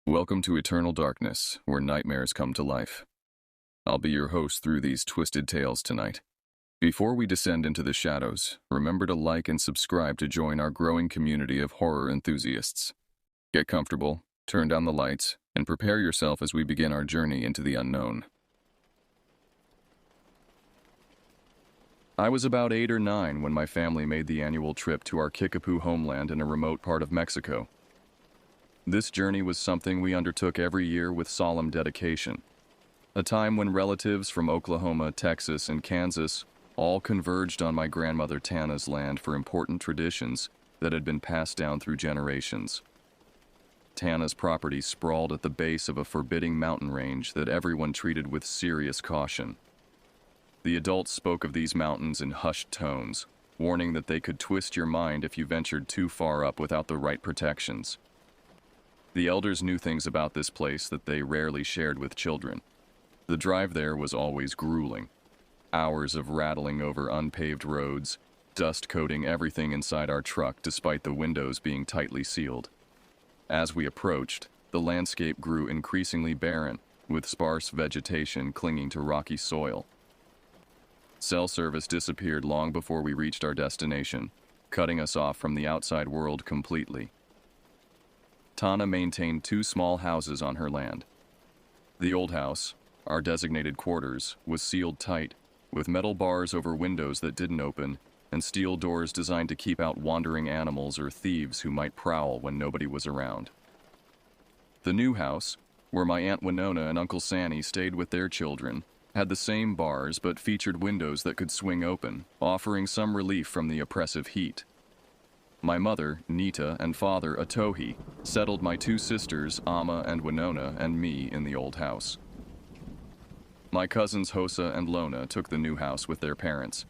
Welcome to Eternal Darkness, where nightmares come to life. I'll be your host through these twisted tales tonight. Before we descend into the shadows, remember to like and subscribe to join our growing community of horror enthusiasts. Get comfortable, turn down the lights, and prepare yourself as we begin our journey into the unknown. I was about 8 or 9 when my family made the annual trip to our Kickapoo homeland in a remote part of Mexico. This journey was something we undertook every year with solemn dedication. A time when relatives from Oklahoma, Texas, and Kansas all converged on my grandmother Tana's land for important traditions that had been passed down through generations. Tana's property sprawled at the base of a forbidding mountain range that everyone treated with serious caution. The adults spoke of these mountains in hushed tones, warning that they could twist your mind if you ventured too far up without the right protections. The elders knew things about this place that they rarely shared with children. The drive there was always grueling. Hours of rattling over unpaved roads, dust coating everything inside our truck despite the windows being tightly sealed. As we approached, the landscape grew increasingly barren, with sparse vegetation clinging to rocky soil. Cell service disappeared long before we reached our destination, cutting us off from the outside world completely. Tana maintained 2 small houses on her land. The old house, our designated quarters, was sealed tight, with metal bars over windows that didn't open and steel doors designed to keep out wandering animals or thieves who might prowl when nobody was around. The new house, where my Aunt Winona and Uncle Sanny stayed with their children, had the same bars but featured windows that could swing open, offering some relief from the oppressive heat. My mother, Nita, and father, Atohi, settled my 2 sisters, Amma and Winona, and me in the old house. My cousins Hosa and Lona took the new house with their parents.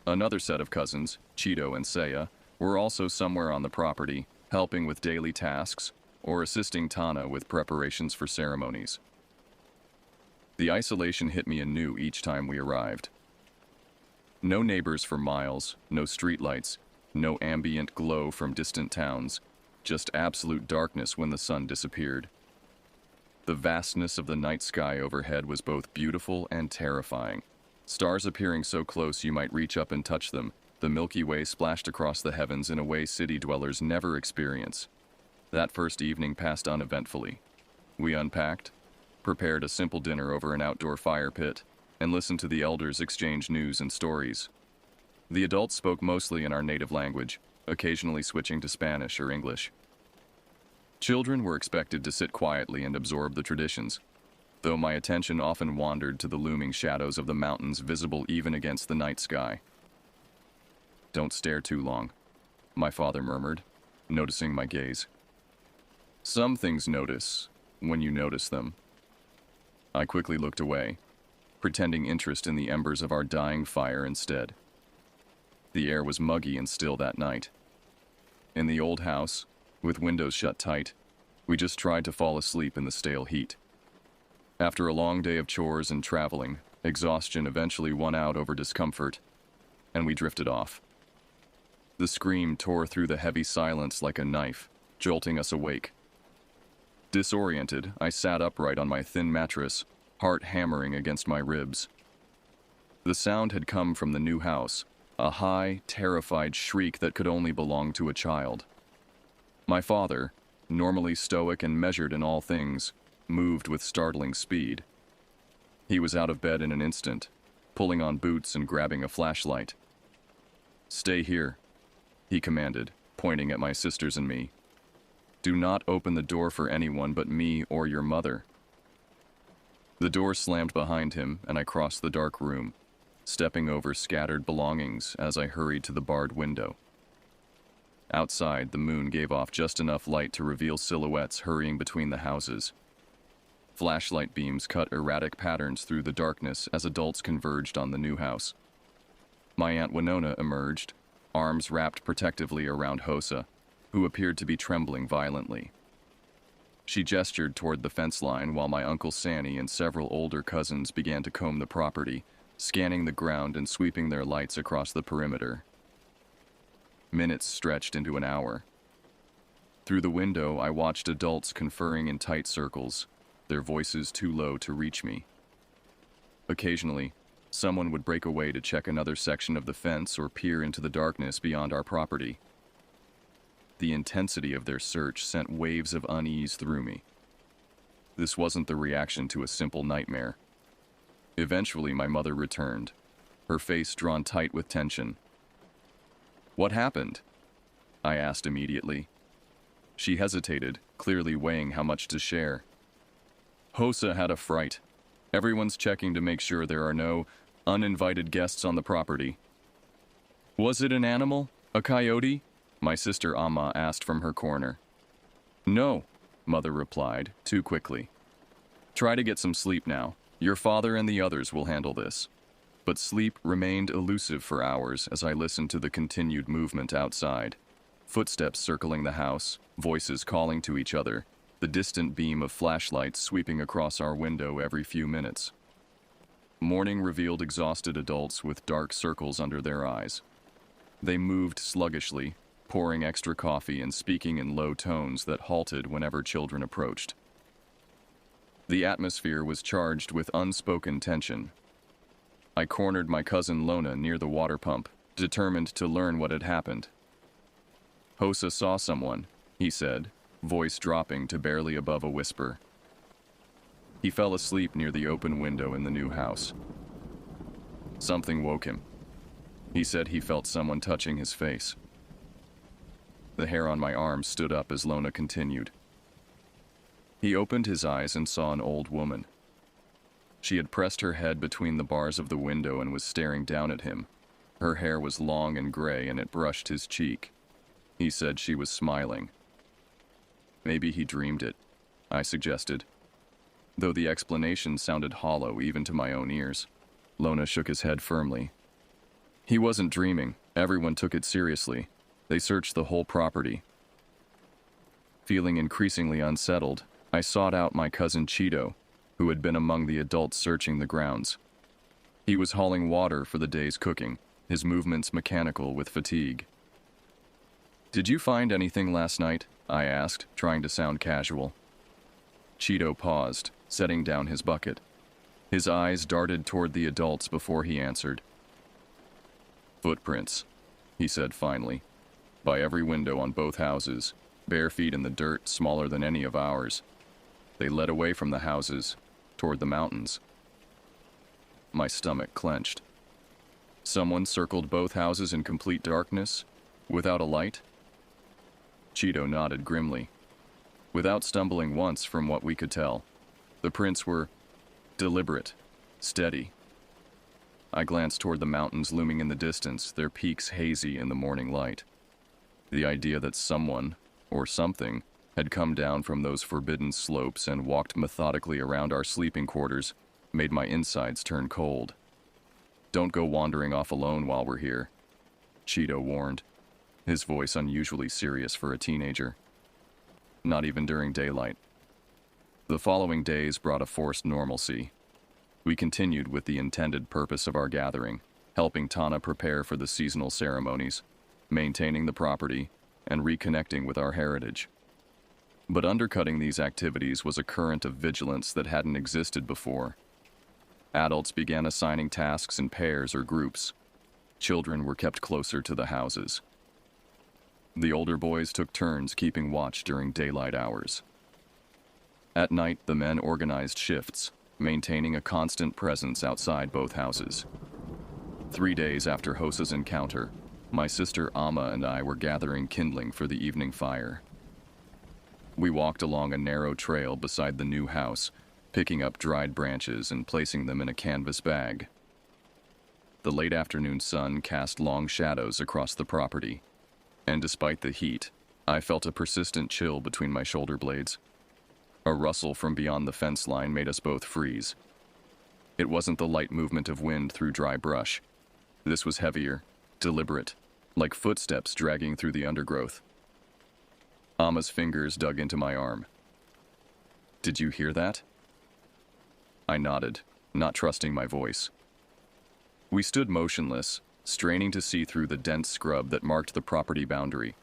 Another set of cousins, Cheeto and Saya, were also somewhere on the property, helping with daily tasks or assisting Tana with preparations for ceremonies. The isolation hit me anew each time we arrived. No neighbors for miles, no streetlights, no ambient glow from distant towns, just absolute darkness when the sun disappeared. The vastness of the night sky overhead was both beautiful and terrifying. Stars appearing so close you might reach up and touch them, the Milky Way splashed across the heavens in a way city dwellers never experience. That first evening passed uneventfully. We unpacked, prepared a simple dinner over an outdoor fire pit, and listened to the elders exchange news and stories. The adults spoke mostly in our native language, occasionally switching to Spanish or English. Children were expected to sit quietly and absorb the traditions, though my attention often wandered to the looming shadows of the mountains visible even against the night sky. "Don't stare too long," my father murmured, noticing my gaze. "Some things notice when you notice them." I quickly looked away, pretending interest in the embers of our dying fire instead. The air was muggy and still that night. In the old house, with windows shut tight, we just tried to fall asleep in the stale heat. After a long day of chores and traveling, exhaustion eventually won out over discomfort, and we drifted off. The scream tore through the heavy silence like a knife, jolting us awake. Disoriented, I sat upright on my thin mattress, heart hammering against my ribs. The sound had come from the new house, a high, terrified shriek that could only belong to a child. My father, normally stoic and measured in all things, moved with startling speed. He was out of bed in an instant, pulling on boots and grabbing a flashlight. "Stay here," he commanded, pointing at my sisters and me. "Do not open the door for anyone but me or your mother." The door slammed behind him, and I crossed the dark room, stepping over scattered belongings as I hurried to the barred window. Outside, the moon gave off just enough light to reveal silhouettes hurrying between the houses. Flashlight beams cut erratic patterns through the darkness as adults converged on the new house. My Aunt Winona emerged, arms wrapped protectively around Hosa, who appeared to be trembling violently. She gestured toward the fence line while my Uncle Sanny and several older cousins began to comb the property, scanning the ground and sweeping their lights across the perimeter. Minutes stretched into an hour. Through the window, I watched adults conferring in tight circles, their voices too low to reach me. Occasionally, someone would break away to check another section of the fence or peer into the darkness beyond our property. The intensity of their search sent waves of unease through me. This wasn't the reaction to a simple nightmare. Eventually, my mother returned, her face drawn tight with tension. "What happened?" I asked immediately. She hesitated, clearly weighing how much to share. "Hosa had a fright. Everyone's checking to make sure there are no uninvited guests on the property." "Was it an animal? A coyote?" my sister Amma asked from her corner. "No," Mother replied, too quickly. "Try to get some sleep now. Your father and the others will handle this." But sleep remained elusive for hours as I listened to the continued movement outside. Footsteps circling the house, voices calling to each other, the distant beam of flashlights sweeping across our window every few minutes. Morning revealed exhausted adults with dark circles under their eyes. They moved sluggishly, pouring extra coffee and speaking in low tones that halted whenever children approached. The atmosphere was charged with unspoken tension. I cornered my cousin Lona near the water pump, determined to learn what had happened. "Hosa saw someone," he said, voice dropping to barely above a whisper. He fell asleep near the open window in the new house. Something woke him. He said he felt someone touching his face. The hair on my arm stood up as Lona continued. He opened his eyes and saw an old woman. She had pressed her head between the bars of the window and was staring down at him. Her hair was long and gray and it brushed his cheek. He said she was smiling. "Maybe he dreamed it," I suggested, though the explanation sounded hollow even to my own ears. Lona shook his head firmly. "He wasn't dreaming. Everyone took it seriously. They searched the whole property." Feeling increasingly unsettled, I sought out my cousin Cheeto, who had been among the adults searching the grounds. He was hauling water for the day's cooking, his movements mechanical with fatigue. "Did you find anything last night?" I asked, trying to sound casual. Cheeto paused, setting down his bucket. His eyes darted toward the adults before he answered. "Footprints," he said finally, "by every window on both houses, bare feet in the dirt smaller than any of ours. They led away from the houses, toward the mountains." My stomach clenched. Someone circled both houses in complete darkness, without a light? Cheeto nodded grimly. Without stumbling once from what we could tell. The prints were deliberate, steady. I glanced toward the mountains looming in the distance, their peaks hazy in the morning light. The idea that someone, or something, had come down from those forbidden slopes and walked methodically around our sleeping quarters made my insides turn cold. "Don't go wandering off alone while we're here," Cheeto warned, his voice unusually serious for a teenager. Not even during daylight. The following days brought a forced normalcy. We continued with the intended purpose of our gathering, helping Tana prepare for the seasonal ceremonies, maintaining the property, and reconnecting with our heritage. But undercutting these activities was a current of vigilance that hadn't existed before. Adults began assigning tasks in pairs or groups. Children were kept closer to the houses. The older boys took turns keeping watch during daylight hours. At night, the men organized shifts, maintaining a constant presence outside both houses. 3 days after Hosa's encounter, my sister Amma and I were gathering kindling for the evening fire. We walked along a narrow trail beside the new house, picking up dried branches and placing them in a canvas bag. The late afternoon sun cast long shadows across the property, and despite the heat, I felt a persistent chill between my shoulder blades. A rustle from beyond the fence line made us both freeze. It wasn't the light movement of wind through dry brush. This was heavier, deliberate, like footsteps dragging through the undergrowth. Amma's fingers dug into my arm. "Did you hear that?" I nodded, not trusting my voice. We stood motionless, straining to see through the dense scrub that marked the property boundary.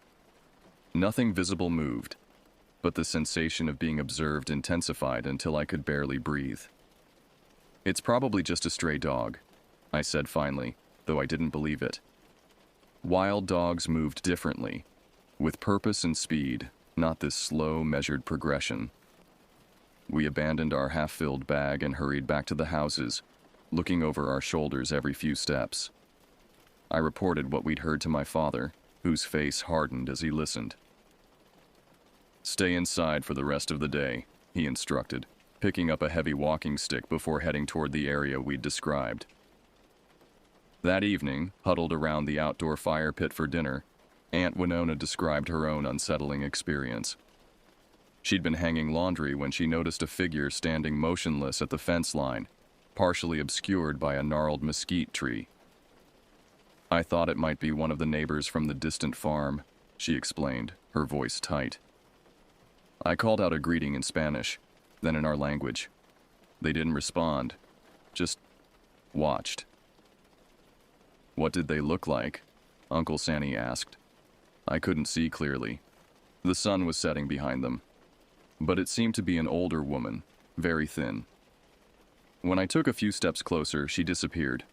Nothing visible moved, but the sensation of being observed intensified until I could barely breathe. "It's probably just a stray dog," I said finally, though I didn't believe it. Wild dogs moved differently, with purpose and speed, not this slow, measured progression. We abandoned our half-filled bag and hurried back to the houses, looking over our shoulders every few steps. I reported what we'd heard to my father, whose face hardened as he listened. "Stay inside for the rest of the day," he instructed, picking up a heavy walking stick before heading toward the area we'd described. That evening, huddled around the outdoor fire pit for dinner, Aunt Winona described her own unsettling experience. She'd been hanging laundry when she noticed a figure standing motionless at the fence line, partially obscured by a gnarled mesquite tree. "I thought it might be one of the neighbors from the distant farm," she explained, her voice tight. I called out a greeting in Spanish, then in our language. They didn't respond, just watched. "What did they look like?" Uncle Sanny asked. I couldn't see clearly. The sun was setting behind them, but it seemed to be an older woman, very thin. When I took a few steps closer, she disappeared,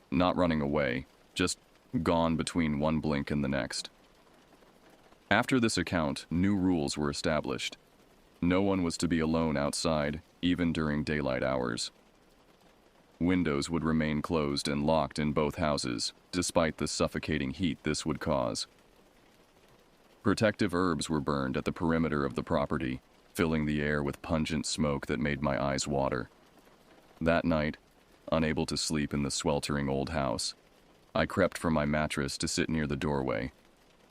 not running away, just gone between one blink and the next. After this account, new rules were established. No one was to be alone outside, even during daylight hours. Windows would remain closed and locked in both houses, despite the suffocating heat this would cause. Protective herbs were burned at the perimeter of the property, filling the air with pungent smoke that made my eyes water. That night, unable to sleep in the sweltering old house, I crept from my mattress to sit near the doorway,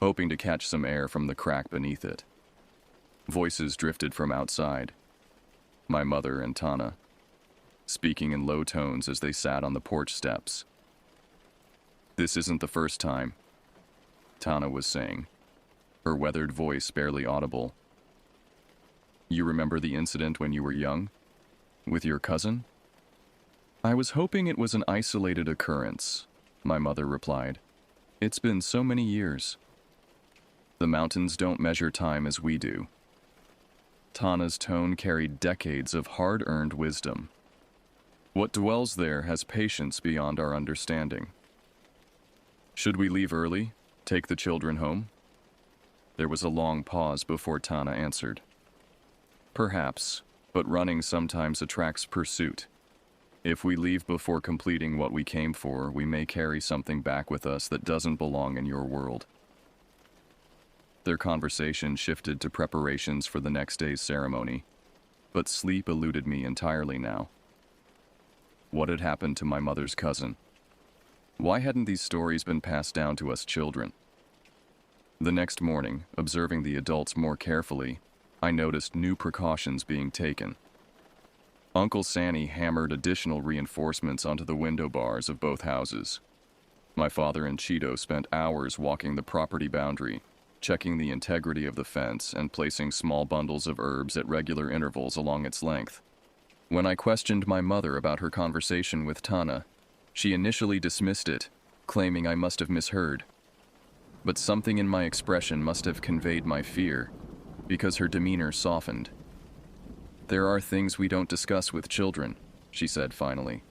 hoping to catch some air from the crack beneath it. Voices drifted from outside. My mother and Tana, speaking in low tones as they sat on the porch steps. "This isn't the first time," Tana was saying, her weathered voice barely audible. "You remember the incident when you were young? With your cousin?" "I was hoping it was an isolated occurrence," my mother replied. "It's been so many years." "The mountains don't measure time as we do." Tana's tone carried decades of hard-earned wisdom. "What dwells there has patience beyond our understanding." "Should we leave early? Take the children home?" There was a long pause before Tana answered. "Perhaps, but running sometimes attracts pursuit. If we leave before completing what we came for, we may carry something back with us that doesn't belong in your world." Their conversation shifted to preparations for the next day's ceremony, but sleep eluded me entirely now. What had happened to my mother's cousin? Why hadn't these stories been passed down to us children? The next morning, observing the adults more carefully, I noticed new precautions being taken. Uncle Sanny hammered additional reinforcements onto the window bars of both houses. My father and Cheeto spent hours walking the property boundary, checking the integrity of the fence and placing small bundles of herbs at regular intervals along its length. When I questioned my mother about her conversation with Tana, she initially dismissed it, claiming I must have misheard. But something in my expression must have conveyed my fear, because her demeanor softened. "There are things we don't discuss with children," she said finally.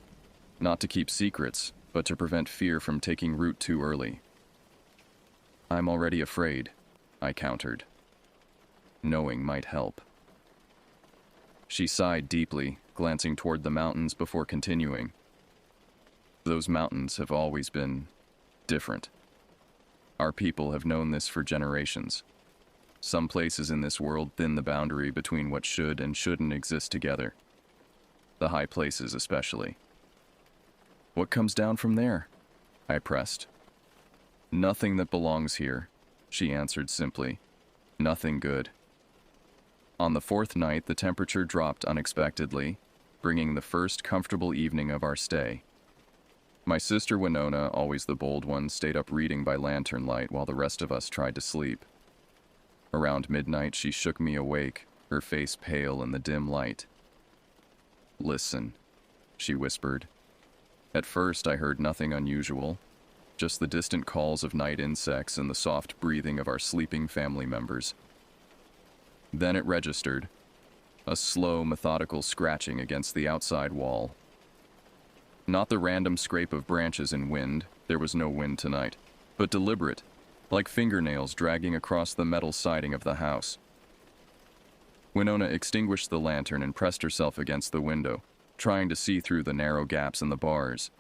"Not to keep secrets, but to prevent fear from taking root too early." "I'm already afraid," I countered. Knowing might help. She sighed deeply, glancing toward the mountains before continuing. "Those mountains have always been different. Our people have known this for generations. Some places in this world thin the boundary between what should and shouldn't exist together. The high places especially." "What comes down from there?" I pressed. "Nothing that belongs here," she answered simply. "Nothing good." On the fourth night, the temperature dropped unexpectedly, bringing the first comfortable evening of our stay. My sister Winona, always the bold one, stayed up reading by lantern light while the rest of us tried to sleep. Around midnight, she shook me awake, her face pale in the dim light. "Listen," she whispered. At first, I heard nothing unusual, just the distant calls of night insects and the soft breathing of our sleeping family members. Then it registered, a slow, methodical scratching against the outside wall. Not the random scrape of branches in wind, there was no wind tonight, but deliberate, like fingernails dragging across the metal siding of the house. Winona extinguished the lantern and pressed herself against the window, trying to see through the narrow gaps in the bars.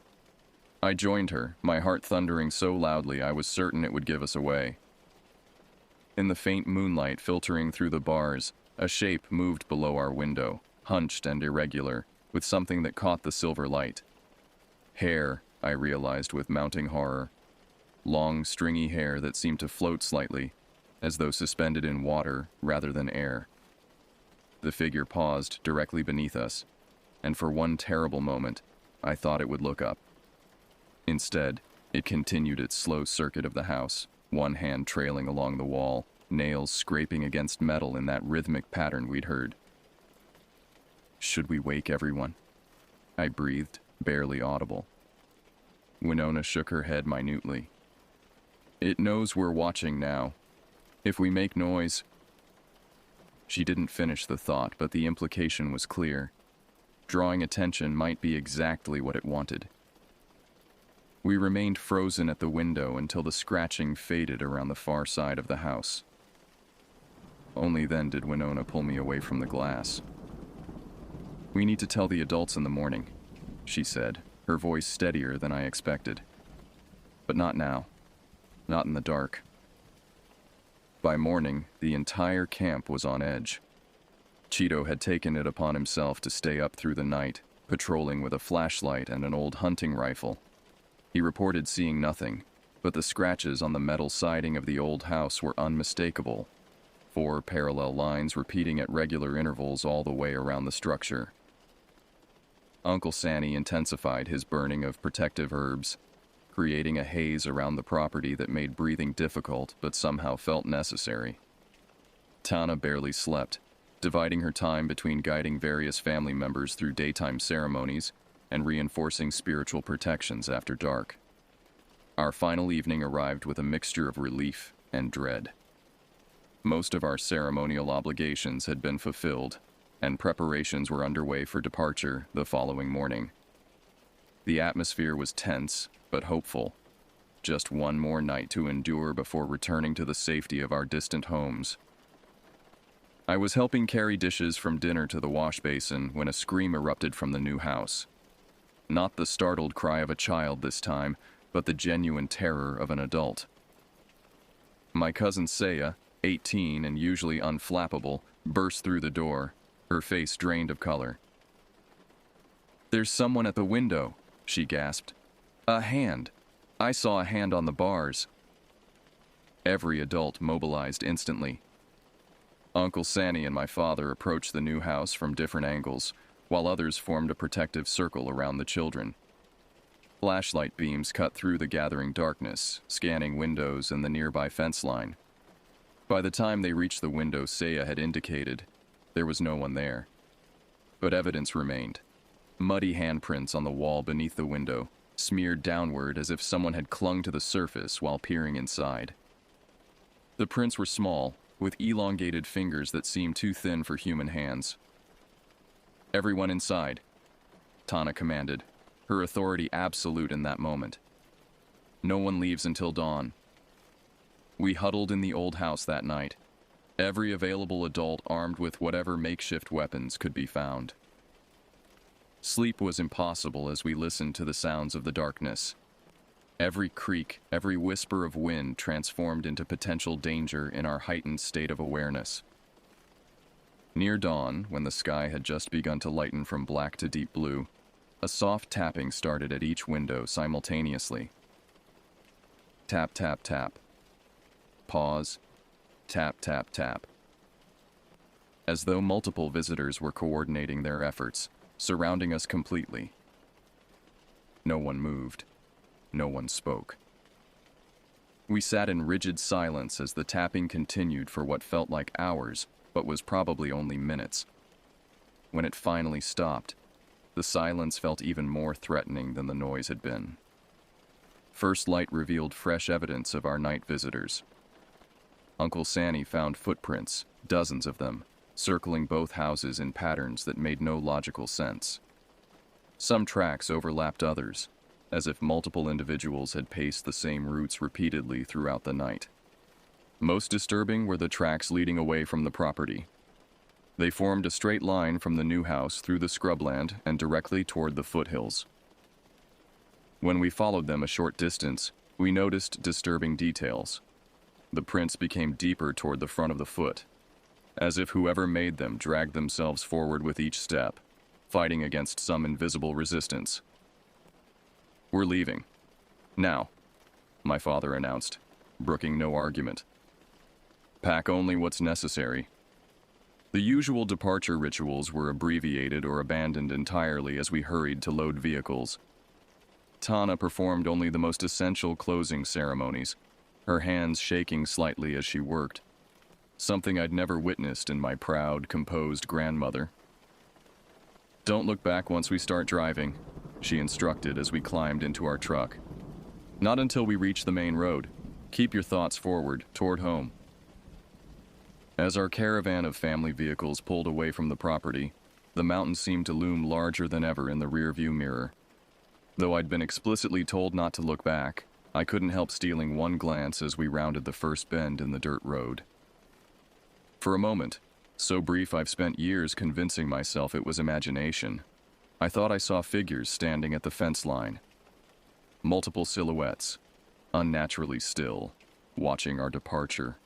I joined her, my heart thundering so loudly I was certain it would give us away. In the faint moonlight filtering through the bars, a shape moved below our window, hunched and irregular, with something that caught the silver light. Hair, I realized with mounting horror. Long, stringy hair that seemed to float slightly, as though suspended in water rather than air. The figure paused directly beneath us, and for one terrible moment, I thought it would look up. Instead, it continued its slow circuit of the house, one hand trailing along the wall, nails scraping against metal in that rhythmic pattern we'd heard. "Should we wake everyone?" I breathed, barely audible. Winona shook her head minutely. "It knows we're watching now. If we make noise..." She didn't finish the thought, but the implication was clear. Drawing attention might be exactly what it wanted. We remained frozen at the window until the scratching faded around the far side of the house. Only then did Winona pull me away from the glass. "We need to tell the adults in the morning," she said, her voice steadier than I expected. "But not now. Not in the dark." By morning, the entire camp was on edge. Cheeto had taken it upon himself to stay up through the night, patrolling with a flashlight and an old hunting rifle. He reported seeing nothing, but the scratches on the metal siding of the old house were unmistakable, 4 parallel lines repeating at regular intervals all the way around the structure. Uncle Sanny intensified his burning of protective herbs, creating a haze around the property that made breathing difficult but somehow felt necessary. Tana barely slept, dividing her time between guiding various family members through daytime ceremonies and reinforcing spiritual protections after dark. Our final evening arrived with a mixture of relief and dread. Most of our ceremonial obligations had been fulfilled, and preparations were underway for departure the following morning. The atmosphere was tense, but hopeful. Just one more night to endure before returning to the safety of our distant homes. I was helping carry dishes from dinner to the wash basin when a scream erupted from the new house. Not the startled cry of a child this time, but the genuine terror of an adult. My cousin Saya, 18 and usually unflappable, burst through the door, her face drained of color. "There's someone at the window," she gasped. "A hand. I saw a hand on the bars." Every adult mobilized instantly. Uncle Sanny and my father approached the new house from different angles, while others formed a protective circle around the children. Flashlight beams cut through the gathering darkness, scanning windows and the nearby fence line. By the time they reached the window Saya had indicated, there was no one there. But evidence remained. Muddy handprints on the wall beneath the window, smeared downward as if someone had clung to the surface while peering inside. The prints were small, with elongated fingers that seemed too thin for human hands. "Everyone inside," Tana commanded, her authority absolute in that moment. "No one leaves until dawn." We huddled in the old house that night, every available adult armed with whatever makeshift weapons could be found. Sleep was impossible as we listened to the sounds of the darkness. Every creak, every whisper of wind transformed into potential danger in our heightened state of awareness. Near dawn, when the sky had just begun to lighten from black to deep blue, a soft tapping started at each window simultaneously. Tap, tap, tap. Pause. Tap, tap, tap. As though multiple visitors were coordinating their efforts, surrounding us completely. No one moved. No one spoke. We sat in rigid silence as the tapping continued for what felt like hours, but was probably only minutes. When it finally stopped, the silence felt even more threatening than the noise had been. First light revealed fresh evidence of our night visitors. Uncle Sanny found footprints, dozens of them, circling both houses in patterns that made no logical sense. Some tracks overlapped others, as if multiple individuals had paced the same routes repeatedly throughout the night. Most disturbing were the tracks leading away from the property. They formed a straight line from the new house through the scrubland and directly toward the foothills. When we followed them a short distance, we noticed disturbing details. The prints became deeper toward the front of the foot, as if whoever made them dragged themselves forward with each step, fighting against some invisible resistance. "We're leaving. Now," my father announced, brooking no argument. "Pack only what's necessary." The usual departure rituals were abbreviated or abandoned entirely as we hurried to load vehicles. Tana performed only the most essential closing ceremonies, her hands shaking slightly as she worked, something I'd never witnessed in my proud, composed grandmother. "Don't look back once we start driving," she instructed as we climbed into our truck. "Not until we reach the main road. Keep your thoughts forward, toward home." As our caravan of family vehicles pulled away from the property, the mountains seemed to loom larger than ever in the rearview mirror. Though I'd been explicitly told not to look back, I couldn't help stealing one glance as we rounded the first bend in the dirt road. For a moment, so brief I've spent years convincing myself it was imagination, I thought I saw figures standing at the fence line. Multiple silhouettes, unnaturally still, watching our departure.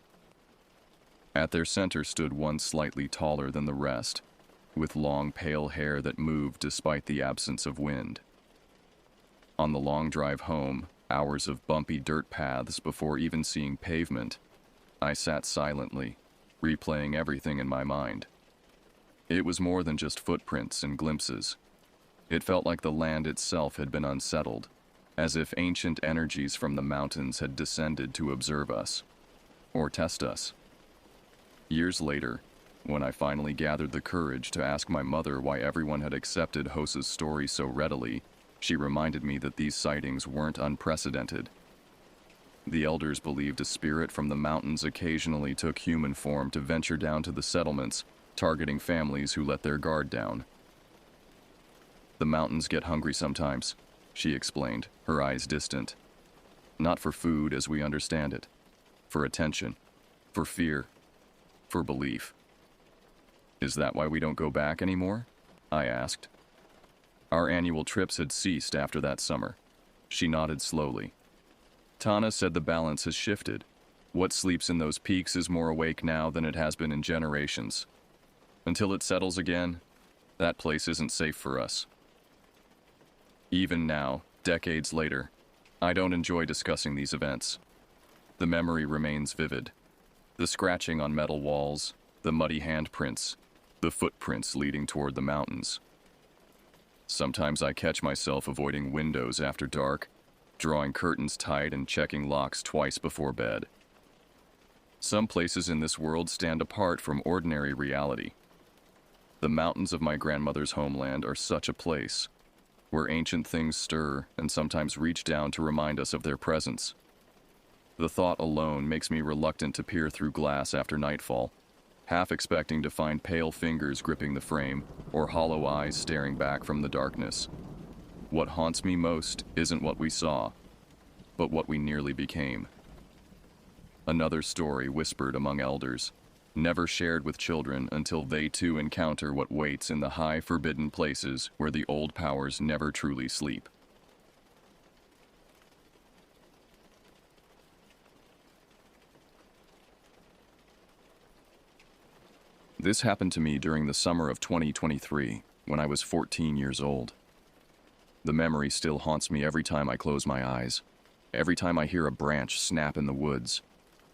At their center stood one slightly taller than the rest, with long pale hair that moved despite the absence of wind. On the long drive home, hours of bumpy dirt paths before even seeing pavement, I sat silently, replaying everything in my mind. It was more than just footprints and glimpses. It felt like the land itself had been unsettled, as if ancient energies from the mountains had descended to observe us, or test us. Years later, when I finally gathered the courage to ask my mother why everyone had accepted Hosa's story so readily, she reminded me that these sightings weren't unprecedented. The elders believed a spirit from the mountains occasionally took human form to venture down to the settlements, targeting families who let their guard down. "The mountains get hungry sometimes," she explained, her eyes distant. "Not for food as we understand it, for attention, for fear, for belief." "Is that why we don't go back anymore?" I asked. Our annual trips had ceased after that summer. She nodded slowly. "Tana said the balance has shifted. What sleeps in those peaks is more awake now than it has been in generations. Until it settles again, that place isn't safe for us." Even now, decades later, I don't enjoy discussing these events. The memory remains vivid. The scratching on metal walls, the muddy handprints, the footprints leading toward the mountains. Sometimes I catch myself avoiding windows after dark, drawing curtains tight and checking locks twice before bed. Some places in this world stand apart from ordinary reality. The mountains of my grandmother's homeland are such a place, where ancient things stir and sometimes reach down to remind us of their presence. The thought alone makes me reluctant to peer through glass after nightfall, half expecting to find pale fingers gripping the frame or hollow eyes staring back from the darkness. What haunts me most isn't what we saw, but what we nearly became. Another story whispered among elders, never shared with children until they too encounter what waits in the high forbidden places where the old powers never truly sleep. This happened to me during the summer of 2023, when I was 14 years old. The memory still haunts me every time I close my eyes, every time I hear a branch snap in the woods,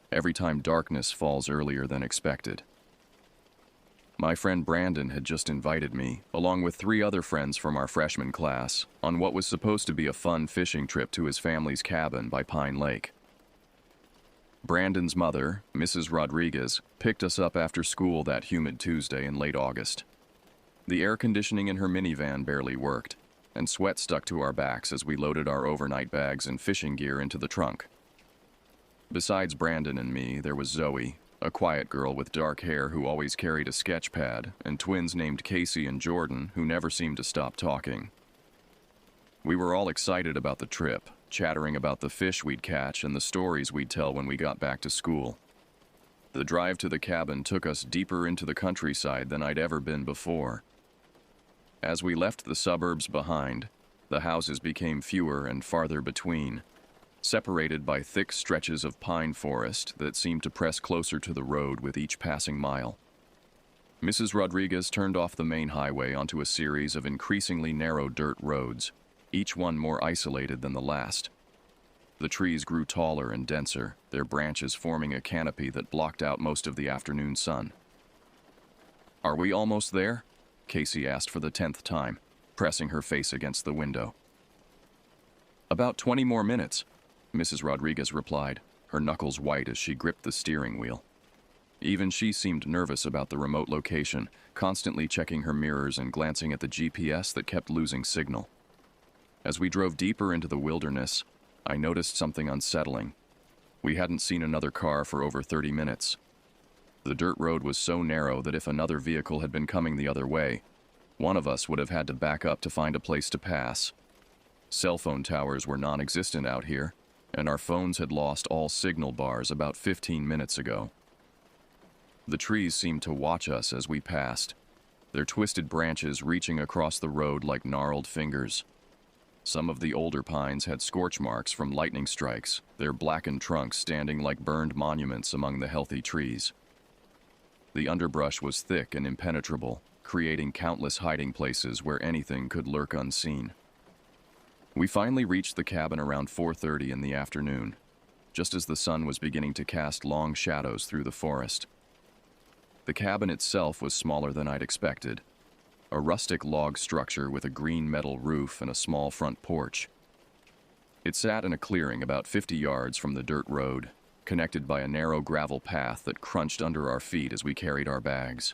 every time darkness falls earlier than expected. My friend Brandon had just invited me, along with 3 other friends from our freshman class, on what was supposed to be a fun fishing trip to his family's cabin by Pine Lake. Brandon's mother, Mrs. Rodriguez, picked us up after school that humid Tuesday in late August. The air conditioning in her minivan barely worked, and sweat stuck to our backs as we loaded our overnight bags and fishing gear into the trunk. Besides Brandon and me, there was Zoe, a quiet girl with dark hair who always carried a sketch pad, and twins named Casey and Jordan who never seemed to stop talking. We were all excited about the trip, chattering about the fish we'd catch and the stories we'd tell when we got back to school. The drive to the cabin took us deeper into the countryside than I'd ever been before. As we left the suburbs behind, the houses became fewer and farther between, separated by thick stretches of pine forest that seemed to press closer to the road with each passing mile. Mrs. Rodriguez turned off the main highway onto a series of increasingly narrow dirt roads, each one more isolated than the last. The trees grew taller and denser, their branches forming a canopy that blocked out most of the afternoon sun. "Are we almost there?" Casey asked for the 10th time, pressing her face against the window. "About 20 more minutes," Mrs. Rodriguez replied, her knuckles white as she gripped the steering wheel. Even she seemed nervous about the remote location, constantly checking her mirrors and glancing at the GPS that kept losing signal. As we drove deeper into the wilderness, I noticed something unsettling. We hadn't seen another car for over 30 minutes. The dirt road was so narrow that if another vehicle had been coming the other way, one of us would have had to back up to find a place to pass. Cell phone towers were non-existent out here, and our phones had lost all signal bars about 15 minutes ago. The trees seemed to watch us as we passed, their twisted branches reaching across the road like gnarled fingers. Some of the older pines had scorch marks from lightning strikes, their blackened trunks standing like burned monuments among the healthy trees. The underbrush was thick and impenetrable, creating countless hiding places where anything could lurk unseen. We finally reached the cabin around 4:30 in the afternoon, just as the sun was beginning to cast long shadows through the forest. The cabin itself was smaller than I'd expected, a rustic log structure with a green metal roof and a small front porch. It sat in a clearing about 50 yards from the dirt road, connected by a narrow gravel path that crunched under our feet as we carried our bags.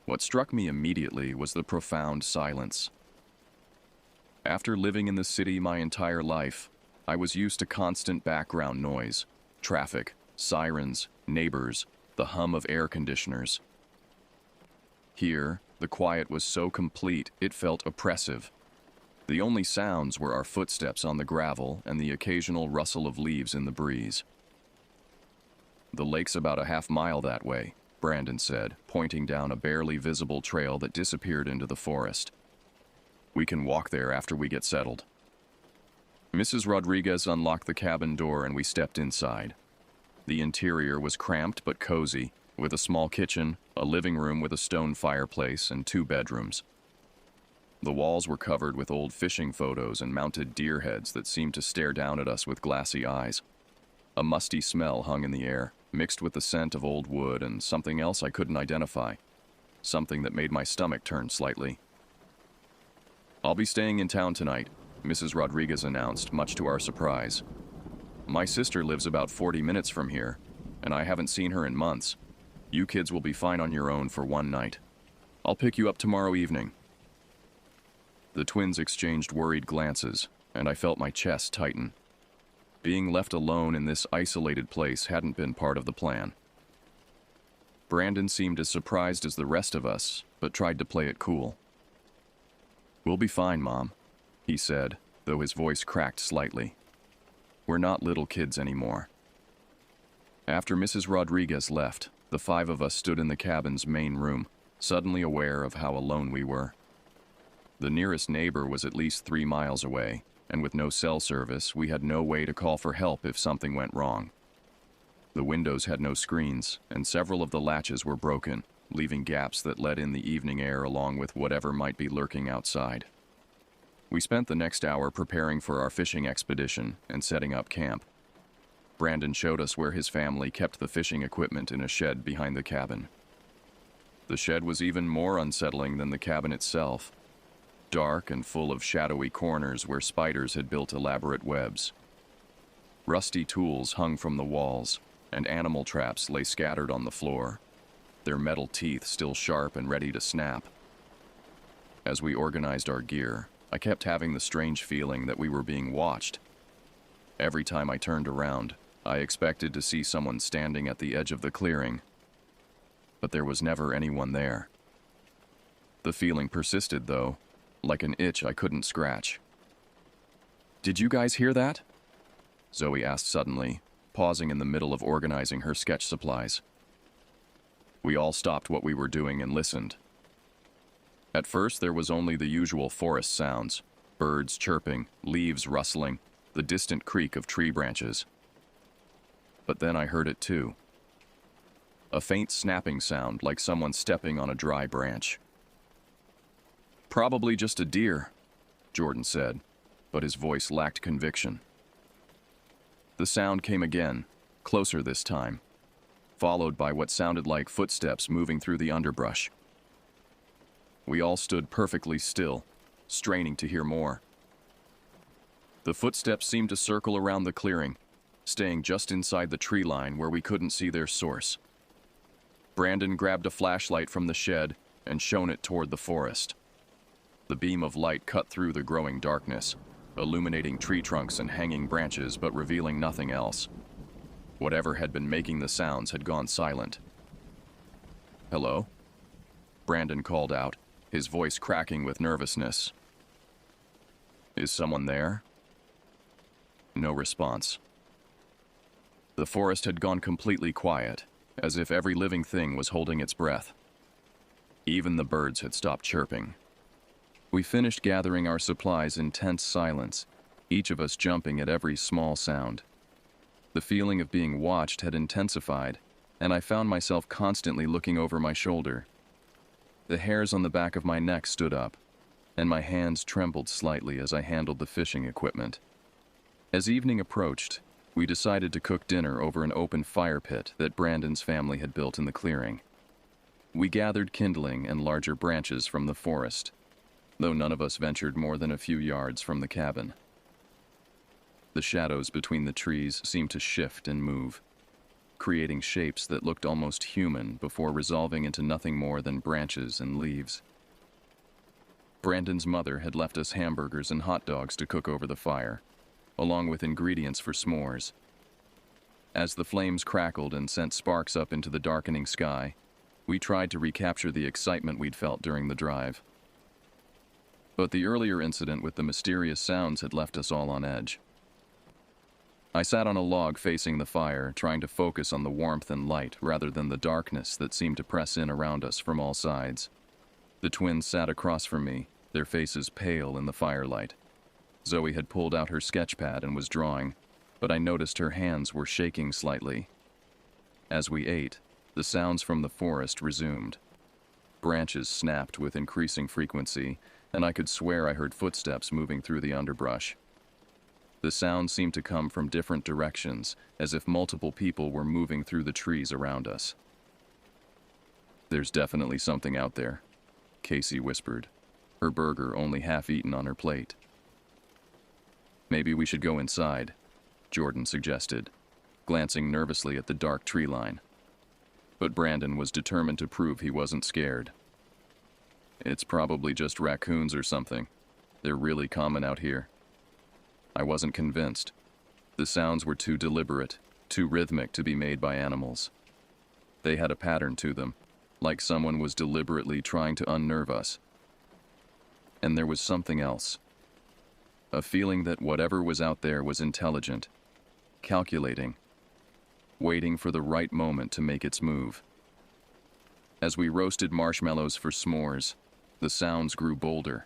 What struck me immediately was the profound silence. After living in the city my entire life, I was used to constant background noise, traffic, sirens, neighbors, the hum of air conditioners. Here, the quiet was so complete it felt oppressive. The only sounds were our footsteps on the gravel and the occasional rustle of leaves in the breeze. "The lake's about a half-mile that way," Brandon said, pointing down a barely visible trail that disappeared into the forest. "We can walk there after we get settled." Mrs. Rodriguez unlocked the cabin door and we stepped inside. The interior was cramped but cozy, with a small kitchen, a living room with a stone fireplace, and 2 bedrooms. The walls were covered with old fishing photos and mounted deer heads that seemed to stare down at us with glassy eyes. A musty smell hung in the air, mixed with the scent of old wood and something else I couldn't identify, something that made my stomach turn slightly. "I'll be staying in town tonight," Mrs. Rodriguez announced, much to our surprise. "My sister lives about 40 minutes from here, and I haven't seen her in months. You kids will be fine on your own for one night. I'll pick you up tomorrow evening." The twins exchanged worried glances, and I felt my chest tighten. Being left alone in this isolated place hadn't been part of the plan. Brandon seemed as surprised as the rest of us, but tried to play it cool. "We'll be fine, Mom," he said, though his voice cracked slightly. "We're not little kids anymore." After Mrs. Rodriguez left, the 5 of us stood in the cabin's main room, suddenly aware of how alone we were. The nearest neighbor was at least 3 miles away, and with no cell service, we had no way to call for help if something went wrong. The windows had no screens, and several of the latches were broken, leaving gaps that let in the evening air along with whatever might be lurking outside. We spent the next hour preparing for our fishing expedition and setting up camp. Brandon showed us where his family kept the fishing equipment in a shed behind the cabin. The shed was even more unsettling than the cabin itself, dark and full of shadowy corners where spiders had built elaborate webs. Rusty tools hung from the walls, and animal traps lay scattered on the floor, their metal teeth still sharp and ready to snap. As we organized our gear, I kept having the strange feeling that we were being watched. Every time I turned around, I expected to see someone standing at the edge of the clearing, but there was never anyone there. The feeling persisted, though, like an itch I couldn't scratch. "Did you guys hear that?" Zoe asked suddenly, pausing in the middle of organizing her sketch supplies. We all stopped what we were doing and listened. At first, there was only the usual forest sounds: birds chirping, leaves rustling, the distant creak of tree branches. But then I heard it too. A faint snapping sound, like someone stepping on a dry branch. "Probably just a deer," Jordan said, but his voice lacked conviction. The sound came again, closer this time, followed by what sounded like footsteps moving through the underbrush. We all stood perfectly still, straining to hear more. The footsteps seemed to circle around the clearing, staying just inside the tree line where we couldn't see their source. Brandon grabbed a flashlight from the shed and shone it toward the forest. The beam of light cut through the growing darkness, illuminating tree trunks and hanging branches but revealing nothing else. Whatever had been making the sounds had gone silent. "Hello?" Brandon called out, his voice cracking with nervousness. "Is someone there?" No response. The forest had gone completely quiet, as if every living thing was holding its breath. Even the birds had stopped chirping. We finished gathering our supplies in tense silence, each of us jumping at every small sound. The feeling of being watched had intensified, and I found myself constantly looking over my shoulder. The hairs on the back of my neck stood up, and my hands trembled slightly as I handled the fishing equipment. As evening approached, we decided to cook dinner over an open fire pit that Brandon's family had built in the clearing. We gathered kindling and larger branches from the forest, though none of us ventured more than a few yards from the cabin. The shadows between the trees seemed to shift and move, creating shapes that looked almost human before resolving into nothing more than branches and leaves. Brandon's mother had left us hamburgers and hot dogs to cook over the fire, along with ingredients for s'mores. As the flames crackled and sent sparks up into the darkening sky, we tried to recapture the excitement we'd felt during the drive. But the earlier incident with the mysterious sounds had left us all on edge. I sat on a log facing the fire, trying to focus on the warmth and light rather than the darkness that seemed to press in around us from all sides. The twins sat across from me, their faces pale in the firelight. Zoe had pulled out her sketch pad and was drawing, but I noticed her hands were shaking slightly. As we ate, the sounds from the forest resumed. Branches snapped with increasing frequency, and I could swear I heard footsteps moving through the underbrush. The sound seemed to come from different directions, as if multiple people were moving through the trees around us. "There's definitely something out there," Casey whispered, her burger only half eaten on her plate. "Maybe we should go inside," Jordan suggested, glancing nervously at the dark tree line. But Brandon was determined to prove he wasn't scared. "It's probably just raccoons or something. They're really common out here." I wasn't convinced. The sounds were too deliberate, too rhythmic to be made by animals. They had a pattern to them, like someone was deliberately trying to unnerve us. And there was something else. A feeling that whatever was out there was intelligent, calculating, waiting for the right moment to make its move. As we roasted marshmallows for s'mores, the sounds grew bolder.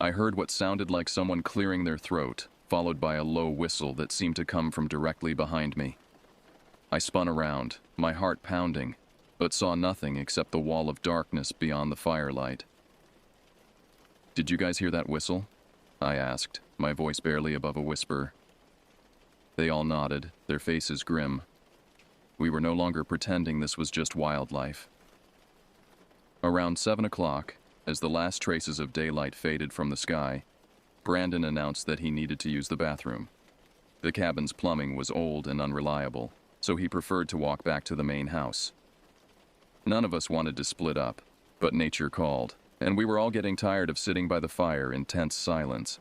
I heard what sounded like someone clearing their throat, followed by a low whistle that seemed to come from directly behind me. I spun around, my heart pounding, but saw nothing except the wall of darkness beyond the firelight. "Did you guys hear that whistle?" I asked, my voice barely above a whisper. They all nodded, their faces grim. We were no longer pretending this was just wildlife. Around 7 o'clock, as the last traces of daylight faded from the sky, Brandon announced that he needed to use the bathroom. The cabin's plumbing was old and unreliable, so he preferred to walk back to the main house. None of us wanted to split up, but nature called, and we were all getting tired of sitting by the fire in tense silence.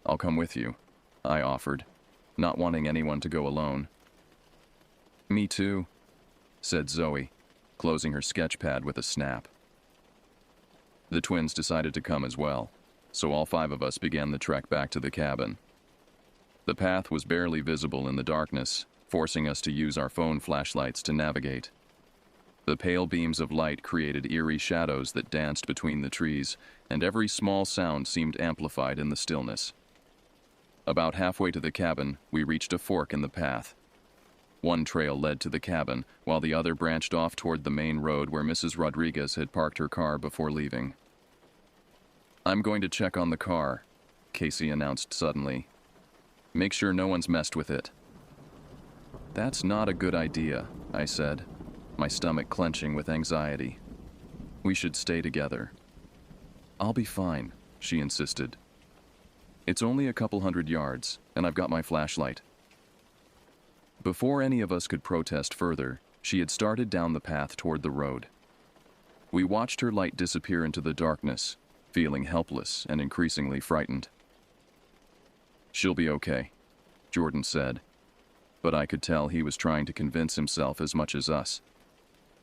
"I'll come with you," I offered, not wanting anyone to go alone. "Me too," said Zoe, closing her sketch pad with a snap. The twins decided to come as well, so all 5 of us began the trek back to the cabin. The path was barely visible in the darkness, forcing us to use our phone flashlights to navigate. The pale beams of light created eerie shadows that danced between the trees, and every small sound seemed amplified in the stillness. About halfway to the cabin, we reached a fork in the path. One trail led to the cabin, while the other branched off toward the main road where Mrs. Rodriguez had parked her car before leaving. "I'm going to check on the car," Casey announced suddenly. "Make sure no one's messed with it." "That's not a good idea," I said, my stomach clenching with anxiety. "We should stay together." "I'll be fine," she insisted. "It's only a couple 100 yards, and I've got my flashlight." Before any of us could protest further, she had started down the path toward the road. We watched her light disappear into the darkness, feeling helpless and increasingly frightened. "She'll be okay," Jordan said, but I could tell he was trying to convince himself as much as us.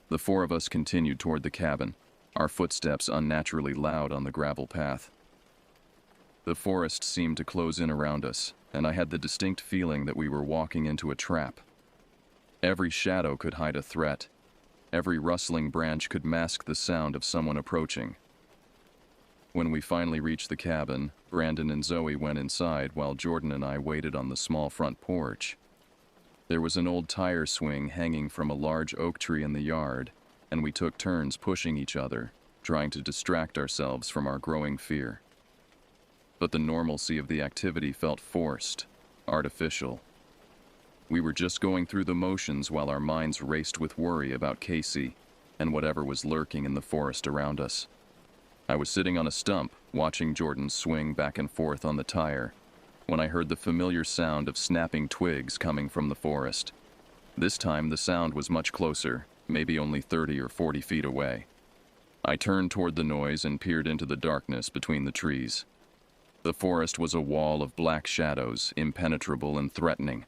The 4 of us continued toward the cabin, our footsteps unnaturally loud on the gravel path. The forest seemed to close in around us, and I had the distinct feeling that we were walking into a trap. Every shadow could hide a threat. Every rustling branch could mask the sound of someone approaching. When we finally reached the cabin, Brandon and Zoe went inside while Jordan and I waited on the small front porch. There was an old tire swing hanging from a large oak tree in the yard, and we took turns pushing each other, trying to distract ourselves from our growing fear. But the normalcy of the activity felt forced, artificial. We were just going through the motions while our minds raced with worry about Casey and whatever was lurking in the forest around us. I was sitting on a stump, watching Jordan swing back and forth on the tire, when I heard the familiar sound of snapping twigs coming from the forest. This time the sound was much closer, maybe only 30 or 40 feet away. I turned toward the noise and peered into the darkness between the trees. The forest was a wall of black shadows, impenetrable and threatening.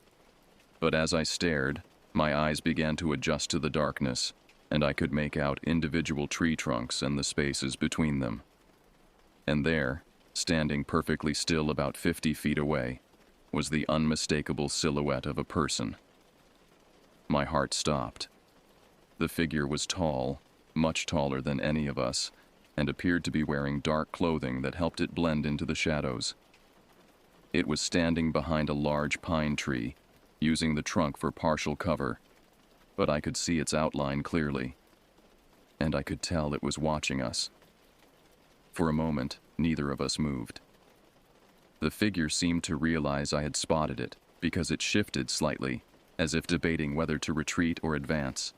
But as I stared, my eyes began to adjust to the darkness, and I could make out individual tree trunks and the spaces between them. And there, standing perfectly still about 50 feet away, was the unmistakable silhouette of a person. My heart stopped. The figure was tall, much taller than any of us, and appeared to be wearing dark clothing that helped it blend into the shadows. It was standing behind a large pine tree, using the trunk for partial cover, but I could see its outline clearly, and I could tell it was watching us. For a moment, neither of us moved. The figure seemed to realize I had spotted it, because it shifted slightly, as if debating whether to retreat or advance.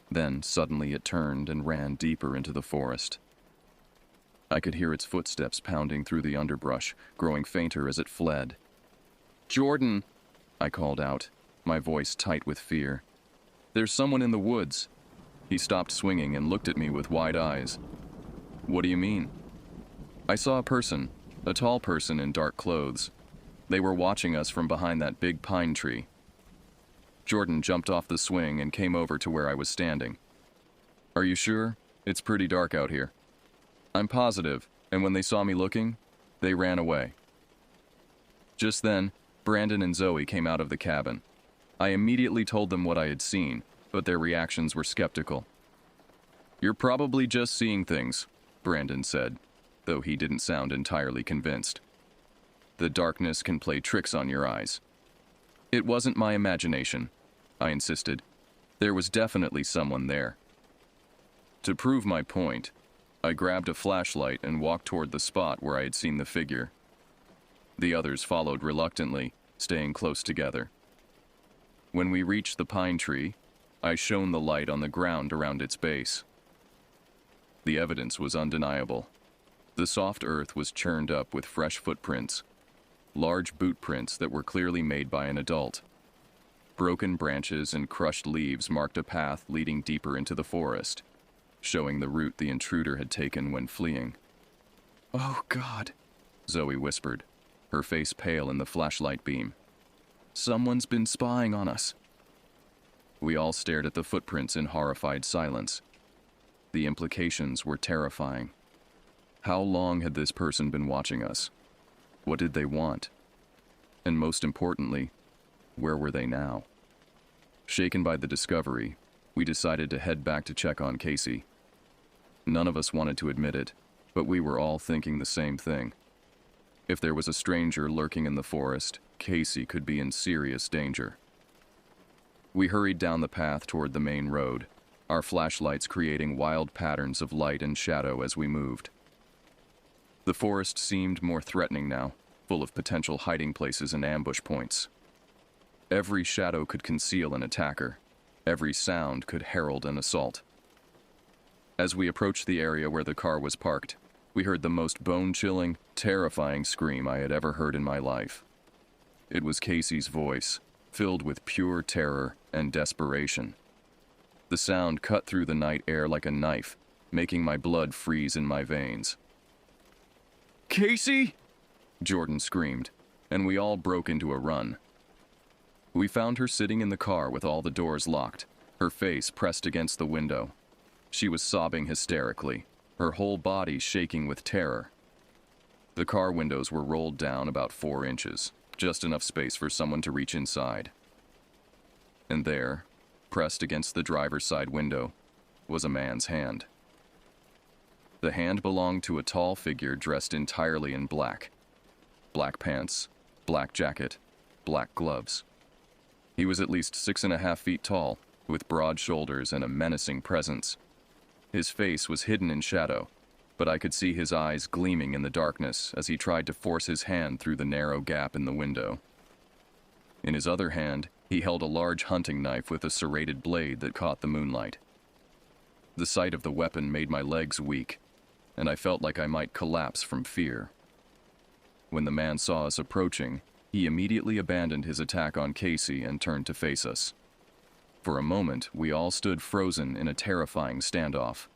Then, suddenly it turned and ran deeper into the forest. I could hear its footsteps pounding through the underbrush, growing fainter as it fled. "Jordan!" I called out, my voice tight with fear. "There's someone in the woods." He stopped swinging and looked at me with wide eyes. "What do you mean?" "I saw a person, a tall person in dark clothes. They were watching us from behind that big pine tree." Jordan jumped off the swing and came over to where I was standing. "Are you sure? It's pretty dark out here." "I'm positive, and when they saw me looking, they ran away." Just then, Brandon and Zoe came out of the cabin. I immediately told them what I had seen, but their reactions were skeptical. "You're probably just seeing things," Brandon said, though he didn't sound entirely convinced. "The darkness can play tricks on your eyes." "It wasn't my imagination," I insisted. "There was definitely someone there." To prove my point, I grabbed a flashlight and walked toward the spot where I had seen the figure. The others followed reluctantly, staying close together. When we reached the pine tree, I shone the light on the ground around its base. The evidence was undeniable. The soft earth was churned up with fresh footprints, large boot prints that were clearly made by an adult. Broken branches and crushed leaves marked a path leading deeper into the forest. showing the route the intruder had taken when fleeing. "Oh, God," Zoe whispered, her face pale in the flashlight beam. "Someone's been spying on us." We all stared at the footprints in horrified silence. The implications were terrifying. How long had this person been watching us? What did they want? And most importantly, where were they now? Shaken by the discovery, we decided to head back to check on Casey. None of us wanted to admit it, but we were all thinking the same thing. If there was a stranger lurking in the forest, Casey could be in serious danger. We hurried down the path toward the main road, our flashlights creating wild patterns of light and shadow as we moved. The forest seemed more threatening now, full of potential hiding places and ambush points. Every shadow could conceal an attacker. Every sound could herald an assault. As we approached the area where the car was parked, we heard the most bone-chilling, terrifying scream I had ever heard in my life. It was Casey's voice, filled with pure terror and desperation. The sound cut through the night air like a knife, making my blood freeze in my veins. "Casey!" Jordan screamed, and we all broke into a run. We found her sitting in the car with all the doors locked, her face pressed against the window. She was sobbing hysterically, her whole body shaking with terror. The car windows were rolled down about 4 inches, just enough space for someone to reach inside. And there, pressed against the driver's side window, was a man's hand. The hand belonged to a tall figure dressed entirely in black. Black pants, black jacket, black gloves. He was at least 6.5 feet tall, with broad shoulders and a menacing presence. His face was hidden in shadow, but I could see his eyes gleaming in the darkness as he tried to force his hand through the narrow gap in the window. In his other hand, he held a large hunting knife with a serrated blade that caught the moonlight. The sight of the weapon made my legs weak, and I felt like I might collapse from fear. When the man saw us approaching, he immediately abandoned his attack on Casey and turned to face us. For a moment, we all stood frozen in a terrifying standoff.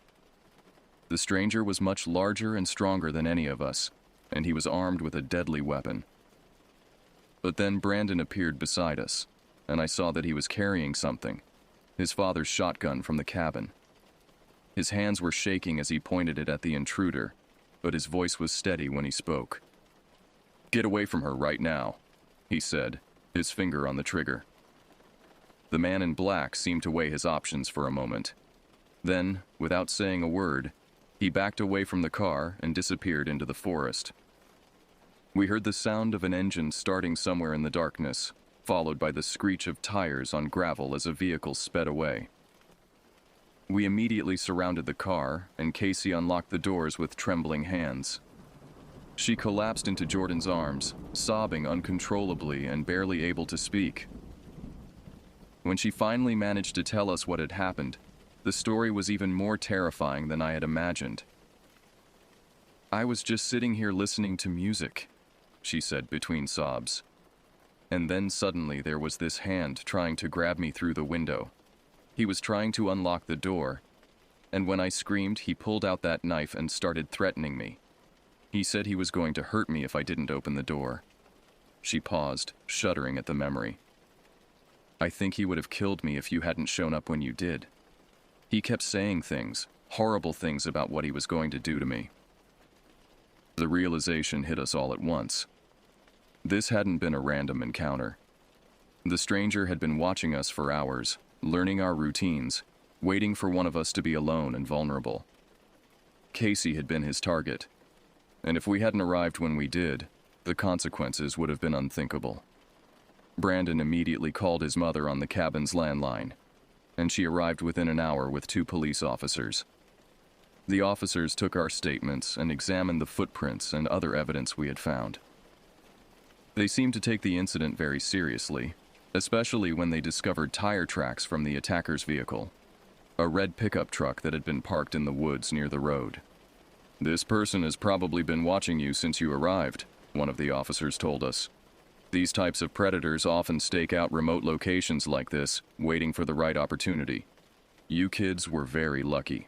The stranger was much larger and stronger than any of us, and he was armed with a deadly weapon. But then Brandon appeared beside us, and I saw that he was carrying something, his father's shotgun from the cabin. His hands were shaking as he pointed it at the intruder, but his voice was steady when he spoke. "Get away from her right now," he said, his finger on the trigger. The man in black seemed to weigh his options for a moment. Then, without saying a word, he backed away from the car and disappeared into the forest. We heard the sound of an engine starting somewhere in the darkness, followed by the screech of tires on gravel as a vehicle sped away. We immediately surrounded the car, and Casey unlocked the doors with trembling hands. She collapsed into Jordan's arms, sobbing uncontrollably and barely able to speak. When she finally managed to tell us what had happened, the story was even more terrifying than I had imagined. "I was just sitting here listening to music," she said between sobs. "And then suddenly there was this hand trying to grab me through the window. He was trying to unlock the door, and when I screamed, he pulled out that knife and started threatening me. He said he was going to hurt me if I didn't open the door." She paused, shuddering at the memory. "I think he would have killed me if you hadn't shown up when you did. He kept saying things, horrible things about what he was going to do to me." The realization hit us all at once. This hadn't been a random encounter. The stranger had been watching us for hours, learning our routines, waiting for one of us to be alone and vulnerable. Casey had been his target, and if we hadn't arrived when we did, the consequences would have been unthinkable. Brandon immediately called his mother on the cabin's landline, and she arrived within an hour with 2 police officers. The officers took our statements and examined the footprints and other evidence we had found. They seemed to take the incident very seriously, especially when they discovered tire tracks from the attacker's vehicle, a red pickup truck that had been parked in the woods near the road. "This person has probably been watching you since you arrived," one of the officers told us. "These types of predators often stake out remote locations like this, waiting for the right opportunity. You kids were very lucky."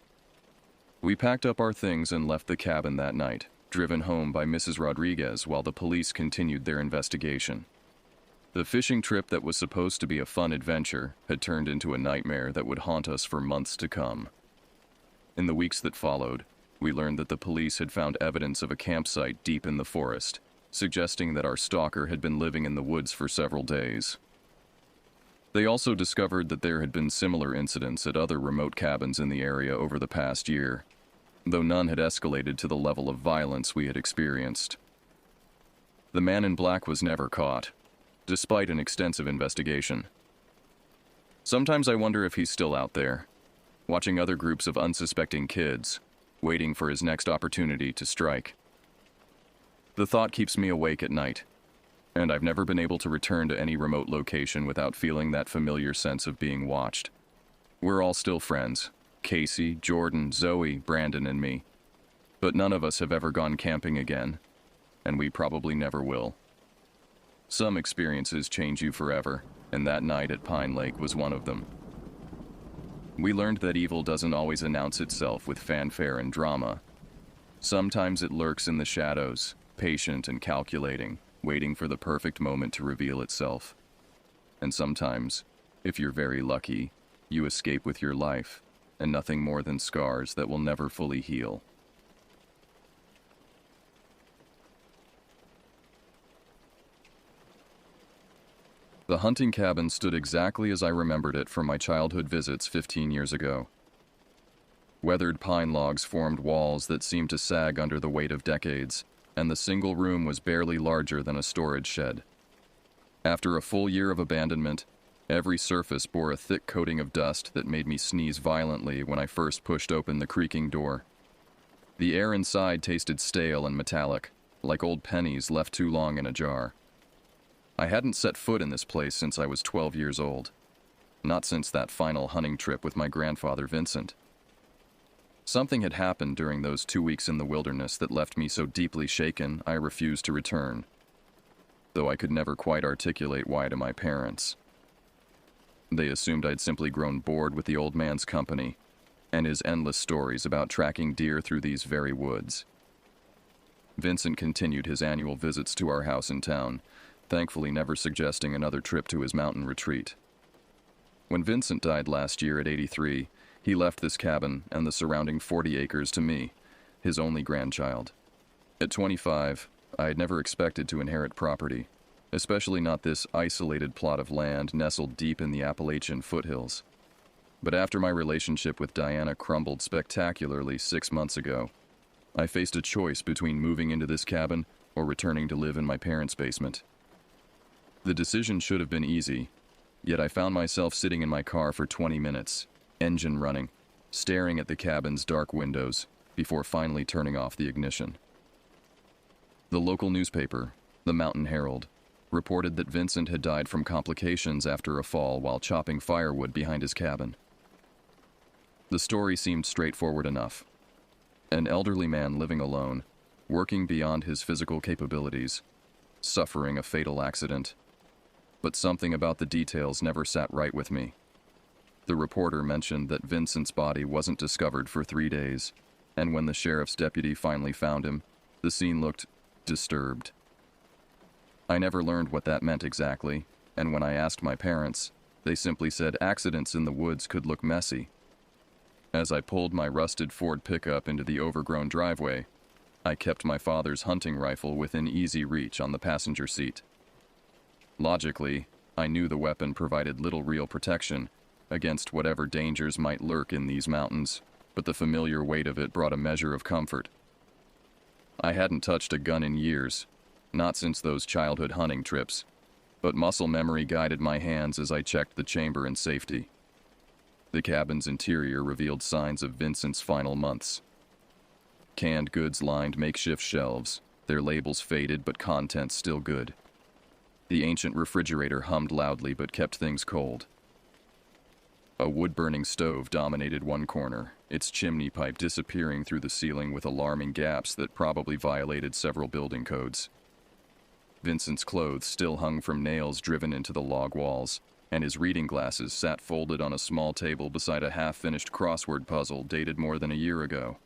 We packed up our things and left the cabin that night, driven home by Mrs. Rodriguez while the police continued their investigation. The fishing trip that was supposed to be a fun adventure had turned into a nightmare that would haunt us for months to come. In the weeks that followed, we learned that the police had found evidence of a campsite deep in the forest, suggesting that our stalker had been living in the woods for several days. They also discovered that there had been similar incidents at other remote cabins in the area over the past year, though none had escalated to the level of violence we had experienced. The man in black was never caught, despite an extensive investigation. Sometimes I wonder if he's still out there, watching other groups of unsuspecting kids, waiting for his next opportunity to strike. The thought keeps me awake at night, and I've never been able to return to any remote location without feeling that familiar sense of being watched. We're all still friends, Casey, Jordan, Zoe, Brandon, and me, but none of us have ever gone camping again, and we probably never will. Some experiences change you forever, and that night at Pine Lake was one of them. We learned that evil doesn't always announce itself with fanfare and drama. Sometimes it lurks in the shadows, patient and calculating, waiting for the perfect moment to reveal itself. And sometimes, if you're very lucky, you escape with your life, and nothing more than scars that will never fully heal. The hunting cabin stood exactly as I remembered it from my childhood visits 15 years ago. Weathered pine logs formed walls that seemed to sag under the weight of decades, and the single room was barely larger than a storage shed. After a full year of abandonment, every surface bore a thick coating of dust that made me sneeze violently when I first pushed open the creaking door. The air inside tasted stale and metallic, like old pennies left too long in a jar. I hadn't set foot in this place since I was 12 years old. Not since that final hunting trip with my grandfather Vincent. Something had happened during those 2 weeks in the wilderness that left me so deeply shaken I refused to return, though I could never quite articulate why to my parents. They assumed I'd simply grown bored with the old man's company and his endless stories about tracking deer through these very woods. Vincent continued his annual visits to our house in town, thankfully never suggesting another trip to his mountain retreat. When Vincent died last year at 83, he left this cabin and the surrounding 40 acres to me, his only grandchild. At 25, I had never expected to inherit property, especially not this isolated plot of land nestled deep in the Appalachian foothills. But after my relationship with Diana crumbled spectacularly 6 months ago, I faced a choice between moving into this cabin or returning to live in my parents' basement. The decision should have been easy, yet I found myself sitting in my car for 20 minutes, engine running, staring at the cabin's dark windows, before finally turning off the ignition. The local newspaper, the Mountain Herald, reported that Vincent had died from complications after a fall while chopping firewood behind his cabin. The story seemed straightforward enough. An elderly man living alone, working beyond his physical capabilities, suffering a fatal accident. But something about the details never sat right with me. The reporter mentioned that Vincent's body wasn't discovered for 3 days, and when the sheriff's deputy finally found him, the scene looked disturbed. I never learned what that meant exactly, and when I asked my parents, they simply said accidents in the woods could look messy. As I pulled my rusted Ford pickup into the overgrown driveway, I kept my father's hunting rifle within easy reach on the passenger seat. Logically, I knew the weapon provided little real protection against whatever dangers might lurk in these mountains, but the familiar weight of it brought a measure of comfort. I hadn't touched a gun in years, not since those childhood hunting trips, but muscle memory guided my hands as I checked the chamber in safety. The cabin's interior revealed signs of Vincent's final months. Canned goods lined makeshift shelves, their labels faded but contents still good. The ancient refrigerator hummed loudly but kept things cold. A wood-burning stove dominated one corner, its chimney pipe disappearing through the ceiling with alarming gaps that probably violated several building codes. Vincent's clothes still hung from nails driven into the log walls, and his reading glasses sat folded on a small table beside a half-finished crossword puzzle dated more than a year ago.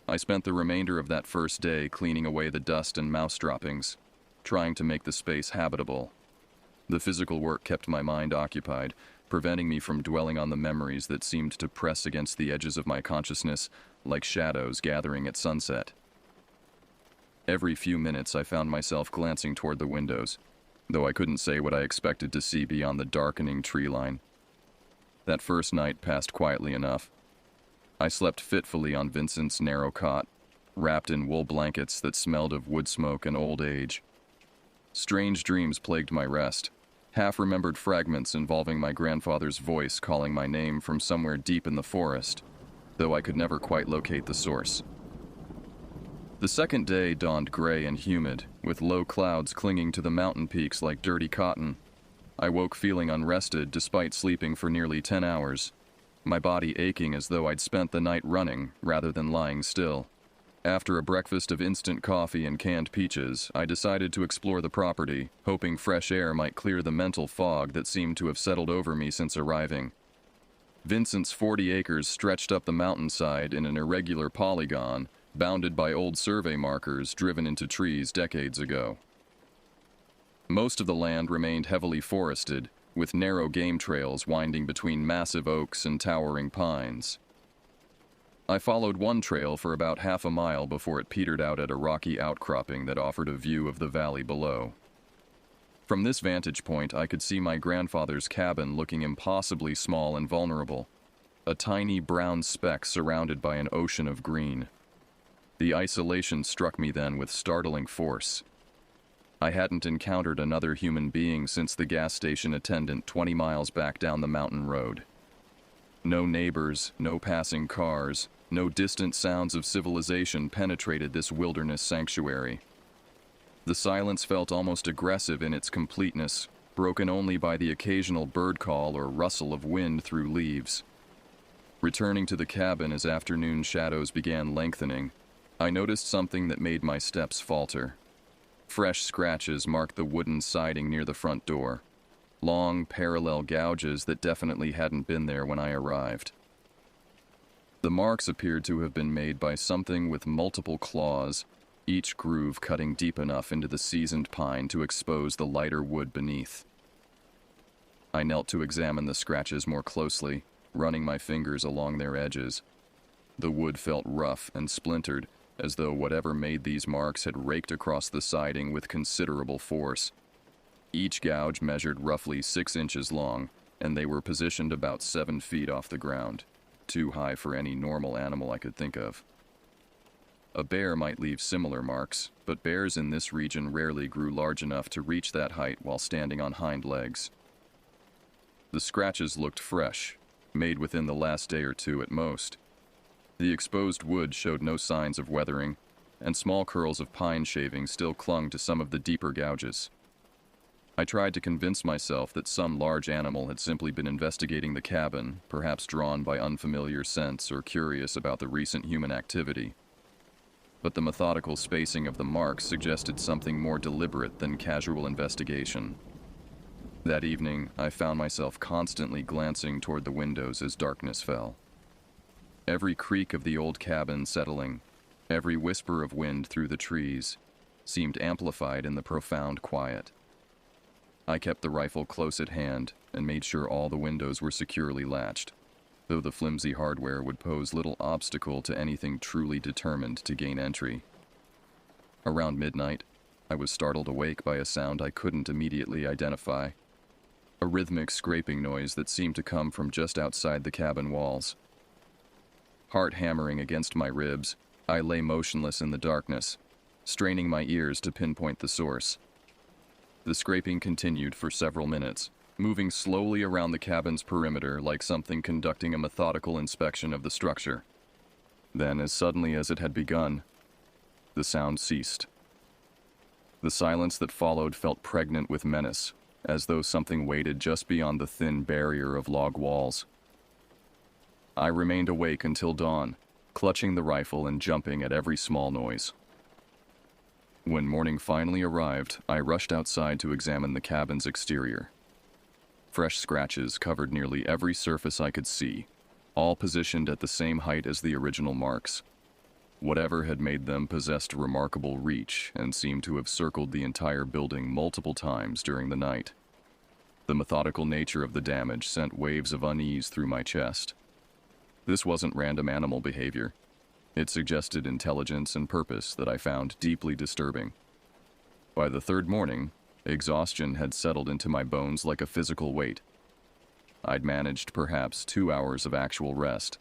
I spent the remainder of that first day cleaning away the dust and mouse droppings, trying to make the space habitable. The physical work kept my mind occupied, preventing me from dwelling on the memories that seemed to press against the edges of my consciousness like shadows gathering at sunset. Every few minutes I found myself glancing toward the windows, though I couldn't say what I expected to see beyond the darkening tree line. That first night passed quietly enough. I slept fitfully on Vincent's narrow cot, wrapped in wool blankets that smelled of wood smoke and old age. Strange dreams plagued my rest, half-remembered fragments involving my grandfather's voice calling my name from somewhere deep in the forest, though I could never quite locate the source. The second day dawned gray and humid, with low clouds clinging to the mountain peaks like dirty cotton. I woke feeling unrested despite sleeping for nearly 10 hours, my body aching as though I'd spent the night running rather than lying still. After a breakfast of instant coffee and canned peaches, I decided to explore the property, hoping fresh air might clear the mental fog that seemed to have settled over me since arriving. Vincent's 40 acres stretched up the mountainside in an irregular polygon, bounded by old survey markers driven into trees decades ago. Most of the land remained heavily forested, with narrow game trails winding between massive oaks and towering pines. I followed one trail for about half a mile before it petered out at a rocky outcropping that offered a view of the valley below. From this vantage point, I could see my grandfather's cabin looking impossibly small and vulnerable, a tiny brown speck surrounded by an ocean of green. The isolation struck me then with startling force. I hadn't encountered another human being since the gas station attendant 20 miles back down the mountain road. No neighbors, no passing cars, no distant sounds of civilization penetrated this wilderness sanctuary. The silence felt almost aggressive in its completeness, broken only by the occasional bird call or rustle of wind through leaves. Returning to the cabin as afternoon shadows began lengthening, I noticed something that made my steps falter. Fresh scratches marked the wooden siding near the front door. Long, parallel gouges that definitely hadn't been there when I arrived. The marks appeared to have been made by something with multiple claws, each groove cutting deep enough into the seasoned pine to expose the lighter wood beneath. I knelt to examine the scratches more closely, running my fingers along their edges. The wood felt rough and splintered, as though whatever made these marks had raked across the siding with considerable force. Each gouge measured roughly 6 inches long, and they were positioned about 7 feet off the ground, too high for any normal animal I could think of. A bear might leave similar marks, but bears in this region rarely grew large enough to reach that height while standing on hind legs. The scratches looked fresh, made within the last day or two at most. The exposed wood showed no signs of weathering, and small curls of pine shaving still clung to some of the deeper gouges. I tried to convince myself that some large animal had simply been investigating the cabin, perhaps drawn by unfamiliar scents or curious about the recent human activity. But the methodical spacing of the marks suggested something more deliberate than casual investigation. That evening, I found myself constantly glancing toward the windows as darkness fell. Every creak of the old cabin settling, every whisper of wind through the trees, seemed amplified in the profound quiet. I kept the rifle close at hand and made sure all the windows were securely latched, though the flimsy hardware would pose little obstacle to anything truly determined to gain entry. Around midnight, I was startled awake by a sound I couldn't immediately identify, a rhythmic scraping noise that seemed to come from just outside the cabin walls. Heart hammering against my ribs, I lay motionless in the darkness, straining my ears to pinpoint the source. The scraping continued for several minutes, moving slowly around the cabin's perimeter like something conducting a methodical inspection of the structure. Then, as suddenly as it had begun, the sound ceased. The silence that followed felt pregnant with menace, as though something waited just beyond the thin barrier of log walls. I remained awake until dawn, clutching the rifle and jumping at every small noise. When morning finally arrived, I rushed outside to examine the cabin's exterior. Fresh scratches covered nearly every surface I could see, all positioned at the same height as the original marks. Whatever had made them possessed remarkable reach and seemed to have circled the entire building multiple times during the night. The methodical nature of the damage sent waves of unease through my chest. This wasn't random animal behavior. It suggested intelligence and purpose that I found deeply disturbing. By the third morning, exhaustion had settled into my bones like a physical weight. I'd managed perhaps 2 hours of actual rest,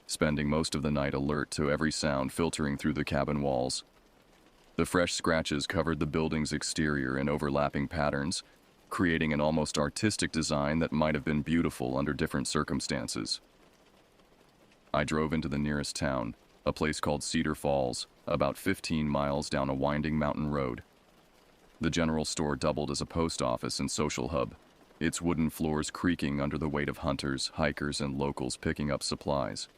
spending most of the night alert to every sound filtering through the cabin walls. The fresh scratches covered the building's exterior in overlapping patterns, creating an almost artistic design that might have been beautiful under different circumstances. I drove into the nearest town, a place called Cedar Falls, about 15 miles down a winding mountain road. The general store doubled as a post office and social hub, its wooden floors creaking under the weight of hunters, hikers, and locals picking up supplies.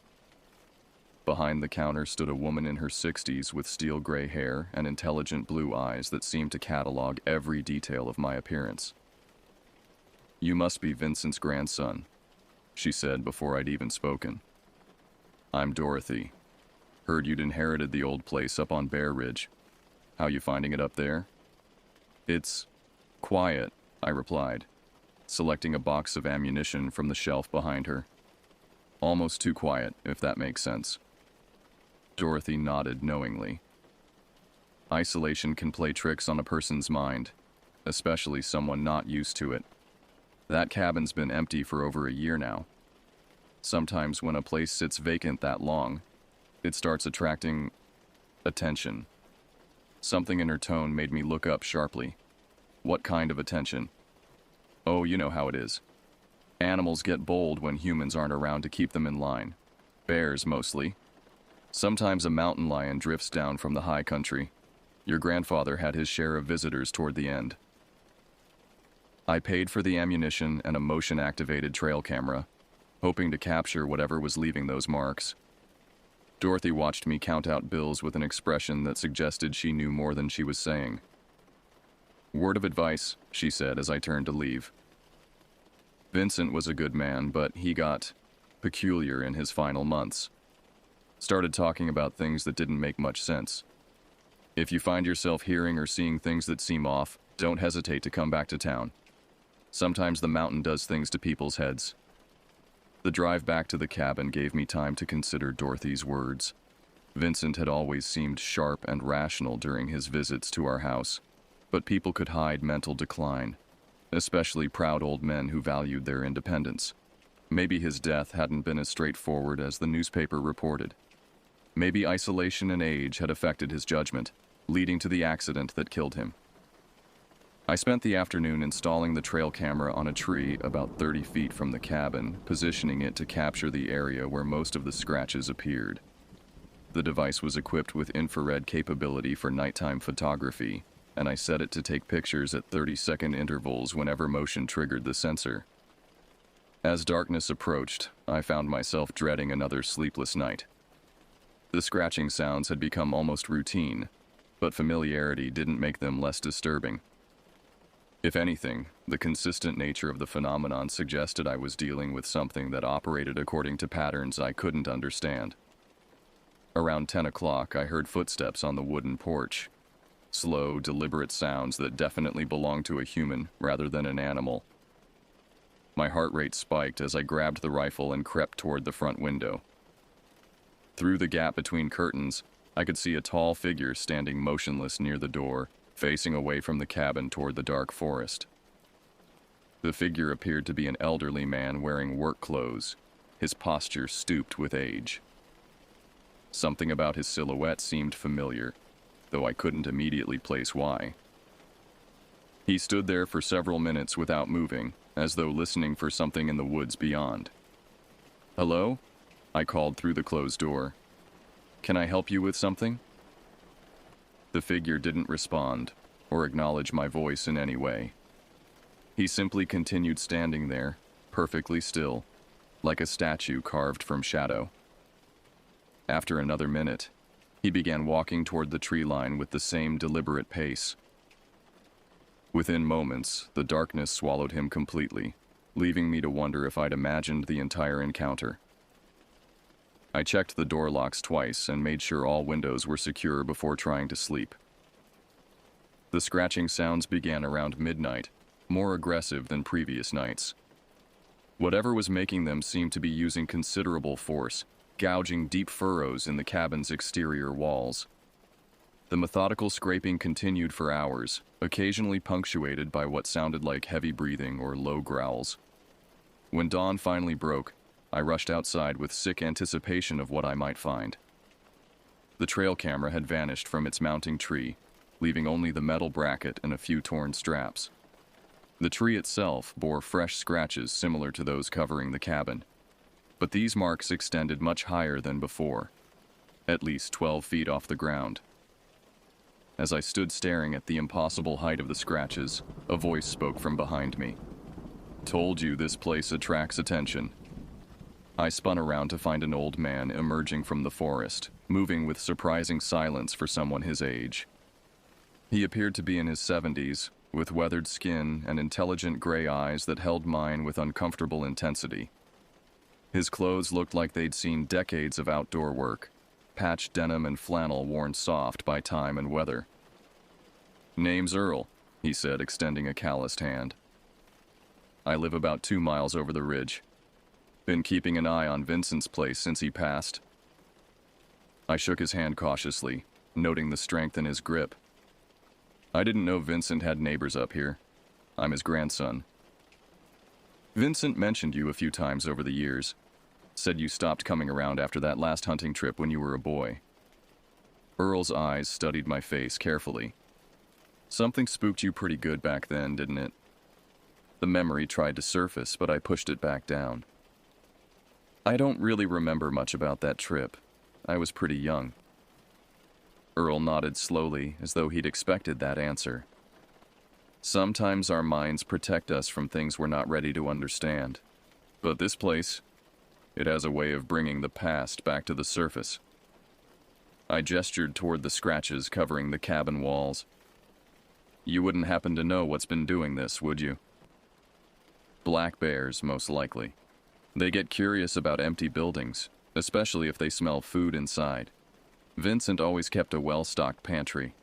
Behind the counter stood a woman in her 60s with steel gray hair and intelligent blue eyes that seemed to catalog every detail of my appearance. "You must be Vincent's grandson," she said before I'd even spoken. "I'm Dorothy. Heard you'd inherited the old place up on Bear Ridge. How you finding it up there?" "It's quiet," I replied, selecting a box of ammunition from the shelf behind her. "Almost too quiet, if that makes sense." Dorothy nodded knowingly. Isolation can play tricks on a person's mind, especially someone not used to it. That cabin's been empty for over a year now. Sometimes when a place sits vacant that long, it starts attracting attention. Something in her tone made me look up sharply. "What kind of attention?" "Oh, you know how it is. Animals get bold when humans aren't around to keep them in line. Bears, mostly. Sometimes a mountain lion drifts down from the high country. Your grandfather had his share of visitors toward the end." I paid for the ammunition and a motion-activated trail camera, hoping to capture whatever was leaving those marks. Dorothy watched me count out bills with an expression that suggested she knew more than she was saying. "Word of advice," she said as I turned to leave. "Vincent was a good man, but he got peculiar in his final months. Started talking about things that didn't make much sense. If you find yourself hearing or seeing things that seem off, don't hesitate to come back to town. Sometimes the mountain does things to people's heads." The drive back to the cabin gave me time to consider Dorothy's words. Vincent had always seemed sharp and rational during his visits to our house, but people could hide mental decline, especially proud old men who valued their independence. Maybe his death hadn't been as straightforward as the newspaper reported. Maybe isolation and age had affected his judgment, leading to the accident that killed him. I spent the afternoon installing the trail camera on a tree about 30 feet from the cabin, positioning it to capture the area where most of the scratches appeared. The device was equipped with infrared capability for nighttime photography, and I set it to take pictures at 30-second intervals whenever motion triggered the sensor. As darkness approached, I found myself dreading another sleepless night. The scratching sounds had become almost routine, but familiarity didn't make them less disturbing. If anything, the consistent nature of the phenomenon suggested I was dealing with something that operated according to patterns I couldn't understand. Around 10 o'clock, I heard footsteps on the wooden porch. Slow, deliberate sounds that definitely belonged to a human rather than an animal. My heart rate spiked as I grabbed the rifle and crept toward the front window. Through the gap between curtains, I could see a tall figure standing motionless near the door, facing away from the cabin toward the dark forest. The figure appeared to be an elderly man wearing work clothes, his posture stooped with age. Something about his silhouette seemed familiar, though I couldn't immediately place why. He stood there for several minutes without moving, as though listening for something in the woods beyond. "Hello?" I called through the closed door. "Can I help you with something?" The figure didn't respond, or acknowledge my voice in any way. He simply continued standing there, perfectly still, like a statue carved from shadow. After another minute, he began walking toward the tree line with the same deliberate pace. Within moments, the darkness swallowed him completely, leaving me to wonder if I'd imagined the entire encounter. I checked the door locks twice and made sure all windows were secure before trying to sleep. The scratching sounds began around midnight, more aggressive than previous nights. Whatever was making them seemed to be using considerable force, gouging deep furrows in the cabin's exterior walls. The methodical scraping continued for hours, occasionally punctuated by what sounded like heavy breathing or low growls. When dawn finally broke, I rushed outside with sick anticipation of what I might find. The trail camera had vanished from its mounting tree, leaving only the metal bracket and a few torn straps. The tree itself bore fresh scratches similar to those covering the cabin, but these marks extended much higher than before, at least 12 feet off the ground. As I stood staring at the impossible height of the scratches, a voice spoke from behind me. "Told you this place attracts attention." I spun around to find an old man emerging from the forest, moving with surprising silence for someone his age. He appeared to be in his 70s, with weathered skin and intelligent gray eyes that held mine with uncomfortable intensity. His clothes looked like they'd seen decades of outdoor work, patched denim and flannel worn soft by time and weather. "Name's Earl," he said, extending a calloused hand. "I live about 2 miles over the ridge. Been keeping an eye on Vincent's place since he passed." I shook his hand cautiously, noting the strength in his grip. "I didn't know Vincent had neighbors up here. I'm his grandson." "Vincent mentioned you a few times over the years. Said you stopped coming around after that last hunting trip when you were a boy." Earl's eyes studied my face carefully. "Something spooked you pretty good back then, didn't it?" The memory tried to surface, but I pushed it back down. "I don't really remember much about that trip. I was pretty young." Earl nodded slowly, as though he'd expected that answer. "Sometimes our minds protect us from things we're not ready to understand. But this place, it has a way of bringing the past back to the surface." I gestured toward the scratches covering the cabin walls. "You wouldn't happen to know what's been doing this, would you?" "Black bears, most likely. They get curious about empty buildings, especially if they smell food inside. Vincent always kept a well-stocked pantry."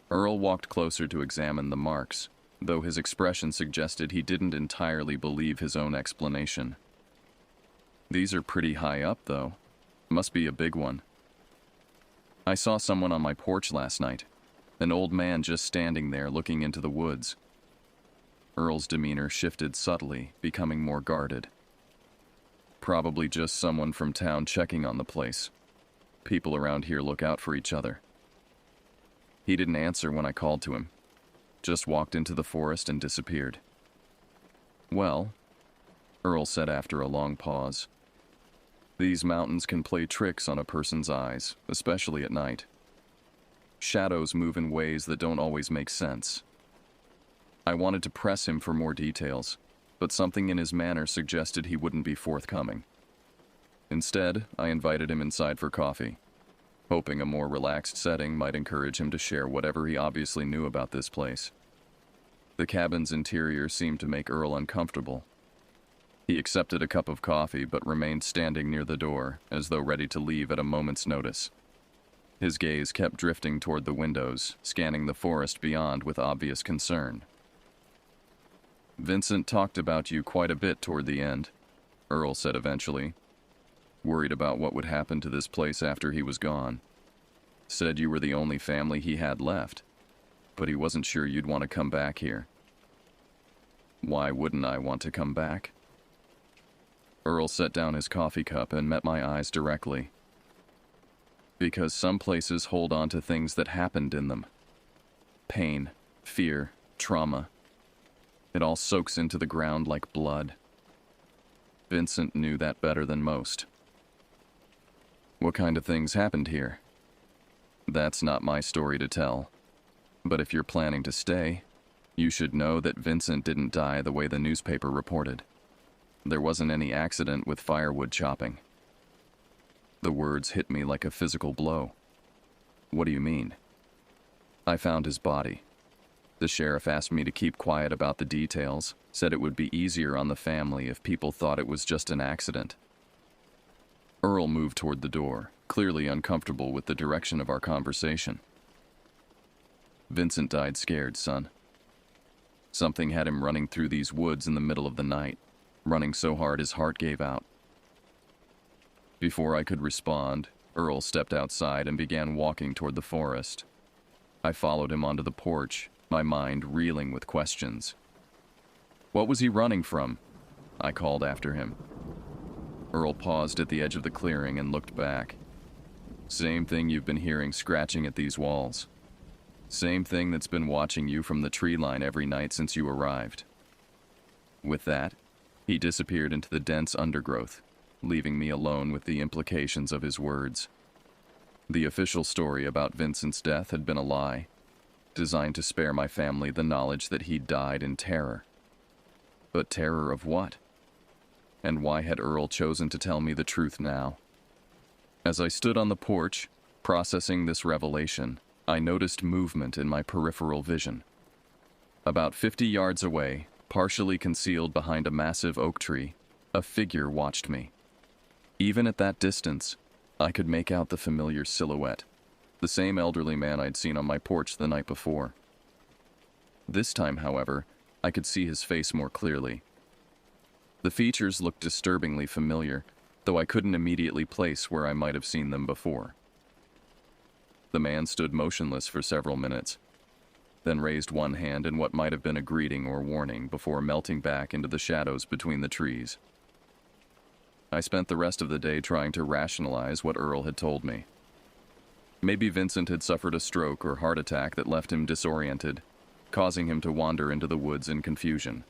Earl walked closer to examine the marks, though his expression suggested he didn't entirely believe his own explanation. "These are pretty high up, though. Must be a big one." "I saw someone on my porch last night. An old man just standing there looking into the woods." Earl's demeanor shifted subtly, becoming more guarded. "Probably just someone from town checking on the place. People around here look out for each other." He didn't answer when I called to him. Just walked into the forest and disappeared. "Well," Earl said after a long pause, "these mountains can play tricks on a person's eyes, especially at night. Shadows move in ways that don't always make sense." I wanted to press him for more details, but something in his manner suggested he wouldn't be forthcoming. Instead, I invited him inside for coffee, hoping a more relaxed setting might encourage him to share whatever he obviously knew about this place. The cabin's interior seemed to make Earl uncomfortable. He accepted a cup of coffee but remained standing near the door, as though ready to leave at a moment's notice. His gaze kept drifting toward the windows, scanning the forest beyond with obvious concern. "Vincent talked about you quite a bit toward the end," Earl said eventually. "Worried about what would happen to this place after he was gone. Said you were the only family he had left, but he wasn't sure you'd want to come back here." "Why wouldn't I want to come back?" Earl set down his coffee cup and met my eyes directly. "Because some places hold on to things that happened in them. Pain, fear, trauma. It all soaks into the ground like blood. Vincent knew that better than most." "What kind of things happened here?" "That's not my story to tell. But if you're planning to stay, you should know that Vincent didn't die the way the newspaper reported. There wasn't any accident with firewood chopping." The words hit me like a physical blow. "What do you mean?" "I found his body. The sheriff asked me to keep quiet about the details, said it would be easier on the family if people thought it was just an accident." Earl moved toward the door, clearly uncomfortable with the direction of our conversation. Vincent died scared, son. Something had him running through these woods in the middle of the night, running so hard his heart gave out. Before I could respond, Earl stepped outside and began walking toward the forest. I followed him onto the porch, my mind reeling with questions. What was he running from? I called after him. Earl paused at the edge of the clearing and looked back. Same thing you've been hearing scratching at these walls. Same thing that's been watching you from the tree line every night since you arrived. With that, he disappeared into the dense undergrowth, leaving me alone with the implications of his words. The official story about Vincent's death had been a lie, designed to spare my family the knowledge that he'd died in terror. But terror of what? And why had Earl chosen to tell me the truth now? As I stood on the porch, processing this revelation, I noticed movement in my peripheral vision. About 50 yards away, partially concealed behind a massive oak tree, a figure watched me. Even at that distance, I could make out the familiar silhouette, the same elderly man I'd seen on my porch the night before. This time, however, I could see his face more clearly. The features looked disturbingly familiar, though I couldn't immediately place where I might have seen them before. The man stood motionless for several minutes, then raised one hand in what might have been a greeting or warning before melting back into the shadows between the trees. I spent the rest of the day trying to rationalize what Earl had told me. Maybe Vincent had suffered a stroke or heart attack that left him disoriented, causing him to wander into the woods in confusion.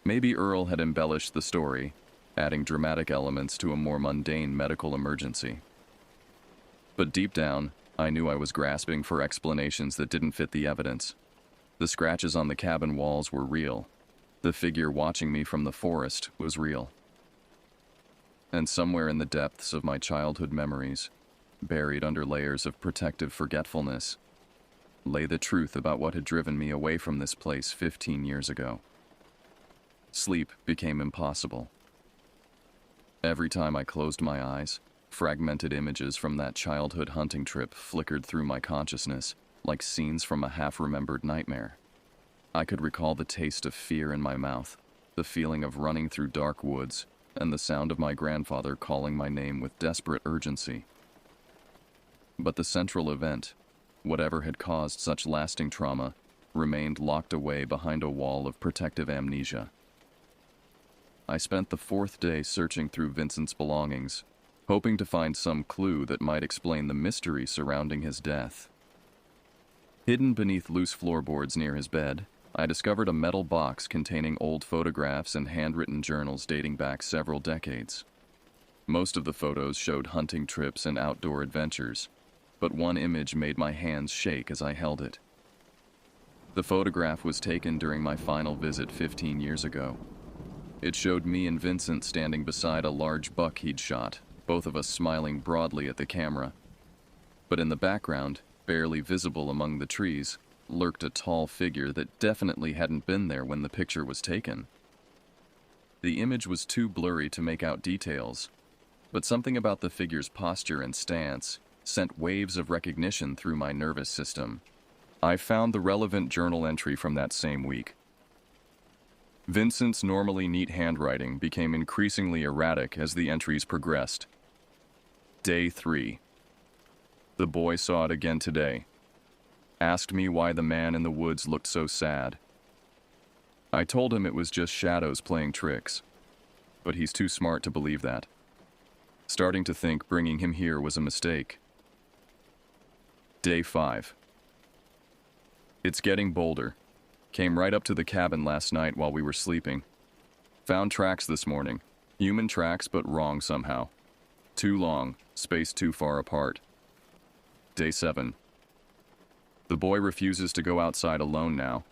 Maybe Earl had embellished the story, adding dramatic elements to a more mundane medical emergency. But deep down, I knew I was grasping for explanations that didn't fit the evidence. The scratches on the cabin walls were real. The figure watching me from the forest was real. And somewhere in the depths of my childhood memories, buried under layers of protective forgetfulness, lay the truth about what had driven me away from this place 15 years ago. Sleep became impossible. Every time I closed my eyes, fragmented images from that childhood hunting trip flickered through my consciousness like scenes from a half-remembered nightmare. I could recall the taste of fear in my mouth, the feeling of running through dark woods, and the sound of my grandfather calling my name with desperate urgency. But the central event, whatever had caused such lasting trauma, remained locked away behind a wall of protective amnesia. I spent the fourth day searching through Vincent's belongings, hoping to find some clue that might explain the mystery surrounding his death. Hidden beneath loose floorboards near his bed, I discovered a metal box containing old photographs and handwritten journals dating back several decades. Most of the photos showed hunting trips and outdoor adventures, but one image made my hands shake as I held it. The photograph was taken during my final visit 15 years ago. It showed me and Vincent standing beside a large buck he'd shot, both of us smiling broadly at the camera. But in the background, barely visible among the trees, lurked a tall figure that definitely hadn't been there when the picture was taken. The image was too blurry to make out details, but something about the figure's posture and stance sent waves of recognition through my nervous system. I found the relevant journal entry from that same week. Vincent's normally neat handwriting became increasingly erratic as the entries progressed. Day 3. The boy saw it again today. Asked me why the man in the woods looked so sad. I told him it was just shadows playing tricks, but he's too smart to believe that. Starting to think bringing him here was a mistake. Day 5. It's getting bolder. Came right up to the cabin last night while we were sleeping. Found tracks this morning. Human tracks, but wrong somehow. Too long, spaced too far apart. Day 7. The boy refuses to go outside alone now.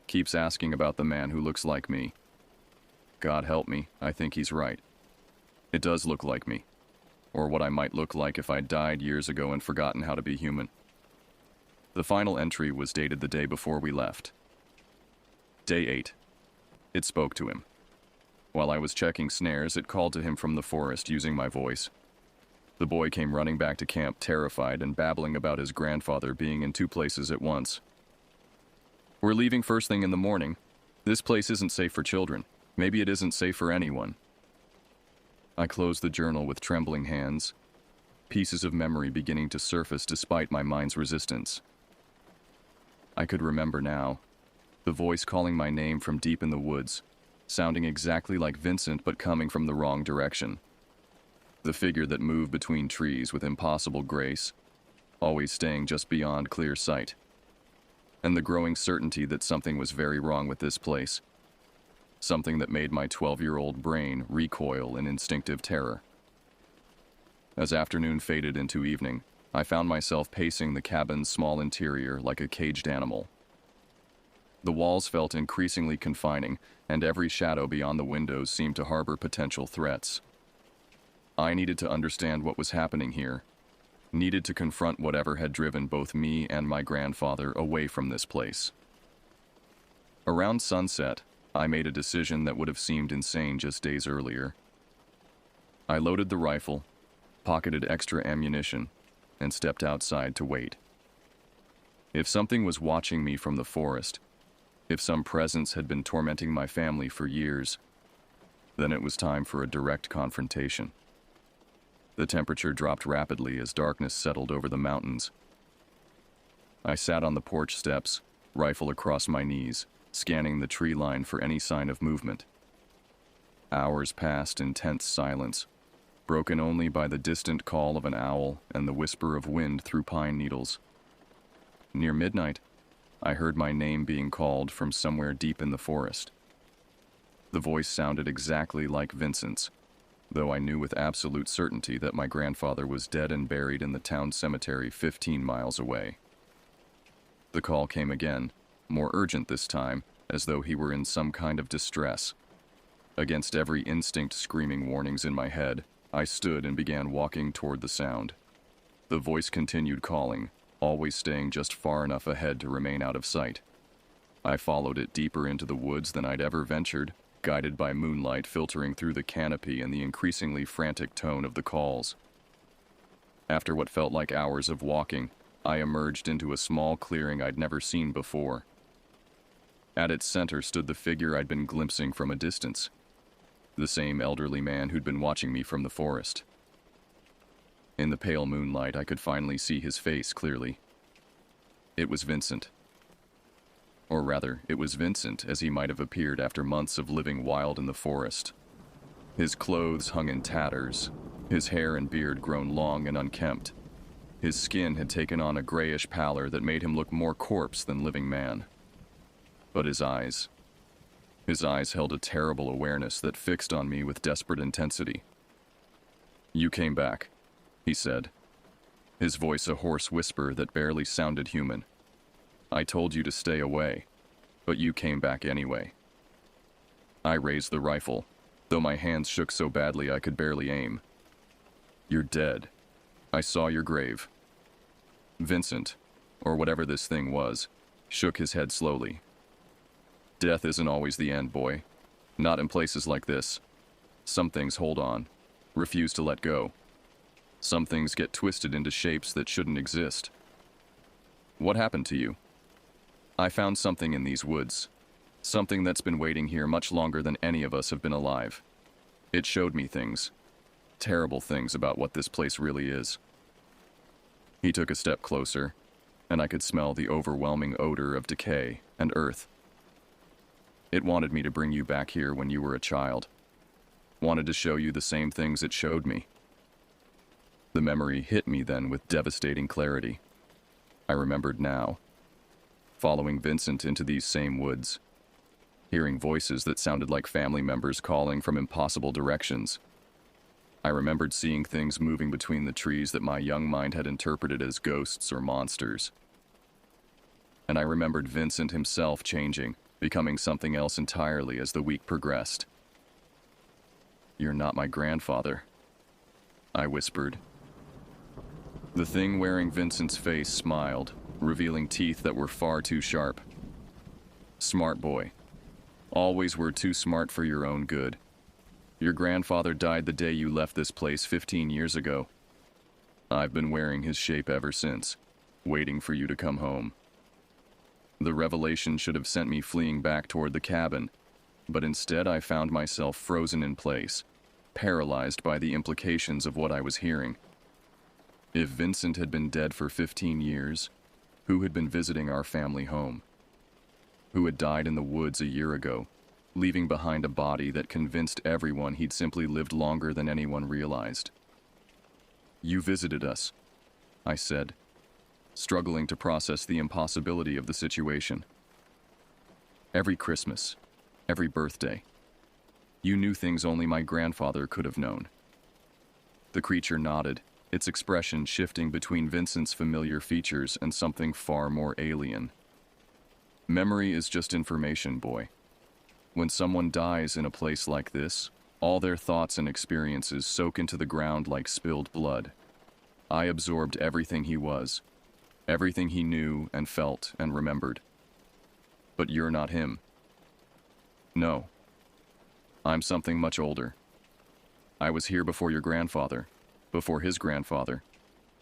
Keeps asking about the man who looks like me. God help me, I think he's right. It does look like me. Or what I might look like if I'd died years ago and forgotten how to be human. The final entry was dated the day before we left. Day 8. It spoke to him. While I was checking snares, it called to him from the forest using my voice. The boy came running back to camp, terrified and babbling about his grandfather being in two places at once. "We're leaving first thing in the morning. This place isn't safe for children. Maybe it isn't safe for anyone." I closed the journal with trembling hands, pieces of memory beginning to surface despite my mind's resistance. I could remember now, the voice calling my name from deep in the woods, sounding exactly like Vincent but coming from the wrong direction. The figure that moved between trees with impossible grace, always staying just beyond clear sight. And the growing certainty that something was very wrong with this place. Something that made my 12-year-old brain recoil in instinctive terror. As afternoon faded into evening, I found myself pacing the cabin's small interior like a caged animal. The walls felt increasingly confining, and every shadow beyond the windows seemed to harbor potential threats. I needed to understand what was happening here, needed to confront whatever had driven both me and my grandfather away from this place. Around sunset, I made a decision that would have seemed insane just days earlier. I loaded the rifle, pocketed extra ammunition, and stepped outside to wait. If something was watching me from the forest, if some presence had been tormenting my family for years, then it was time for a direct confrontation. The temperature dropped rapidly as darkness settled over the mountains. I sat on the porch steps, rifle across my knees, scanning the tree line for any sign of movement. Hours passed in tense silence, broken only by the distant call of an owl and the whisper of wind through pine needles. Near midnight, I heard my name being called from somewhere deep in the forest. The voice sounded exactly like Vincent's, though I knew with absolute certainty that my grandfather was dead and buried in the town cemetery 15 miles away. The call came again, more urgent this time, as though he were in some kind of distress. Against every instinct screaming warnings in my head, I stood and began walking toward the sound. The voice continued calling, always staying just far enough ahead to remain out of sight. I followed it deeper into the woods than I'd ever ventured, guided by moonlight filtering through the canopy and the increasingly frantic tone of the calls. After what felt like hours of walking, I emerged into a small clearing I'd never seen before. At its center stood the figure I'd been glimpsing from a distance, the same elderly man who'd been watching me from the forest. In the pale moonlight, I could finally see his face clearly. It was Vincent. Or rather, it was Vincent as he might have appeared after months of living wild in the forest. His clothes hung in tatters, his hair and beard grown long and unkempt. His skin had taken on a grayish pallor that made him look more corpse than living man. But his eyes held a terrible awareness that fixed on me with desperate intensity. "You came back," he said, his voice a hoarse whisper that barely sounded human. "I told you to stay away, but you came back anyway." I raised the rifle, though my hands shook so badly I could barely aim. "You're dead. I saw your grave." Vincent, or whatever this thing was, shook his head slowly. "Death isn't always the end, boy. Not in places like this. Some things hold on, refuse to let go. Some things get twisted into shapes that shouldn't exist." "What happened to you?" "I found something in these woods. Something that's been waiting here much longer than any of us have been alive. It showed me things. Terrible things about what this place really is." He took a step closer, and I could smell the overwhelming odor of decay and earth. "It wanted me to bring you back here when you were a child. Wanted to show you the same things it showed me." The memory hit me then with devastating clarity. I remembered now. Following Vincent into these same woods. Hearing voices that sounded like family members calling from impossible directions. I remembered seeing things moving between the trees that my young mind had interpreted as ghosts or monsters. And I remembered Vincent himself changing, becoming something else entirely as the week progressed. "You're not my grandfather," I whispered. The thing wearing Vincent's face smiled, revealing teeth that were far too sharp. "Smart boy. Always were too smart for your own good. Your grandfather died the day you left this place 15 years ago. I've been wearing his shape ever since, waiting for you to come home. The revelation should have sent me fleeing back toward the cabin, but instead I found myself frozen in place, paralyzed by the implications of what I was hearing. If Vincent had been dead for 15 years, who had been visiting our family home? Who had died in the woods a year ago, leaving behind a body that convinced everyone he'd simply lived longer than anyone realized? You visited us, I said, struggling to process the impossibility of the situation. Every Christmas, every birthday. You knew things only my grandfather could have known. The creature nodded, its expression shifting between Vincent's familiar features and something far more alien. Memory is just information, boy. When someone dies in a place like this, all their thoughts and experiences soak into the ground like spilled blood. I absorbed everything he was, everything he knew and felt and remembered. But you're not him. No. I'm something much older. I was here before your grandfather, before his grandfather,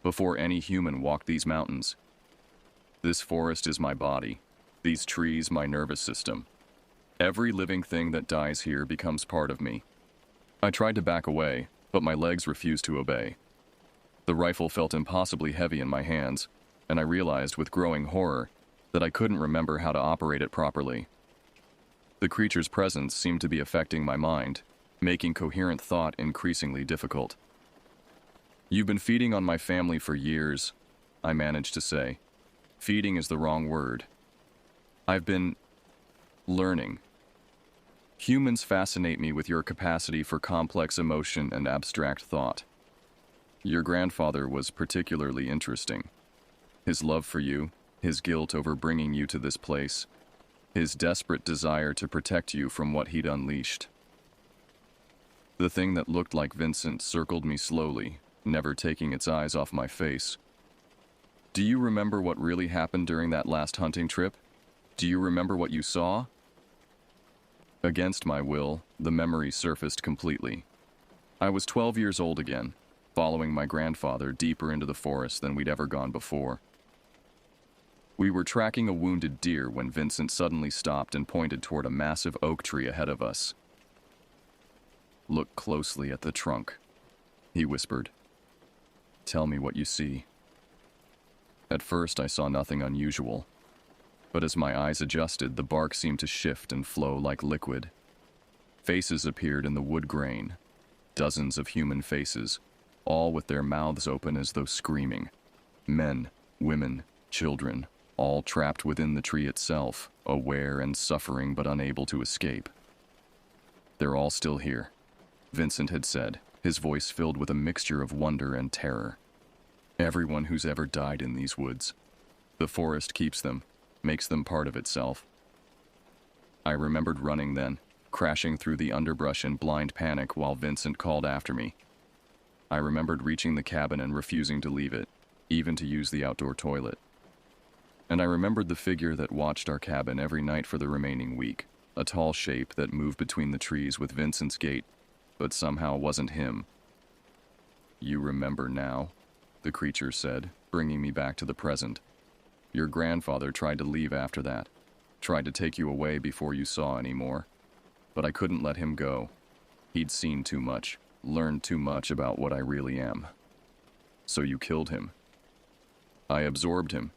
before any human walked these mountains. This forest is my body, these trees my nervous system. Every living thing that dies here becomes part of me. I tried to back away, but my legs refused to obey. The rifle felt impossibly heavy in my hands, and I realized with growing horror that I couldn't remember how to operate it properly. The creature's presence seemed to be affecting my mind, making coherent thought increasingly difficult. You've been feeding on my family for years, I managed to say. Feeding is the wrong word. I've been learning. Humans fascinate me with your capacity for complex emotion and abstract thought. Your grandfather was particularly interesting. His love for you, his guilt over bringing you to this place, his desperate desire to protect you from what he'd unleashed. The thing that looked like Vincent circled me slowly, never taking its eyes off my face. Do you remember what really happened during that last hunting trip? Do you remember what you saw? Against my will, the memory surfaced completely. I was 12 years old again, following my grandfather deeper into the forest than we'd ever gone before. We were tracking a wounded deer when Vincent suddenly stopped and pointed toward a massive oak tree ahead of us. Look closely at the trunk, he whispered. Tell me what you see. At first I saw nothing unusual, but as my eyes adjusted, the bark seemed to shift and flow like liquid. Faces appeared in the wood grain, dozens of human faces, all with their mouths open as though screaming. Men, women, children, all trapped within the tree itself, aware and suffering but unable to escape. They're all still here, Vincent had said, his voice filled with a mixture of wonder and terror. Everyone who's ever died in these woods. The forest keeps them, makes them part of itself. I remembered running then, crashing through the underbrush in blind panic while Vincent called after me. I remembered reaching the cabin and refusing to leave it, even to use the outdoor toilet. And I remembered the figure that watched our cabin every night for the remaining week, a tall shape that moved between the trees with Vincent's gait, but somehow wasn't him. You remember now, the creature said, bringing me back to the present. Your grandfather tried to leave after that, tried to take you away before you saw any more. But I couldn't let him go. He'd seen too much, learned too much about what I really am. So you killed him. I absorbed him,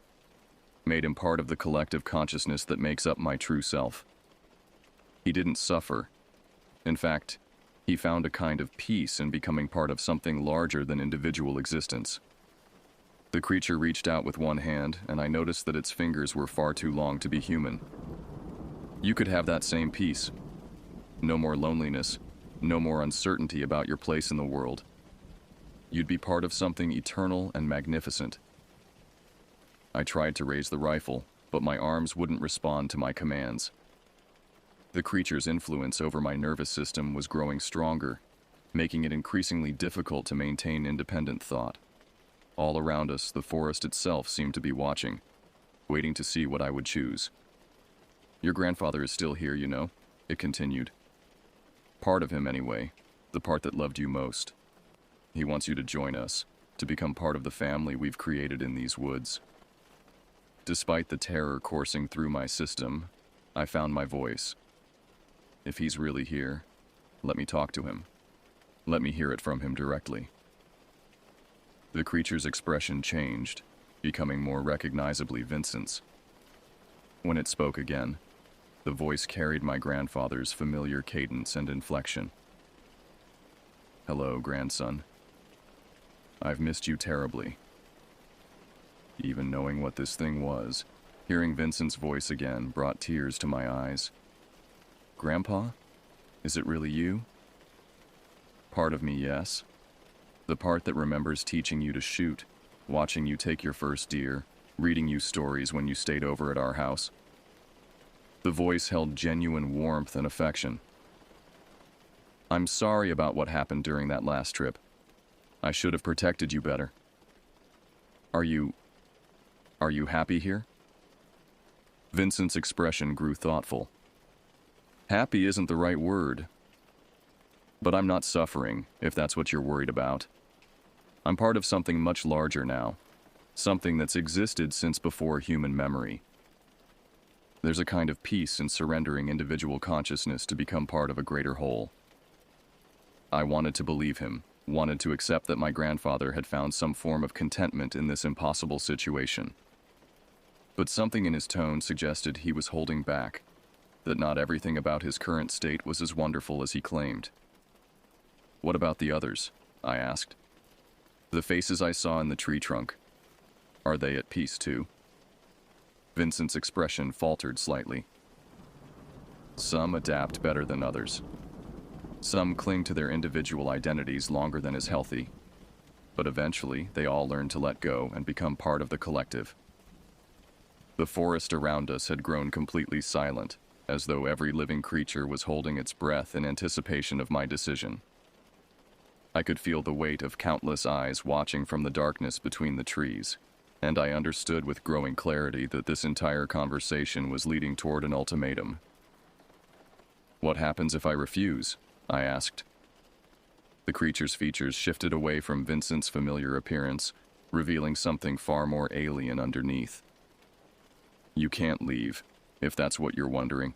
made him part of the collective consciousness that makes up my true self. He didn't suffer. In fact, he found a kind of peace in becoming part of something larger than individual existence. The creature reached out with one hand, and I noticed that its fingers were far too long to be human. You could have that same peace. No more loneliness, no more uncertainty about your place in the world. You'd be part of something eternal and magnificent. I tried to raise the rifle, but my arms wouldn't respond to my commands. The creature's influence over my nervous system was growing stronger, making it increasingly difficult to maintain independent thought. All around us, the forest itself seemed to be watching, waiting to see what I would choose. Your grandfather is still here, you know, it continued. Part of him, anyway, The part that loved you most. He wants you to join us, to become part of the family we've created in these woods. Despite the terror coursing through my system, I found my voice. If he's really here, let me talk to him. Let me hear it from him directly. The creature's expression changed, becoming more recognizably Vincent's. When it spoke again, the voice carried my grandfather's familiar cadence and inflection. Hello, grandson. I've missed you terribly. Even knowing what this thing was, hearing Vincent's voice again brought tears to my eyes. Grandpa? Is it really you? Part of me, yes. The part that remembers teaching you to shoot, watching you take your first deer, reading you stories when you stayed over at our house. The voice held genuine warmth and affection. I'm sorry about what happened during that last trip. I should have protected you better. Are you happy here? Vincent's expression grew thoughtful. Happy isn't the right word. But I'm not suffering, if that's what you're worried about. I'm part of something much larger now. Something that's existed since before human memory. There's a kind of peace in surrendering individual consciousness to become part of a greater whole. I wanted to believe him, wanted to accept that my grandfather had found some form of contentment in this impossible situation. But something in his tone suggested he was holding back, that not everything about his current state was as wonderful as he claimed. What about the others? I asked. The faces I saw in the tree trunk. Are they at peace too? Vincent's expression faltered slightly. Some adapt better than others. Some cling to their individual identities longer than is healthy. But eventually, they all learn to let go and become part of the collective. The forest around us had grown completely silent, as though every living creature was holding its breath in anticipation of my decision. I could feel the weight of countless eyes watching from the darkness between the trees, and I understood with growing clarity that this entire conversation was leading toward an ultimatum. What happens if I refuse? I asked. The creature's features shifted away from Vincent's familiar appearance, revealing something far more alien underneath. You can't leave, if that's what you're wondering.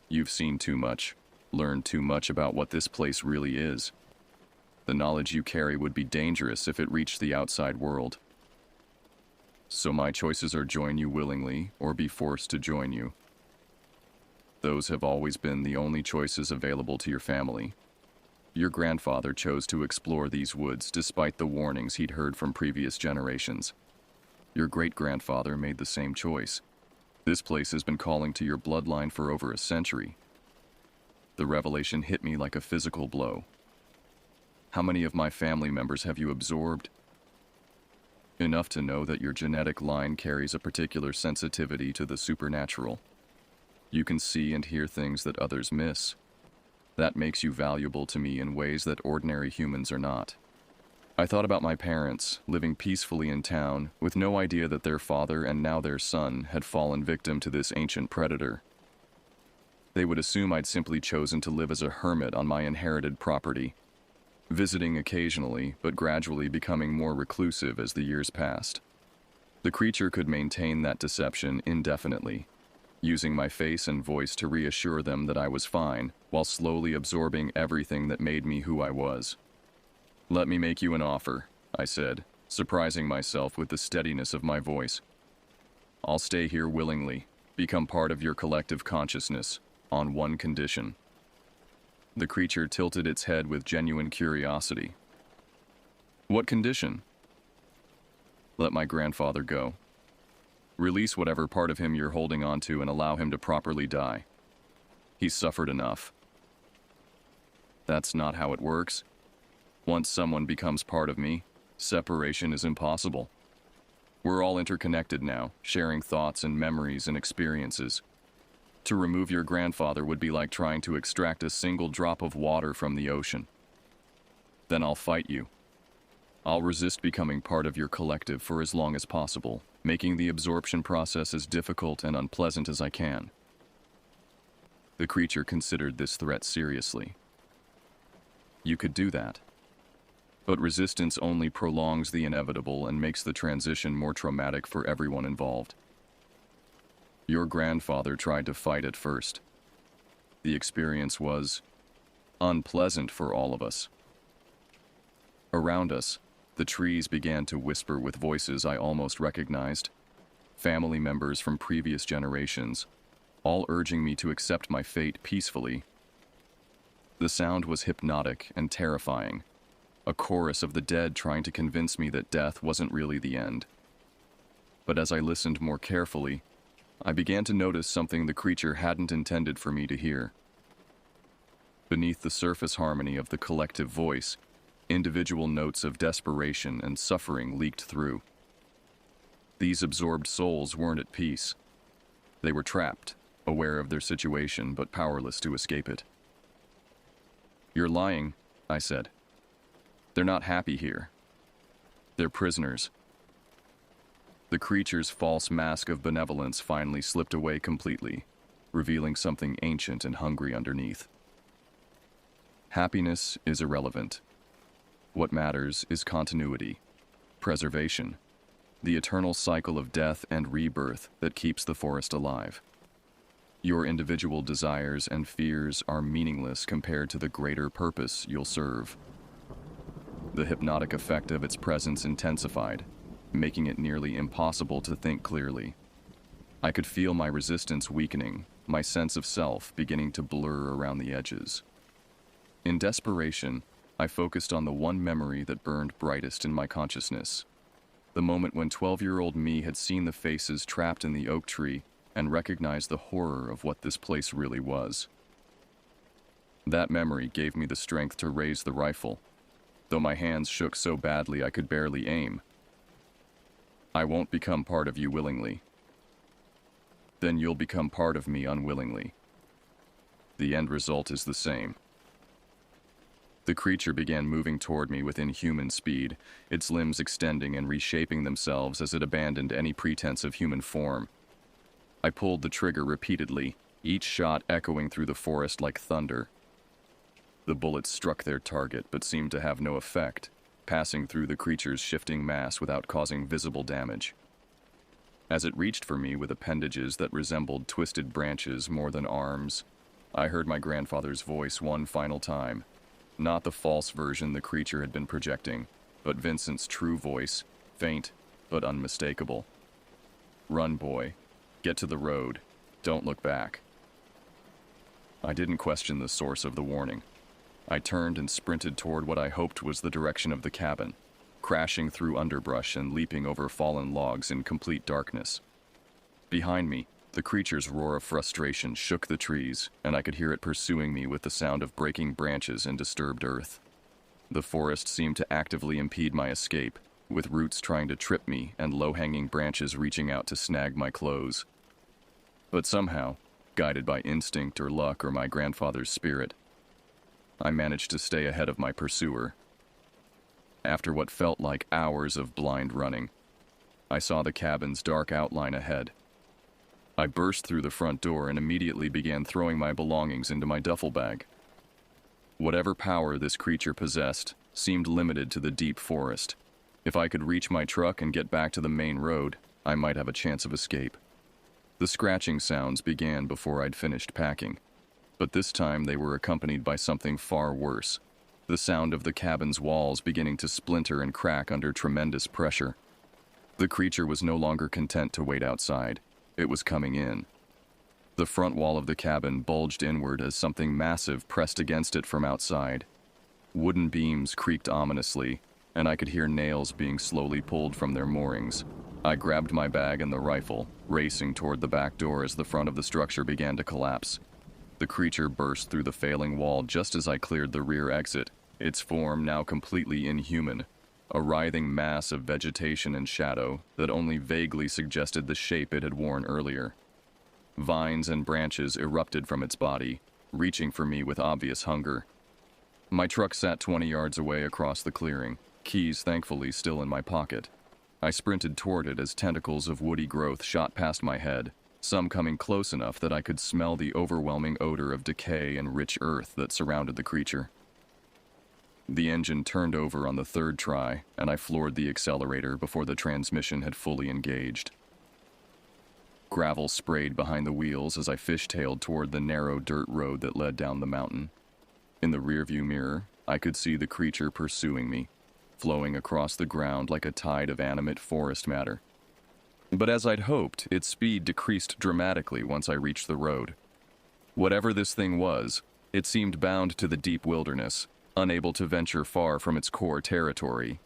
You've seen too much, learned too much about what this place really is. The knowledge you carry would be dangerous if it reached the outside world. So my choices are join you willingly or be forced to join you. Those have always been the only choices available to your family. Your grandfather chose to explore these woods despite the warnings he'd heard from previous generations. Your great-grandfather made the same choice. This place has been calling to your bloodline for over a century. The revelation hit me like a physical blow. How many of my family members have you absorbed? Enough to know that your genetic line carries a particular sensitivity to the supernatural. You can see and hear things that others miss. That makes you valuable to me in ways that ordinary humans are not. I thought about my parents, living peacefully in town, with no idea that their father and now their son had fallen victim to this ancient predator. They would assume I'd simply chosen to live as a hermit on my inherited property, visiting occasionally, but gradually becoming more reclusive as the years passed. The creature could maintain that deception indefinitely, using my face and voice to reassure them that I was fine, while slowly absorbing everything that made me who I was. Let me make you an offer, I said, surprising myself with the steadiness of my voice. I'll stay here willingly, become part of your collective consciousness, on one condition. The creature tilted its head with genuine curiosity. What condition? Let my grandfather go. Release whatever part of him you're holding on to and allow him to properly die. He's suffered enough. That's not how it works. Once someone becomes part of me, separation is impossible. We're all interconnected now, sharing thoughts and memories and experiences. To remove your grandfather would be like trying to extract a single drop of water from the ocean. Then I'll fight you. I'll resist becoming part of your collective for as long as possible, making the absorption process as difficult and unpleasant as I can. The creature considered this threat seriously. You could do that. But resistance only prolongs the inevitable and makes the transition more traumatic for everyone involved. Your grandfather tried to fight it first. The experience was unpleasant for all of us. Around us, the trees began to whisper with voices I almost recognized, family members from previous generations, all urging me to accept my fate peacefully. The sound was hypnotic and terrifying, a chorus of the dead trying to convince me that death wasn't really the end. But as I listened more carefully, I began to notice something the creature hadn't intended for me to hear. Beneath the surface harmony of the collective voice, individual notes of desperation and suffering leaked through. These absorbed souls weren't at peace. They were trapped, aware of their situation but powerless to escape it. "You're lying," I said. "They're not happy here. They're prisoners." The creature's false mask of benevolence finally slipped away completely, revealing something ancient and hungry underneath. Happiness is irrelevant. What matters is continuity, preservation, the eternal cycle of death and rebirth that keeps the forest alive. Your individual desires and fears are meaningless compared to the greater purpose you'll serve. The hypnotic effect of its presence intensified, making it nearly impossible to think clearly. I could feel my resistance weakening, my sense of self beginning to blur around the edges. In desperation, I focused on the one memory that burned brightest in my consciousness. The moment when 12-year-old me had seen the faces trapped in the oak tree and recognized the horror of what this place really was. That memory gave me the strength to raise the rifle, though my hands shook so badly I could barely aim. "I won't become part of you willingly. Then you'll become part of me unwillingly. The end result is the same." The creature began moving toward me with inhuman speed, its limbs extending and reshaping themselves as it abandoned any pretense of human form. I pulled the trigger repeatedly, each shot echoing through the forest like thunder. The bullets struck their target but seemed to have no effect, passing through the creature's shifting mass without causing visible damage. As it reached for me with appendages that resembled twisted branches more than arms, I heard my grandfather's voice one final time. Not the false version the creature had been projecting, but Vincent's true voice, faint but unmistakable. "Run, boy. Get to the road. Don't look back." I didn't question the source of the warning. I turned and sprinted toward what I hoped was the direction of the cabin, crashing through underbrush and leaping over fallen logs in complete darkness. Behind me, the creature's roar of frustration shook the trees, and I could hear it pursuing me with the sound of breaking branches and disturbed earth. The forest seemed to actively impede my escape, with roots trying to trip me and low-hanging branches reaching out to snag my clothes. But somehow, guided by instinct or luck or my grandfather's spirit, I managed to stay ahead of my pursuer. After what felt like hours of blind running, I saw the cabin's dark outline ahead. I burst through the front door and immediately began throwing my belongings into my duffel bag. Whatever power this creature possessed seemed limited to the deep forest. If I could reach my truck and get back to the main road, I might have a chance of escape. The scratching sounds began before I'd finished packing, but this time they were accompanied by something far worse, the sound of the cabin's walls beginning to splinter and crack under tremendous pressure. The creature was no longer content to wait outside. It was coming in. The front wall of the cabin bulged inward as something massive pressed against it from outside. Wooden beams creaked ominously, and I could hear nails being slowly pulled from their moorings. I grabbed my bag and the rifle, racing toward the back door as the front of the structure began to collapse. The creature burst through the failing wall just as I cleared the rear exit, its form now completely inhuman, a writhing mass of vegetation and shadow that only vaguely suggested the shape it had worn earlier. Vines and branches erupted from its body, reaching for me with obvious hunger. My truck sat 20 yards away across the clearing, keys thankfully still in my pocket. I sprinted toward it as tentacles of woody growth shot past my head, some coming close enough that I could smell the overwhelming odor of decay and rich earth that surrounded the creature. The engine turned over on the third try, and I floored the accelerator before the transmission had fully engaged. Gravel sprayed behind the wheels as I fishtailed toward the narrow dirt road that led down the mountain. In the rearview mirror, I could see the creature pursuing me, flowing across the ground like a tide of animate forest matter. But as I'd hoped, its speed decreased dramatically once I reached the road. Whatever this thing was, it seemed bound to the deep wilderness, unable to venture far from its core territory.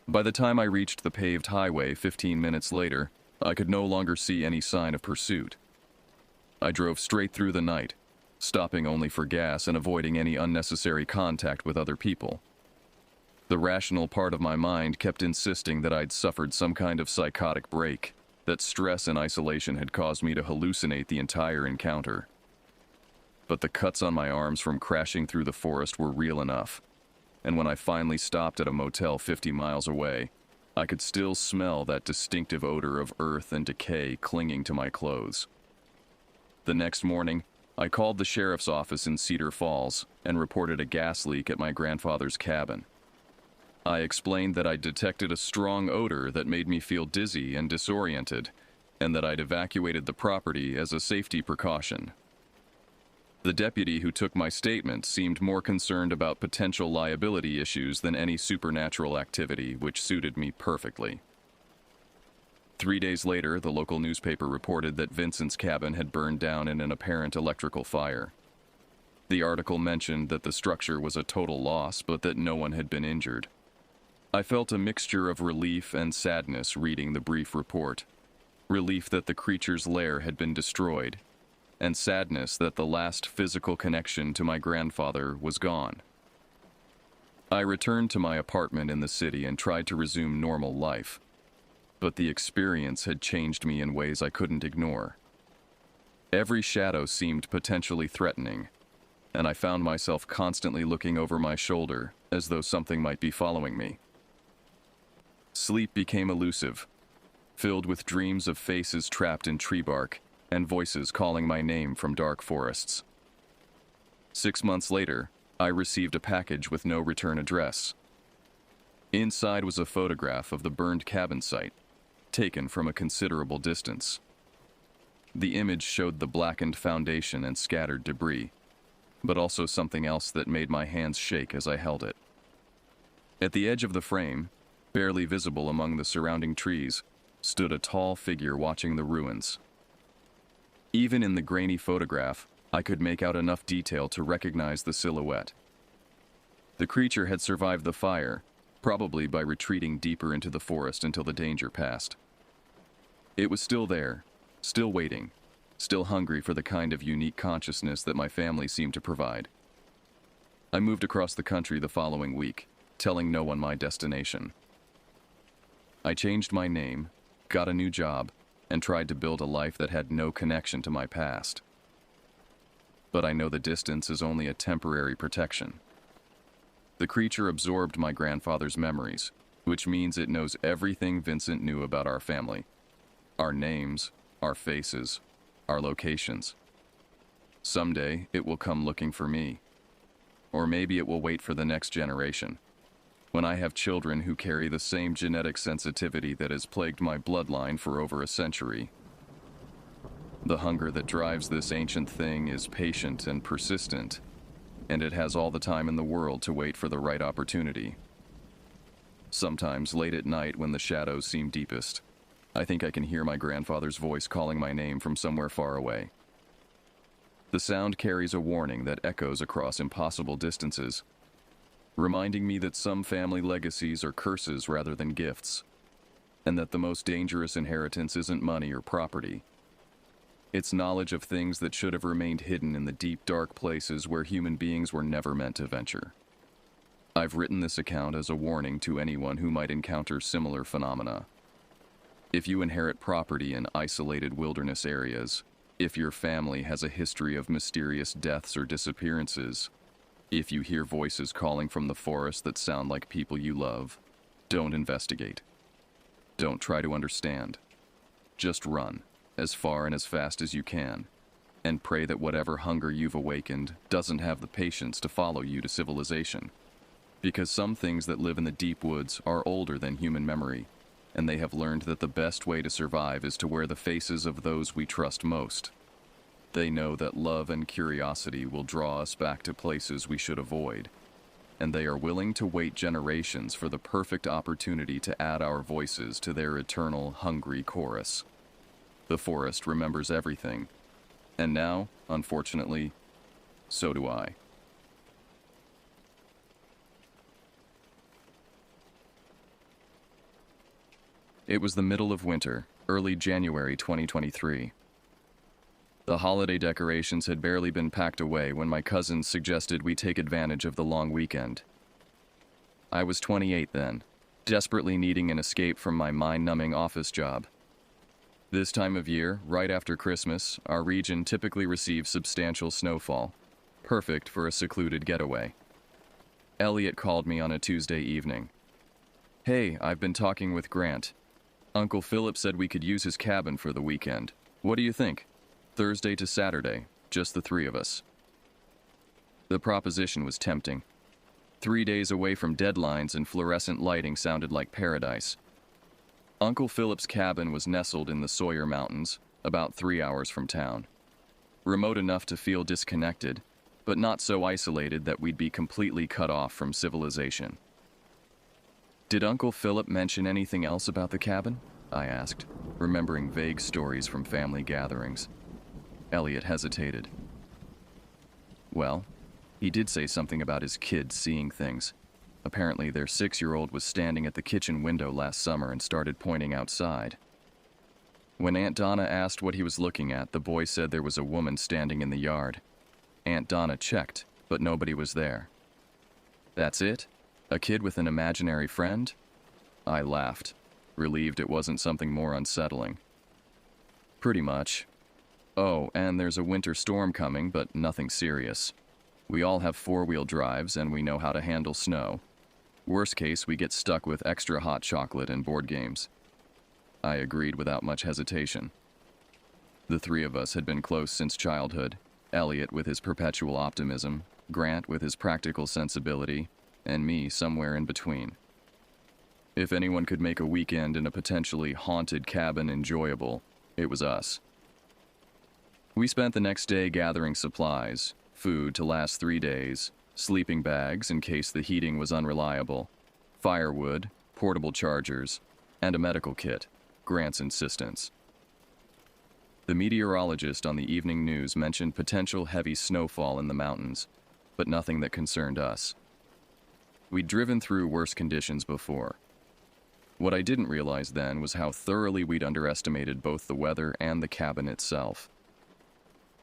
By the time I reached the paved highway 15 minutes later, I could no longer see any sign of pursuit. I drove straight through the night, stopping only for gas and avoiding any unnecessary contact with other people. The rational part of my mind kept insisting that I'd suffered some kind of psychotic break, that stress and isolation had caused me to hallucinate the entire encounter. But the cuts on my arms from crashing through the forest were real enough, and when I finally stopped at a motel 50 miles away, I could still smell that distinctive odor of earth and decay clinging to my clothes. The next morning, I called the sheriff's office in Cedar Falls and reported a gas leak at my grandfather's cabin. I explained that I detected a strong odor that made me feel dizzy and disoriented, and that I'd evacuated the property as a safety precaution. The deputy who took my statement seemed more concerned about potential liability issues than any supernatural activity, which suited me perfectly. 3 days later, the local newspaper reported that Vincent's cabin had burned down in an apparent electrical fire. The article mentioned that the structure was a total loss, but that no one had been injured. I felt a mixture of relief and sadness reading the brief report. Relief that the creature's lair had been destroyed, and sadness that the last physical connection to my grandfather was gone. I returned to my apartment in the city and tried to resume normal life, but the experience had changed me in ways I couldn't ignore. Every shadow seemed potentially threatening, and I found myself constantly looking over my shoulder as though something might be following me. Sleep became elusive, filled with dreams of faces trapped in tree bark and voices calling my name from dark forests. 6 months later, I received a package with no return address. Inside was a photograph of the burned cabin site, taken from a considerable distance. The image showed the blackened foundation and scattered debris, but also something else that made my hands shake as I held it. At the edge of the frame, barely visible among the surrounding trees, stood a tall figure watching the ruins. Even in the grainy photograph, I could make out enough detail to recognize the silhouette. The creature had survived the fire, probably by retreating deeper into the forest until the danger passed. It was still there, still waiting, still hungry for the kind of unique consciousness that my family seemed to provide. I moved across the country the following week, telling no one my destination. I changed my name, got a new job, and tried to build a life that had no connection to my past. But I know the distance is only a temporary protection. The creature absorbed my grandfather's memories, which means it knows everything Vincent knew about our family. Our names, our faces, our locations. Someday, it will come looking for me. Or maybe it will wait for the next generation. When I have children who carry the same genetic sensitivity that has plagued my bloodline for over a century. The hunger that drives this ancient thing is patient and persistent, and it has all the time in the world to wait for the right opportunity. Sometimes late at night when the shadows seem deepest, I think I can hear my grandfather's voice calling my name from somewhere far away. The sound carries a warning that echoes across impossible distances, reminding me that some family legacies are curses rather than gifts, and that the most dangerous inheritance isn't money or property. It's knowledge of things that should have remained hidden in the deep, dark places where human beings were never meant to venture. I've written this account as a warning to anyone who might encounter similar phenomena. If you inherit property in isolated wilderness areas, if your family has a history of mysterious deaths or disappearances, if you hear voices calling from the forest that sound like people you love, don't investigate. Don't try to understand. Just run, as far and as fast as you can, and pray that whatever hunger you've awakened doesn't have the patience to follow you to civilization. Because some things that live in the deep woods are older than human memory, and they have learned that the best way to survive is to wear the faces of those we trust most. They know that love and curiosity will draw us back to places we should avoid, and they are willing to wait generations for the perfect opportunity to add our voices to their eternal, hungry chorus. The forest remembers everything, and now, unfortunately, so do I. It was the middle of winter, early January 2023. The holiday decorations had barely been packed away when my cousins suggested we take advantage of the long weekend. I was 28 then, desperately needing an escape from my mind-numbing office job. This time of year, right after Christmas, our region typically receives substantial snowfall, perfect for a secluded getaway. Elliot called me on a Tuesday evening. "Hey, I've been talking with Grant. Uncle Philip said we could use his cabin for the weekend. What do you think? Thursday to Saturday, just the three of us." The proposition was tempting. 3 days away from deadlines and fluorescent lighting sounded like paradise. Uncle Philip's cabin was nestled in the Sawyer Mountains, about 3 hours from town. Remote enough to feel disconnected, but not so isolated that we'd be completely cut off from civilization. "Did Uncle Philip mention anything else about the cabin?" I asked, remembering vague stories from family gatherings. Elliot hesitated. "Well, he did say something about his kids seeing things. Apparently their 6-year-old was standing at the kitchen window last summer and started pointing outside. When Aunt Donna asked what he was looking at, the boy said there was a woman standing in the yard. Aunt Donna checked, but nobody was there." "That's it? A kid with an imaginary friend?" I laughed, relieved it wasn't something more unsettling. "Pretty much. Oh, and there's a winter storm coming, but nothing serious. We all have 4-wheel drives and we know how to handle snow. Worst case, we get stuck with extra hot chocolate and board games." I agreed without much hesitation. The three of us had been close since childhood, Elliot with his perpetual optimism, Grant with his practical sensibility, and me somewhere in between. If anyone could make a weekend in a potentially haunted cabin enjoyable, it was us. We spent the next day gathering supplies, food to last 3 days, sleeping bags in case the heating was unreliable, firewood, portable chargers, and a medical kit, Grant's insistence. The meteorologist on the evening news mentioned potential heavy snowfall in the mountains, but nothing that concerned us. We'd driven through worse conditions before. What I didn't realize then was how thoroughly we'd underestimated both the weather and the cabin itself.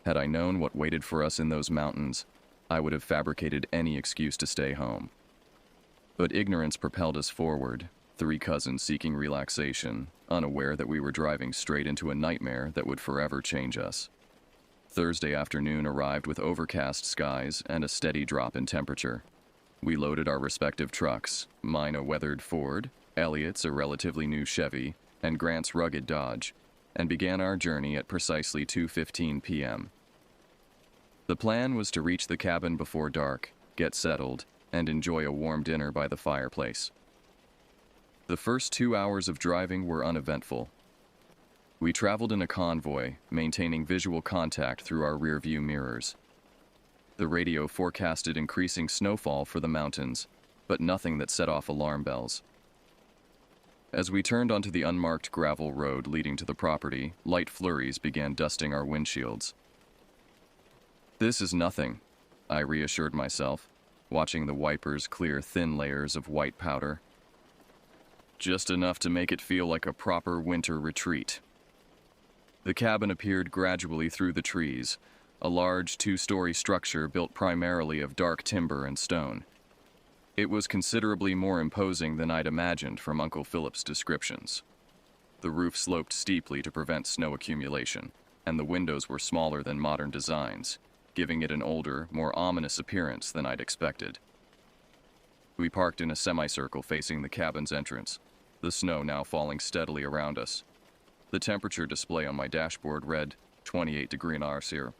Had I known what waited for us in those mountains, I would have fabricated any excuse to stay home. But ignorance propelled us forward, 3 cousins seeking relaxation, unaware that we were driving straight into a nightmare that would forever change us. Thursday afternoon arrived with overcast skies and a steady drop in temperature. We loaded our respective trucks, mine a weathered Ford, Elliot's a relatively new Chevy, and Grant's rugged Dodge, and began our journey at precisely 2:15 p.m. The plan was to reach the cabin before dark, get settled, and enjoy a warm dinner by the fireplace. The first 2 hours of driving were uneventful. We traveled in a convoy, maintaining visual contact through our rearview mirrors. The radio forecasted increasing snowfall for the mountains, but nothing that set off alarm bells. As we turned onto the unmarked gravel road leading to the property, light flurries began dusting our windshields. "This is nothing," I reassured myself, watching the wipers clear thin layers of white powder. "Just enough to make it feel like a proper winter retreat." The cabin appeared gradually through the trees, a large 2-story structure built primarily of dark timber and stone. It was considerably more imposing than I'd imagined from Uncle Philip's descriptions. The roof sloped steeply to prevent snow accumulation, and the windows were smaller than modern designs, giving it an older, more ominous appearance than I'd expected. We parked in a semicircle facing the cabin's entrance, the snow now falling steadily around us. The temperature display on my dashboard read 28 degrees Celsius.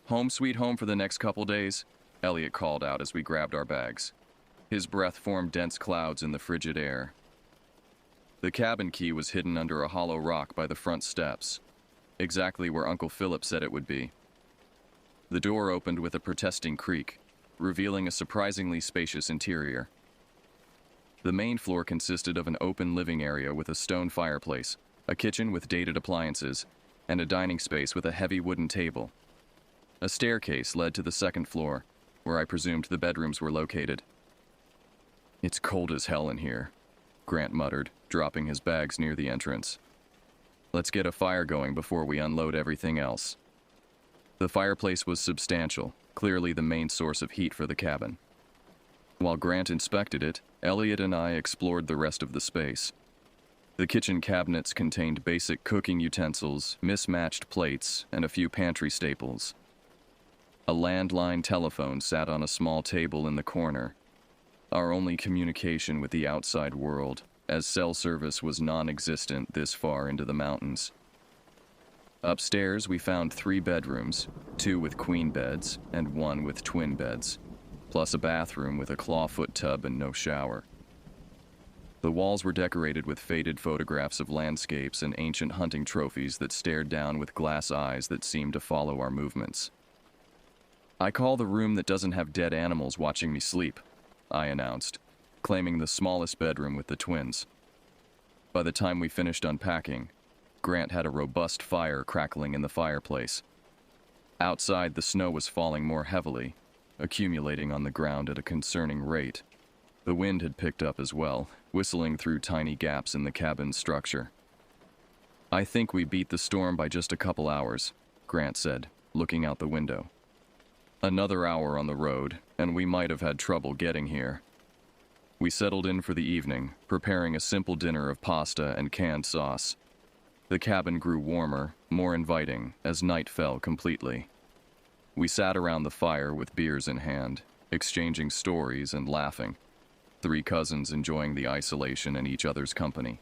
"Home sweet home for the next couple days," Elliot called out as we grabbed our bags. His breath formed dense clouds in the frigid air. The cabin key was hidden under a hollow rock by the front steps, exactly where Uncle Philip said it would be. The door opened with a protesting creak, revealing a surprisingly spacious interior. The main floor consisted of an open living area with a stone fireplace, a kitchen with dated appliances, and a dining space with a heavy wooden table. A staircase led to the second floor, where I presumed the bedrooms were located. "It's cold as hell in here," Grant muttered, dropping his bags near the entrance. "Let's get a fire going before we unload everything else." The fireplace was substantial, clearly the main source of heat for the cabin. While Grant inspected it, Elliot and I explored the rest of the space. The kitchen cabinets contained basic cooking utensils, mismatched plates, and a few pantry staples. A landline telephone sat on a small table in the corner, our only communication with the outside world, as cell service was non-existent this far into the mountains. Upstairs, we found 3 bedrooms, 2 with queen beds and 1 with twin beds, plus a bathroom with a clawfoot tub and no shower. The walls were decorated with faded photographs of landscapes and ancient hunting trophies that stared down with glass eyes that seemed to follow our movements. "I call the room that doesn't have dead animals watching me sleep," I announced, claiming the smallest bedroom with the twins. By the time we finished unpacking, Grant had a robust fire crackling in the fireplace. Outside, the snow was falling more heavily, accumulating on the ground at a concerning rate. The wind had picked up as well, whistling through tiny gaps in the cabin's structure. "I think we beat the storm by just a couple hours," Grant said, looking out the window. "Another hour on the road, and we might have had trouble getting here." We settled in for the evening, preparing a simple dinner of pasta and canned sauce. The cabin grew warmer, more inviting, as night fell completely. We sat around the fire with beers in hand, exchanging stories and laughing, 3 cousins enjoying the isolation and each other's company.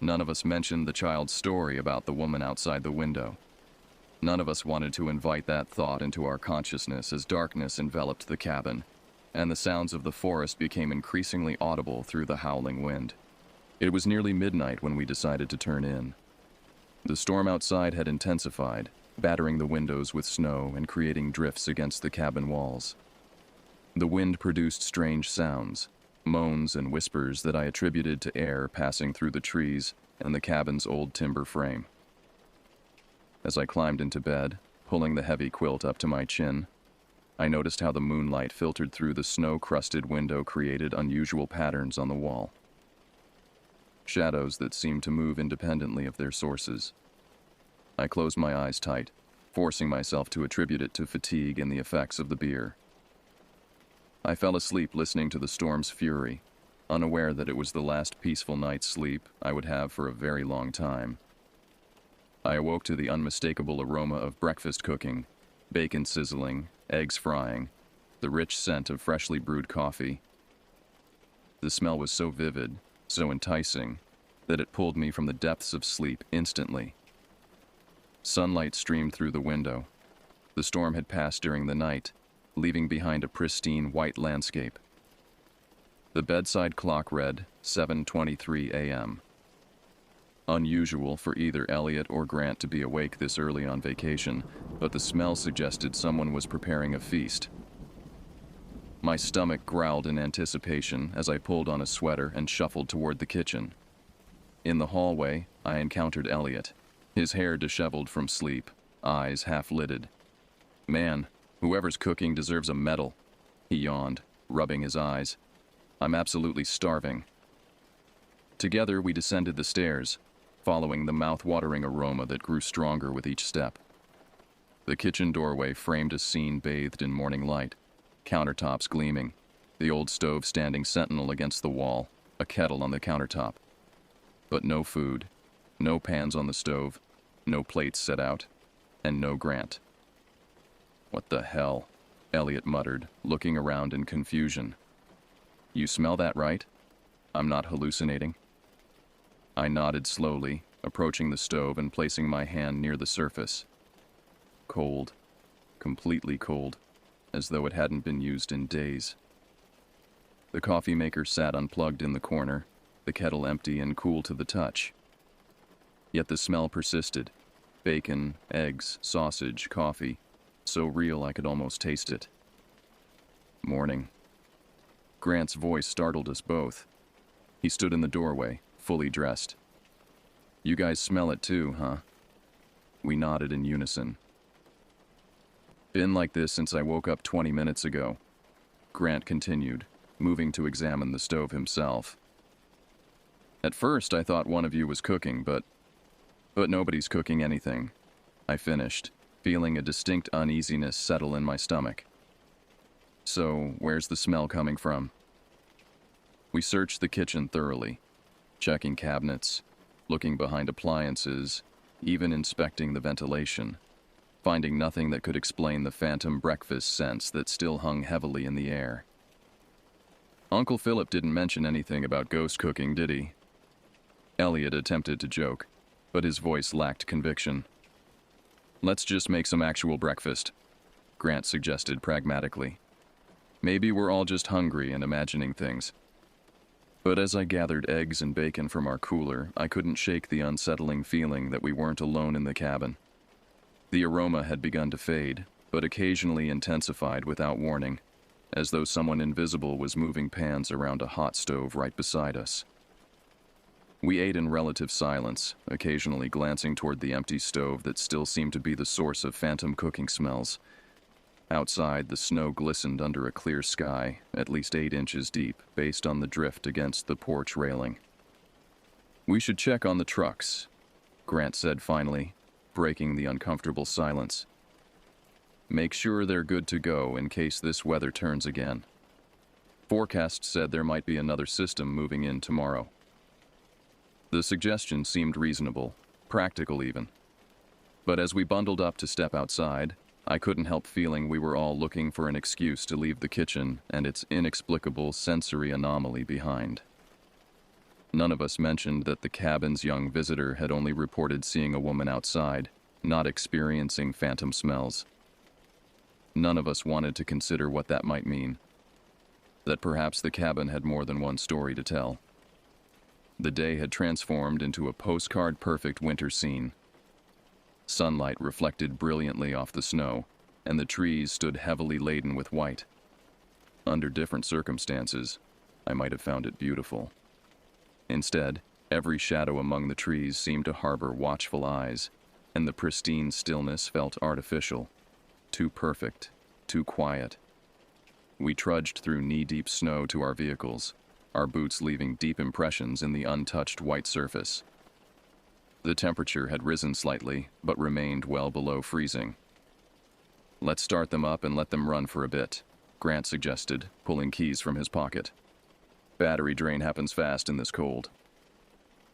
None of us mentioned the child's story about the woman outside the window. None of us wanted to invite that thought into our consciousness as darkness enveloped the cabin, and the sounds of the forest became increasingly audible through the howling wind. It was nearly midnight when we decided to turn in. The storm outside had intensified, battering the windows with snow and creating drifts against the cabin walls. The wind produced strange sounds, moans and whispers that I attributed to air passing through the trees and the cabin's old timber frame. As I climbed into bed, pulling the heavy quilt up to my chin, I noticed how the moonlight filtered through the snow-crusted window created unusual patterns on the wall. Shadows that seemed to move independently of their sources. I closed my eyes tight, forcing myself to attribute it to fatigue and the effects of the beer. I fell asleep listening to the storm's fury, unaware that it was the last peaceful night's sleep I would have for a very long time. I awoke to the unmistakable aroma of breakfast cooking, bacon sizzling, eggs frying, the rich scent of freshly brewed coffee. The smell was so vivid, so enticing, that it pulled me from the depths of sleep instantly. Sunlight streamed through the window. The storm had passed during the night, leaving behind a pristine white landscape. The bedside clock read 7:23 a.m. Unusual for either Elliot or Grant to be awake this early on vacation, but the smell suggested someone was preparing a feast. My stomach growled in anticipation as I pulled on a sweater and shuffled toward the kitchen. In the hallway, I encountered Elliot, his hair disheveled from sleep, eyes half-lidded. "Man, whoever's cooking deserves a medal," he yawned, rubbing his eyes. "I'm absolutely starving." Together, we descended the stairs, following the mouth-watering aroma that grew stronger with each step. The kitchen doorway framed a scene bathed in morning light, countertops gleaming, the old stove standing sentinel against the wall, a kettle on the countertop. But no food, no pans on the stove, no plates set out, and no Grant. "What the hell?" Elliot muttered, looking around in confusion. "You smell that, right? I'm not hallucinating." I nodded slowly, approaching the stove and placing my hand near the surface. Cold, completely cold, as though it hadn't been used in days. The coffee maker sat unplugged in the corner, the kettle empty and cool to the touch. Yet the smell persisted. Bacon, eggs, sausage, coffee. So real I could almost taste it. Morning. Grant's voice startled us both. He stood in the doorway, fully dressed. You guys smell it too, huh? We nodded in unison. Been like this since I woke up 20 minutes ago. Grant continued, moving to examine the stove himself. At first I thought one of you was cooking, but nobody's cooking anything. I finished, feeling a distinct uneasiness settle in my stomach. So, where's the smell coming from? We searched the kitchen thoroughly, checking cabinets, looking behind appliances, even inspecting the ventilation, finding nothing that could explain the phantom breakfast scents that still hung heavily in the air. Uncle Philip didn't mention anything about ghost cooking, did he? Elliot attempted to joke, but his voice lacked conviction. Let's just make some actual breakfast, Grant suggested pragmatically. Maybe we're all just hungry and imagining things. But as I gathered eggs and bacon from our cooler, I couldn't shake the unsettling feeling that we weren't alone in the cabin. The aroma had begun to fade, but occasionally intensified without warning, as though someone invisible was moving pans around a hot stove right beside us. We ate in relative silence, occasionally glancing toward the empty stove that still seemed to be the source of phantom cooking smells. Outside, the snow glistened under a clear sky, at least 8 inches deep, based on the drift against the porch railing. We should check on the trucks, Grant said finally, breaking the uncomfortable silence. Make sure they're good to go in case this weather turns again. Forecast said there might be another system moving in tomorrow. The suggestion seemed reasonable, practical even. But as we bundled up to step outside, I couldn't help feeling we were all looking for an excuse to leave the kitchen and its inexplicable sensory anomaly behind. None of us mentioned that the cabin's young visitor had only reported seeing a woman outside, not experiencing phantom smells. None of us wanted to consider what that might mean. That perhaps the cabin had more than one story to tell. The day had transformed into a postcard-perfect winter scene. Sunlight reflected brilliantly off the snow, and the trees stood heavily laden with white. Under different circumstances, I might have found it beautiful. Instead, every shadow among the trees seemed to harbor watchful eyes, and the pristine stillness felt artificial, too perfect, too quiet. We trudged through knee-deep snow to our vehicles, our boots leaving deep impressions in the untouched white surface. The temperature had risen slightly, but remained well below freezing. Let's start them up and let them run for a bit, Grant suggested, pulling keys from his pocket. Battery drain happens fast in this cold.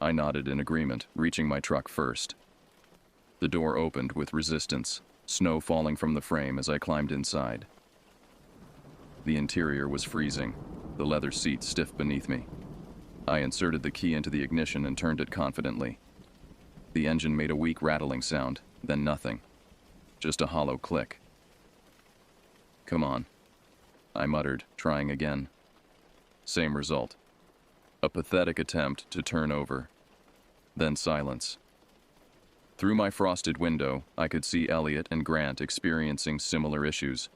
I nodded in agreement, reaching my truck first. The door opened with resistance, snow falling from the frame as I climbed inside. The interior was freezing, the leather seat stiff beneath me. I inserted the key into the ignition and turned it confidently. The engine made a weak rattling sound, then nothing. Just a hollow click. Come on, I muttered, trying again. Same result. A pathetic attempt to turn over. Then silence. Through my frosted window, I could see Elliot and Grant experiencing similar issues.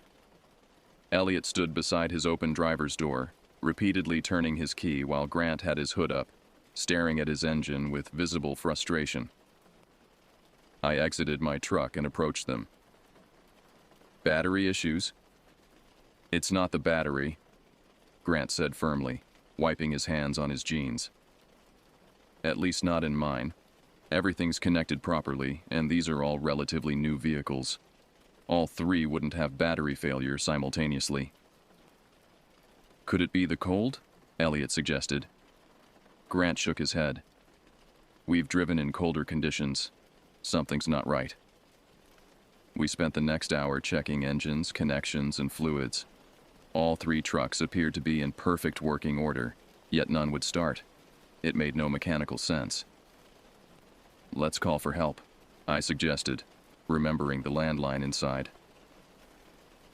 Elliot stood beside his open driver's door, repeatedly turning his key while Grant had his hood up, staring at his engine with visible frustration. I exited my truck and approached them. Battery issues? It's not the battery, Grant said firmly, wiping his hands on his jeans. At least not in mine. Everything's connected properly, and these are all relatively new vehicles. All 3 wouldn't have battery failure simultaneously. Could it be the cold? Elliot suggested. Grant shook his head. We've driven in colder conditions. Something's not right. We spent the next hour checking engines, connections, and fluids. All 3 trucks appeared to be in perfect working order, yet none would start. It made no mechanical sense. Let's call for help, I suggested, remembering the landline inside.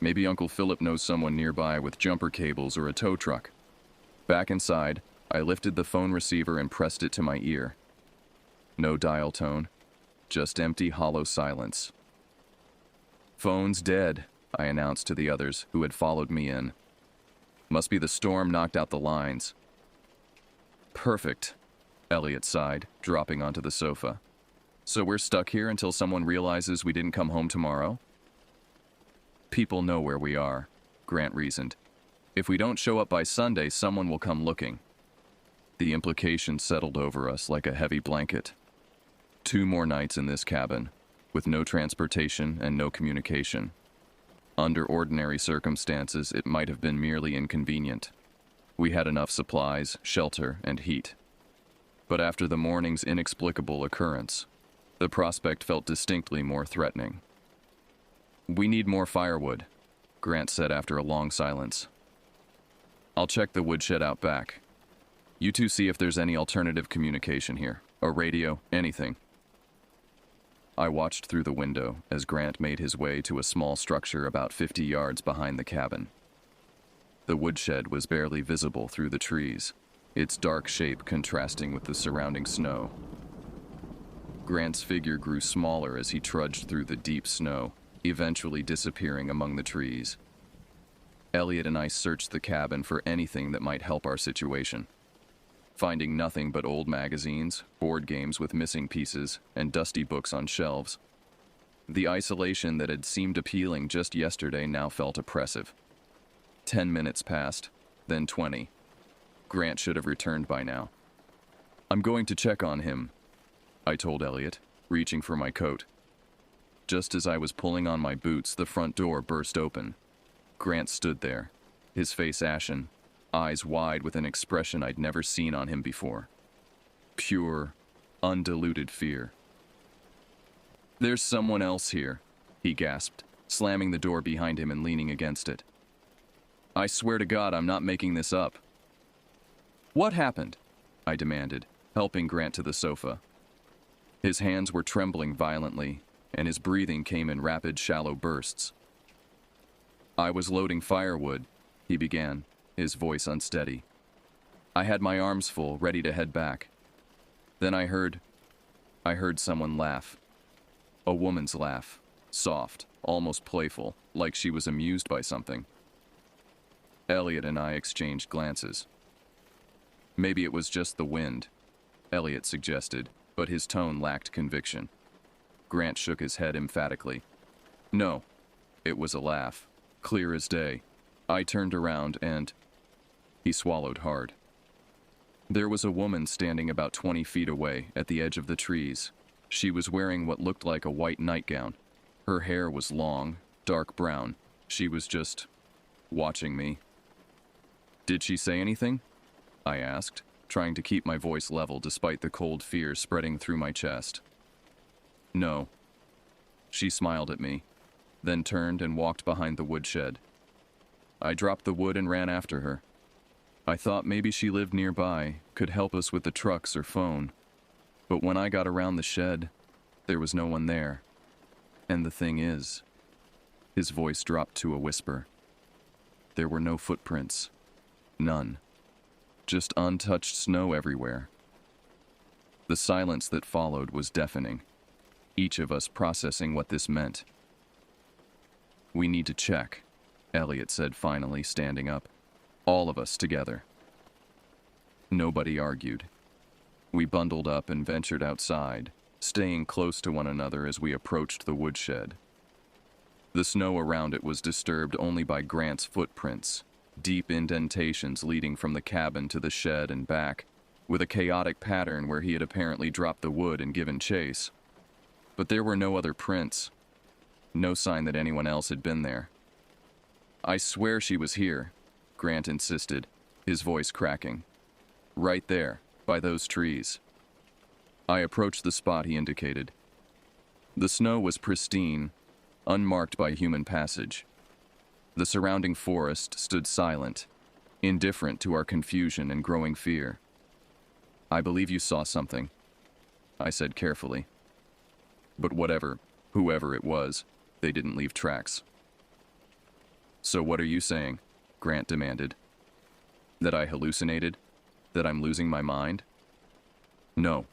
Maybe Uncle Philip knows someone nearby with jumper cables or a tow truck. Back inside, I lifted the phone receiver and pressed it to my ear. No dial tone, just empty, hollow silence. "Phone's dead," I announced to the others who had followed me in. "Must be the storm knocked out the lines." "Perfect," Elliot sighed, dropping onto the sofa. "So we're stuck here until someone realizes we didn't come home tomorrow?" "People know where we are," Grant reasoned. "If we don't show up by Sunday, someone will come looking." The implication settled over us like a heavy blanket. 2 more nights in this cabin, with no transportation and no communication. Under ordinary circumstances, it might have been merely inconvenient. We had enough supplies, shelter, and heat. But after the morning's inexplicable occurrence, the prospect felt distinctly more threatening. "We need more firewood," Grant said after a long silence. "I'll check the woodshed out back. You two see if there's any alternative communication here. A radio, anything." I watched through the window as Grant made his way to a small structure about 50 yards behind the cabin. The woodshed was barely visible through the trees, its dark shape contrasting with the surrounding snow. Grant's figure grew smaller as he trudged through the deep snow, eventually disappearing among the trees. Elliot and I searched the cabin for anything that might help our situation. Finding nothing but old magazines, board games with missing pieces, and dusty books on shelves. The isolation that had seemed appealing just yesterday now felt oppressive. 10 minutes passed, then 20. Grant should have returned by now. "I'm going to check on him," I told Elliot, reaching for my coat. Just as I was pulling on my boots, the front door burst open. Grant stood there, his face ashen, eyes wide with an expression I'd never seen on him before. Pure, undiluted fear. "There's someone else here," he gasped, slamming the door behind him and leaning against it. "I swear to God I'm not making this up." "What happened?" I demanded, helping Grant to the sofa. His hands were trembling violently, and his breathing came in rapid, shallow bursts. "I was loading firewood," he began, his voice unsteady. "I had my arms full, ready to head back. Then I heard someone laugh. A woman's laugh, soft, almost playful, like she was amused by something." Elliot and I exchanged glances. "Maybe it was just the wind," Elliot suggested, but his tone lacked conviction. Grant shook his head emphatically. "No, it was a laugh, clear as day. I turned around and—" He swallowed hard. There was a woman standing about 20 feet away at the edge of the trees. She was wearing what looked like a white nightgown. Her hair was long, dark brown. She was just watching me. "Did she say anything?" I asked, trying to keep my voice level despite the cold fear spreading through my chest. "No." She smiled at me, then turned and walked behind the woodshed. I dropped the wood and ran after her. I thought maybe she lived nearby, could help us with the trucks or phone. But when I got around the shed, there was no one there. And the thing is, his voice dropped to a whisper. There were no footprints. None. Just untouched snow everywhere. The silence that followed was deafening, each of us processing what this meant. "We need to check," Elliot said finally, standing up. "All of us together." Nobody argued. We bundled up and ventured outside, staying close to one another as we approached the woodshed. The snow around it was disturbed only by Grant's footprints, deep indentations leading from the cabin to the shed and back, with a chaotic pattern where he had apparently dropped the wood and given chase. But there were no other prints. No sign that anyone else had been there. "I swear she was here," Grant insisted, his voice cracking. "Right there, by those trees." I approached the spot he indicated. The snow was pristine, unmarked by human passage. The surrounding forest stood silent, indifferent to our confusion and growing fear. "I believe you saw something," I said carefully. But whoever it was, they didn't leave tracks. "So what are you saying?" Grant demanded. That I hallucinated? That I'm losing my mind? No,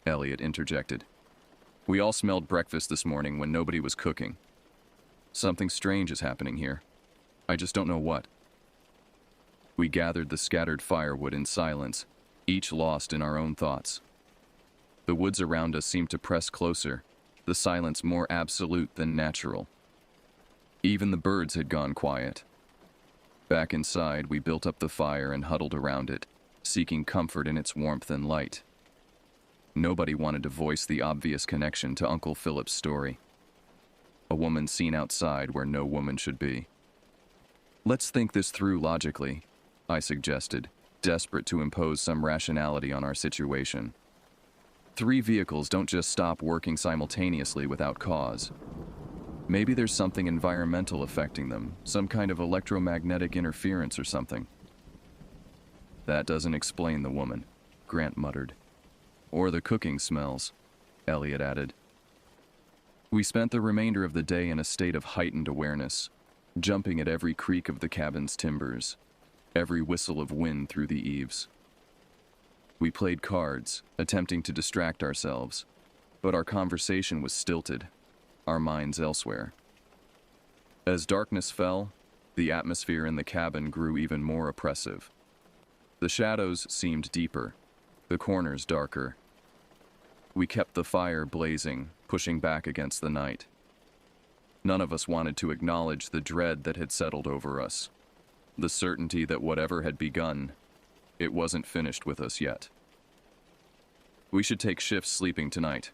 Elliot interjected. We all smelled breakfast this morning when nobody was cooking. Something strange is happening here. I just don't know what. We gathered the scattered firewood in silence, each lost in our own thoughts. The woods around us seemed to press closer, the silence more absolute than natural. Even the birds had gone quiet. Back inside, we built up the fire and huddled around it, seeking comfort in its warmth and light. Nobody wanted to voice the obvious connection to Uncle Philip's story. A woman seen outside where no woman should be. Let's think this through logically, I suggested, desperate to impose some rationality on our situation. 3 vehicles don't just stop working simultaneously without cause. Maybe there's something environmental affecting them, some kind of electromagnetic interference or something. That doesn't explain the woman, Grant muttered. Or the cooking smells, Elliot added. We spent the remainder of the day in a state of heightened awareness, jumping at every creak of the cabin's timbers, every whistle of wind through the eaves. We played cards, attempting to distract ourselves, but our conversation was stilted, our minds elsewhere. As darkness fell, the atmosphere in the cabin grew even more oppressive. The shadows seemed deeper, the corners darker. We kept the fire blazing, pushing back against the night. None of us wanted to acknowledge the dread that had settled over us, the certainty that whatever had begun, it wasn't finished with us yet. We should take shifts sleeping tonight,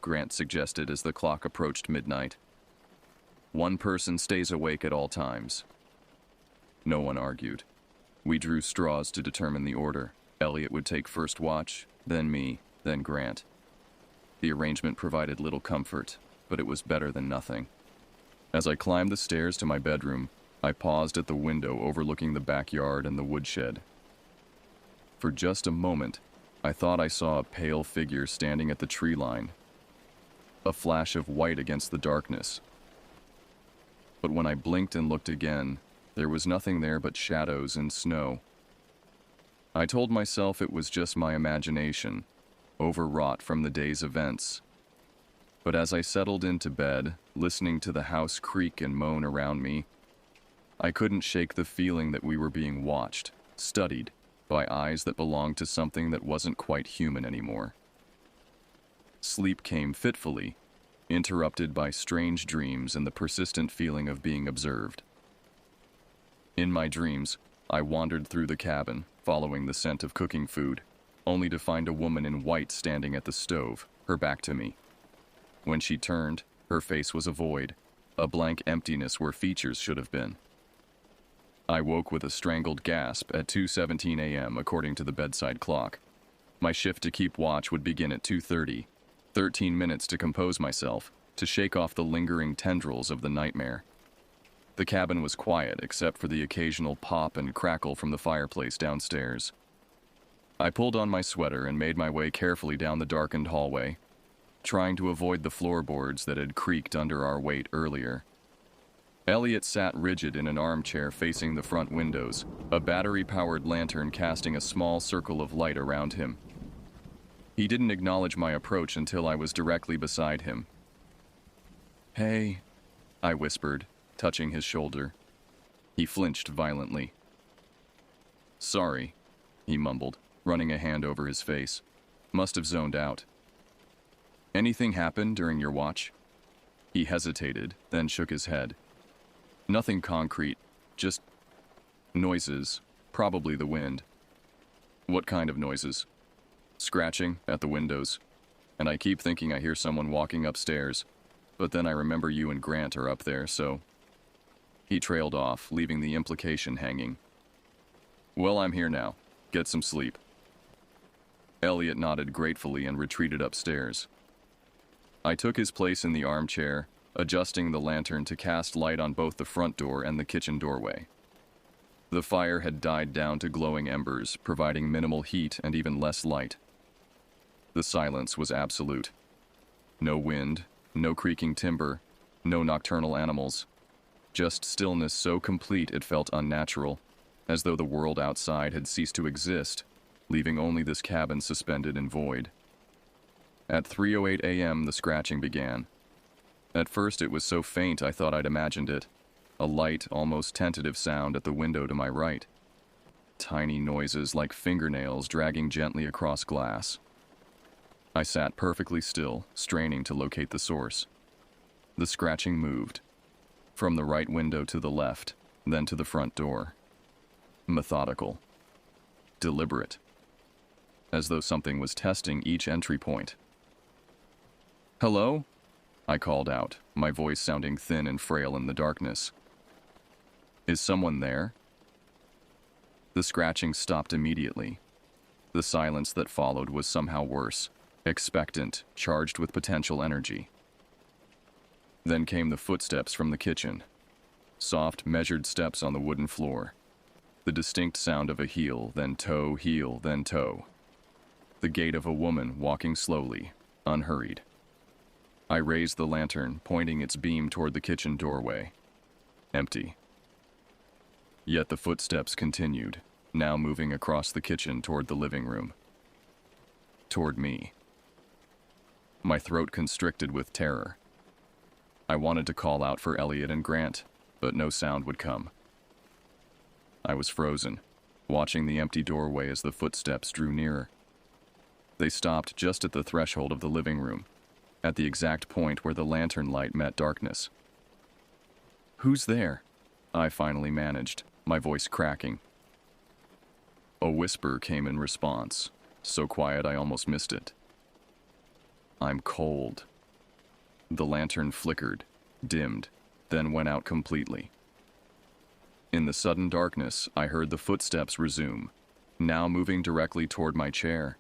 Grant suggested as the clock approached midnight. One person stays awake at all times. No one argued. We drew straws to determine the order. Elliot would take first watch, then me, then Grant. The arrangement provided little comfort, but it was better than nothing. As I climbed the stairs to my bedroom, I paused at the window overlooking the backyard and the woodshed. For just a moment, I thought I saw a pale figure standing at the tree line, a flash of white against the darkness. But when I blinked and looked again, there was nothing there but shadows and snow. I told myself it was just my imagination, overwrought from the day's events. But as I settled into bed, listening to the house creak and moan around me, I couldn't shake the feeling that we were being watched, studied, by eyes that belonged to something that wasn't quite human anymore. Sleep came fitfully, interrupted by strange dreams and the persistent feeling of being observed. In my dreams, I wandered through the cabin, following the scent of cooking food, only to find a woman in white standing at the stove, her back to me. When she turned, her face was a void, a blank emptiness where features should have been. I woke with a strangled gasp at 2:17 a.m. according to the bedside clock. My shift to keep watch would begin at 2:30, 13 minutes to compose myself, to shake off the lingering tendrils of the nightmare. The cabin was quiet except for the occasional pop and crackle from the fireplace downstairs. I pulled on my sweater and made my way carefully down the darkened hallway, trying to avoid the floorboards that had creaked under our weight earlier. Elliot sat rigid in an armchair facing the front windows, a battery-powered lantern casting a small circle of light around him. He didn't acknowledge my approach until I was directly beside him. "Hey," I whispered, touching his shoulder. He flinched violently. "Sorry," he mumbled, running a hand over his face. "Must have zoned out." "Anything happened during your watch?" He hesitated, then shook his head. "Nothing concrete, just noises, probably the wind." "What kind of noises?" "Scratching at the windows. And I keep thinking I hear someone walking upstairs, but then I remember you and Grant are up there, so..." He trailed off, leaving the implication hanging. "Well, I'm here now. Get some sleep." Elliot nodded gratefully and retreated upstairs. I took his place in the armchair, adjusting the lantern to cast light on both the front door and the kitchen doorway. The fire had died down to glowing embers, providing minimal heat and even less light. The silence was absolute. No wind, no creaking timber, no nocturnal animals. Just stillness so complete it felt unnatural, as though the world outside had ceased to exist, leaving only this cabin suspended in void. At 3:08 a.m., the scratching began. At first it was so faint I thought I'd imagined it, a light, almost tentative sound at the window to my right. Tiny noises like fingernails dragging gently across glass. I sat perfectly still, straining to locate the source. The scratching moved, from the right window to the left, then to the front door. Methodical. Deliberate. As though something was testing each entry point. "Hello?" I called out, my voice sounding thin and frail in the darkness. "Is someone there?" The scratching stopped immediately. The silence that followed was somehow worse, expectant, charged with potential energy. Then came the footsteps from the kitchen. Soft, measured steps on the wooden floor. The distinct sound of a heel, then toe. The gait of a woman walking slowly, unhurried. I raised the lantern, pointing its beam toward the kitchen doorway. Empty. Yet the footsteps continued, now moving across the kitchen toward the living room. Toward me. My throat constricted with terror. I wanted to call out for Elliot and Grant, but no sound would come. I was frozen, watching the empty doorway as the footsteps drew nearer. They stopped just at the threshold of the living room, at the exact point where the lantern light met darkness. "Who's there?" I finally managed, my voice cracking. A whisper came in response, so quiet I almost missed it. "I'm cold." The lantern flickered, dimmed, then went out completely. In the sudden darkness, I heard the footsteps resume, now moving directly toward my chair.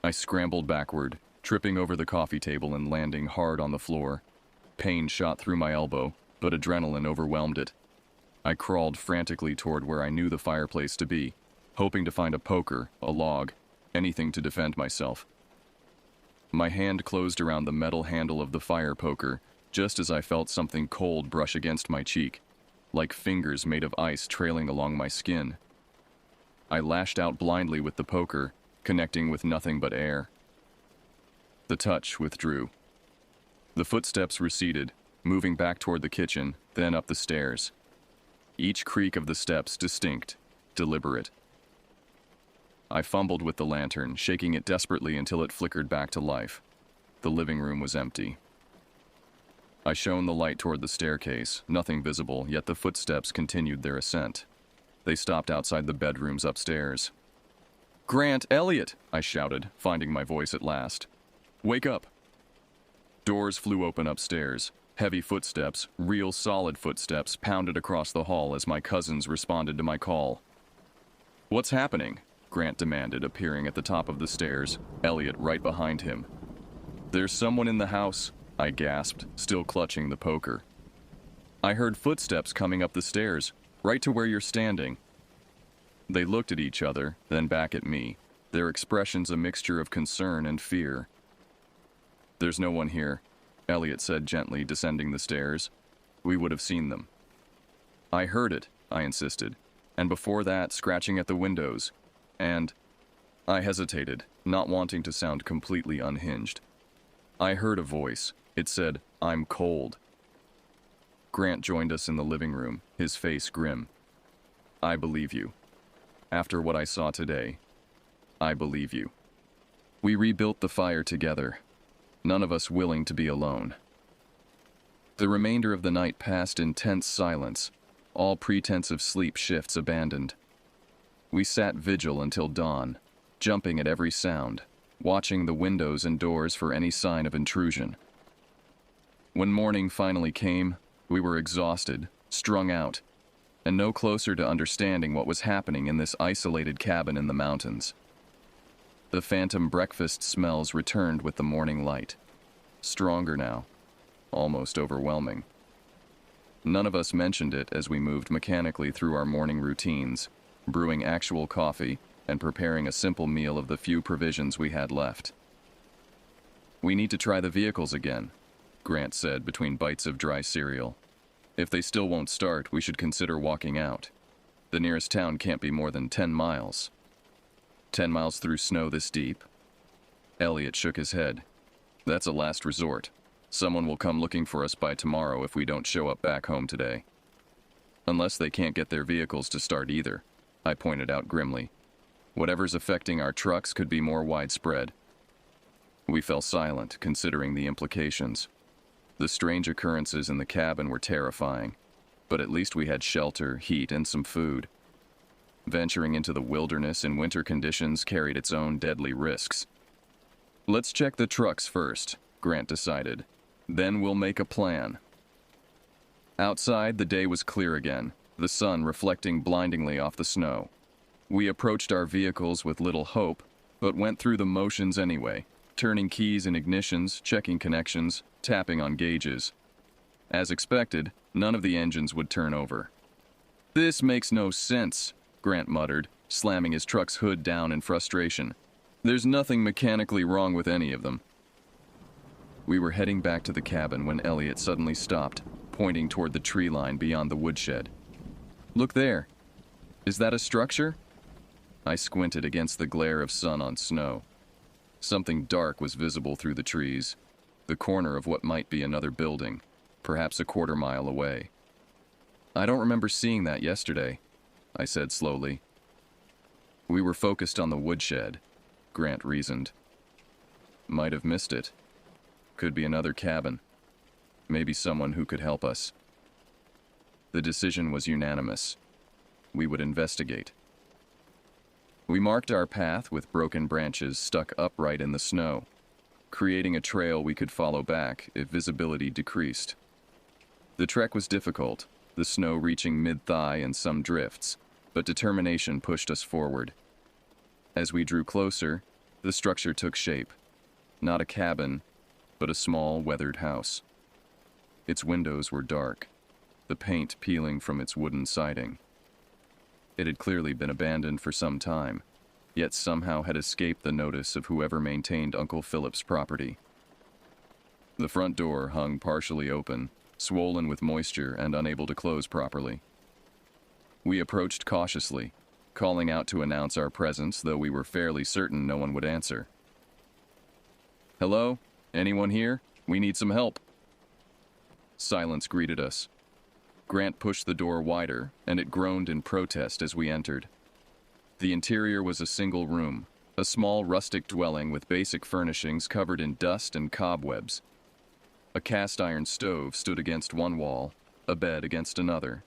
I scrambled backward, tripping over the coffee table and landing hard on the floor. Pain shot through my elbow, but adrenaline overwhelmed it. I crawled frantically toward where I knew the fireplace to be, hoping to find a poker, a log, anything to defend myself. My hand closed around the metal handle of the fire poker, just as I felt something cold brush against my cheek, like fingers made of ice trailing along my skin. I lashed out blindly with the poker, connecting with nothing but air. The touch withdrew. The footsteps receded, moving back toward the kitchen, then up the stairs. Each creak of the steps distinct, deliberate. I fumbled with the lantern, shaking it desperately until it flickered back to life. The living room was empty. I shone the light toward the staircase, nothing visible, yet the footsteps continued their ascent. They stopped outside the bedrooms upstairs. "Grant, Elliot!" I shouted, finding my voice at last. "Wake up!" Doors flew open upstairs. Heavy footsteps, real solid footsteps, pounded across the hall as my cousins responded to my call. "What's happening?" Grant demanded, appearing at the top of the stairs, Elliot right behind him. "There's someone in the house," I gasped, still clutching the poker. "I heard footsteps coming up the stairs, right to where you're standing." They looked at each other, then back at me, their expressions a mixture of concern and fear. "There's no one here," Elliot said gently, descending the stairs. "We would have seen them." "I heard it," I insisted, "and before that, scratching at the windows. And..." I hesitated, not wanting to sound completely unhinged. "I heard a voice. It said, 'I'm cold.'" Grant joined us in the living room, his face grim. "I believe you. After what I saw today, I believe you." We rebuilt the fire together, none of us willing to be alone. The remainder of the night passed in tense silence, all pretense of sleep shifts abandoned. We sat vigil until dawn, jumping at every sound, watching the windows and doors for any sign of intrusion. When morning finally came, we were exhausted, strung out, and no closer to understanding what was happening in this isolated cabin in the mountains. The phantom breakfast smells returned with the morning light. Stronger now, almost overwhelming. None of us mentioned it as we moved mechanically through our morning routines, brewing actual coffee and preparing a simple meal of the few provisions we had left. "We need to try the vehicles again," Grant said between bites of dry cereal. "If they still won't start, we should consider walking out. The nearest town can't be more than 10 miles. 10 miles through snow this deep? Elliot shook his head. That's a last resort. Someone will come looking for us by tomorrow if we don't show up back home today. Unless they can't get their vehicles to start either, I pointed out grimly. Whatever's affecting our trucks could be more widespread. We fell silent, considering the implications. The strange occurrences in the cabin were terrifying, but at least we had shelter, heat, and some food. Venturing into the wilderness in winter conditions carried its own deadly risks. Let's check the trucks first, Grant decided. Then we'll make a plan. Outside, the day was clear again, the sun reflecting blindingly off the snow. We approached our vehicles with little hope, but went through the motions anyway, turning keys in ignitions, checking connections, tapping on gauges. As expected, none of the engines would turn over. This makes no sense, Grant muttered, slamming his truck's hood down in frustration. There's nothing mechanically wrong with any of them. We were heading back to the cabin when Elliot suddenly stopped, pointing toward the tree line beyond the woodshed. Look there. Is that a structure? I squinted against the glare of sun on snow. Something dark was visible through the trees, the corner of what might be another building, perhaps a quarter mile away. I don't remember seeing that yesterday, I said slowly. We were focused on the woodshed, Grant reasoned. Might have missed it. Could be another cabin. Maybe someone who could help us. The decision was unanimous. We would investigate. We marked our path with broken branches stuck upright in the snow, creating a trail we could follow back if visibility decreased. The trek was difficult, the snow reaching mid-thigh and some drifts, but determination pushed us forward. As we drew closer, the structure took shape. Not a cabin, but a small, weathered house. Its windows were dark, the paint peeling from its wooden siding. It had clearly been abandoned for some time, yet somehow had escaped the notice of whoever maintained Uncle Philip's property. The front door hung partially open, swollen with moisture and unable to close properly. We approached cautiously, calling out to announce our presence, though we were fairly certain no one would answer. Hello? Anyone here? We need some help. Silence greeted us. Grant pushed the door wider, and it groaned in protest as we entered. The interior was a single room, a small rustic dwelling with basic furnishings covered in dust and cobwebs. A cast-iron stove stood against one wall, a bed against another.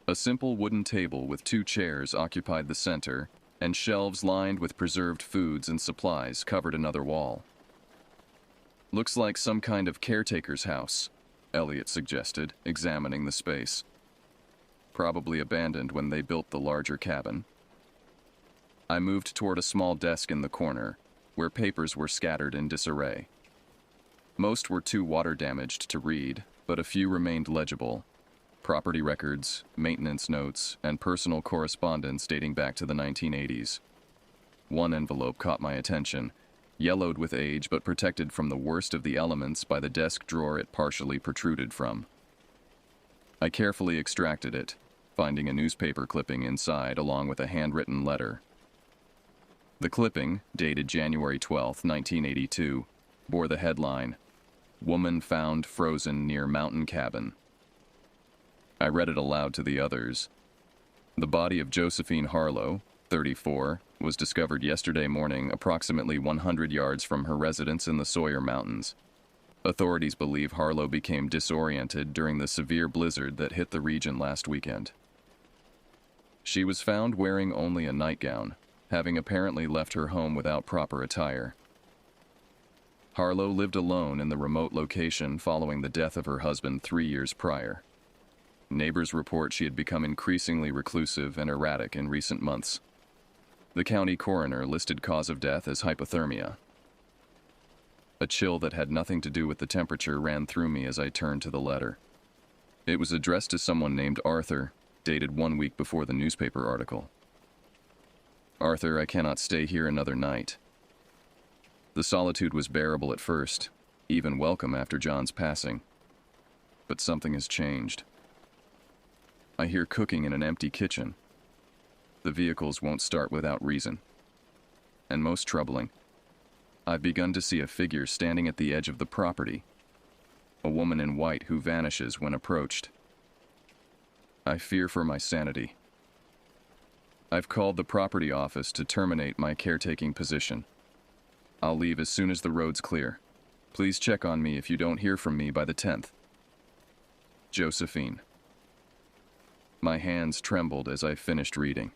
A simple wooden table with 2 chairs occupied the center, and shelves lined with preserved foods and supplies covered another wall. Looks like some kind of caretaker's house, Elliot suggested, examining the space. Probably abandoned when they built the larger cabin. I moved toward a small desk in the corner, where papers were scattered in disarray. Most were too water-damaged to read, but a few remained legible. Property records, maintenance notes, and personal correspondence dating back to the 1980s. One envelope caught my attention, yellowed with age but protected from the worst of the elements by the desk drawer it partially protruded from. I carefully extracted it, finding a newspaper clipping inside along with a handwritten letter. The clipping, dated January 12, 1982, bore the headline, "Woman Found Frozen Near Mountain Cabin." I read it aloud to the others. The body of Josephine Harlow, 34, was discovered yesterday morning approximately 100 yards from her residence in the Sawyer Mountains. Authorities believe Harlow became disoriented during the severe blizzard that hit the region last weekend. She was found wearing only a nightgown, having apparently left her home without proper attire. Harlow lived alone in the remote location following the death of her husband 3 years prior. Neighbors report she had become increasingly reclusive and erratic in recent months. The county coroner listed cause of death as hypothermia. A chill that had nothing to do with the temperature ran through me as I turned to the letter. It was addressed to someone named Arthur, dated 1 week before the newspaper article. Arthur, I cannot stay here another night. The solitude was bearable at first, even welcome after John's passing. But something has changed. I hear cooking in an empty kitchen, The vehicles won't start without reason. And most troubling, I've begun to see a figure standing at the edge of the property. A woman in white who vanishes when approached. I fear for my sanity. I've called the property office to terminate my caretaking position. I'll leave as soon as the road's clear. Please check on me if you don't hear from me by the 10th. Josephine. My hands trembled as I finished reading.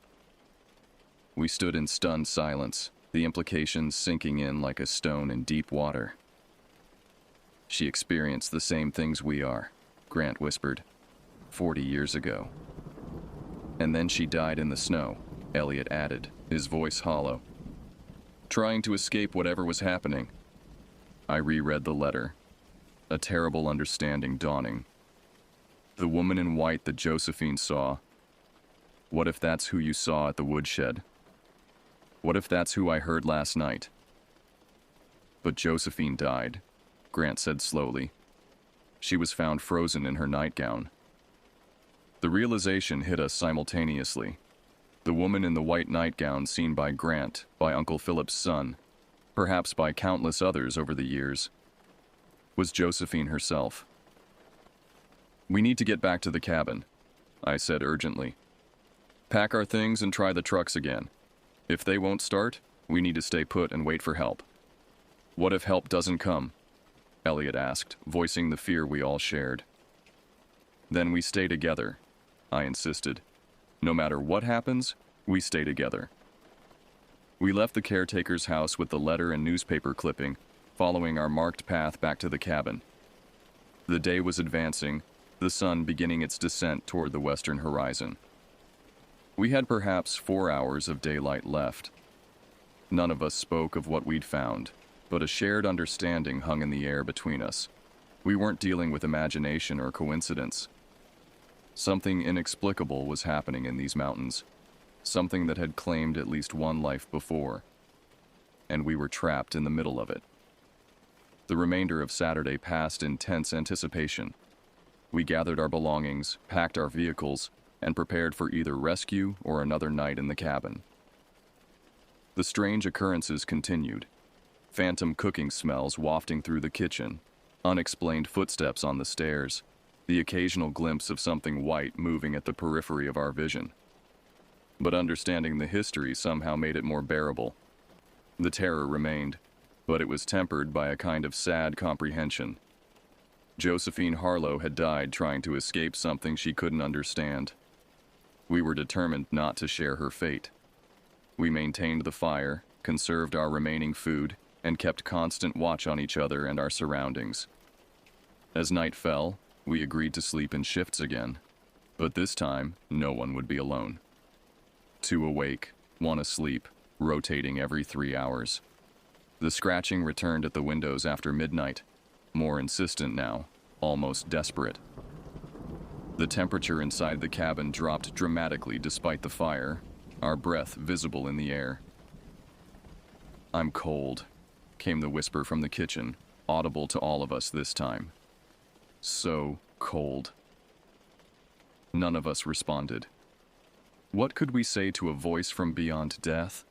We stood in stunned silence, the implications sinking in like a stone in deep water. She experienced the same things we are, Grant whispered, 40 years ago. And then she died in the snow, Elliot added, his voice hollow. Trying to escape whatever was happening. I reread the letter, a terrible understanding dawning. The woman in white that Josephine saw. What if that's who you saw at the woodshed? What if that's who I heard last night? But Josephine died, Grant said slowly. She was found frozen in her nightgown. The realization hit us simultaneously. The woman in the white nightgown seen by Grant, by Uncle Philip's son, perhaps by countless others over the years, was Josephine herself. We need to get back to the cabin, I said urgently. Pack our things and try the trucks again. If they won't start, we need to stay put and wait for help. What if help doesn't come? Elliot asked, voicing the fear we all shared. Then we stay together, I insisted. No matter what happens, we stay together. We left the caretaker's house with the letter and newspaper clipping, following our marked path back to the cabin. The day was advancing, the sun beginning its descent toward the western horizon. We had perhaps 4 hours of daylight left. None of us spoke of what we'd found, but a shared understanding hung in the air between us. We weren't dealing with imagination or coincidence. Something inexplicable was happening in these mountains, something that had claimed at least one life before, and we were trapped in the middle of it. The remainder of Saturday passed in tense anticipation. We gathered our belongings, packed our vehicles, and prepared for either rescue or another night in the cabin. The strange occurrences continued. Phantom cooking smells wafting through the kitchen, unexplained footsteps on the stairs, the occasional glimpse of something white moving at the periphery of our vision. But understanding the history somehow made it more bearable. The terror remained, but it was tempered by a kind of sad comprehension. Josephine Harlow had died trying to escape something she couldn't understand. We were determined not to share her fate. We maintained the fire, conserved our remaining food, and kept constant watch on each other and our surroundings. As night fell, we agreed to sleep in shifts again, but this time, no one would be alone. 2 awake, 1 asleep, rotating every 3 hours. The scratching returned at the windows after midnight, more insistent now, almost desperate. The temperature inside the cabin dropped dramatically despite the fire, our breath visible in the air. "I'm cold," came the whisper from the kitchen, audible to all of us this time. So cold. None of us responded. What could we say to a voice from beyond death?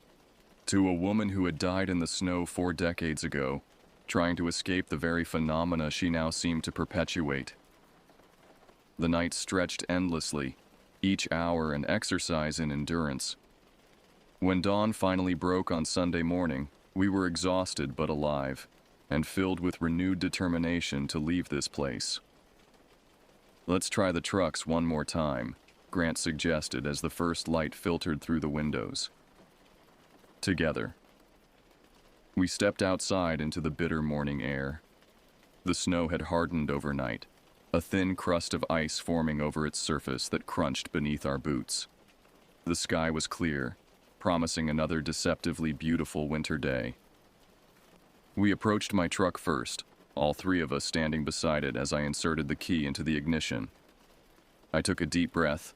To a woman who had died in the snow 4 decades ago, trying to escape the very phenomena she now seemed to perpetuate. The night stretched endlessly, each hour an exercise in endurance. When dawn finally broke on Sunday morning, we were exhausted but alive, and filled with renewed determination to leave this place. "Let's try the trucks one more time," Grant suggested as the first light filtered through the windows. Together. We stepped outside into the bitter morning air. The snow had hardened overnight, a thin crust of ice forming over its surface that crunched beneath our boots. The sky was clear, promising another deceptively beautiful winter day. We approached my truck first, all 3 of us standing beside it as I inserted the key into the ignition. I took a deep breath,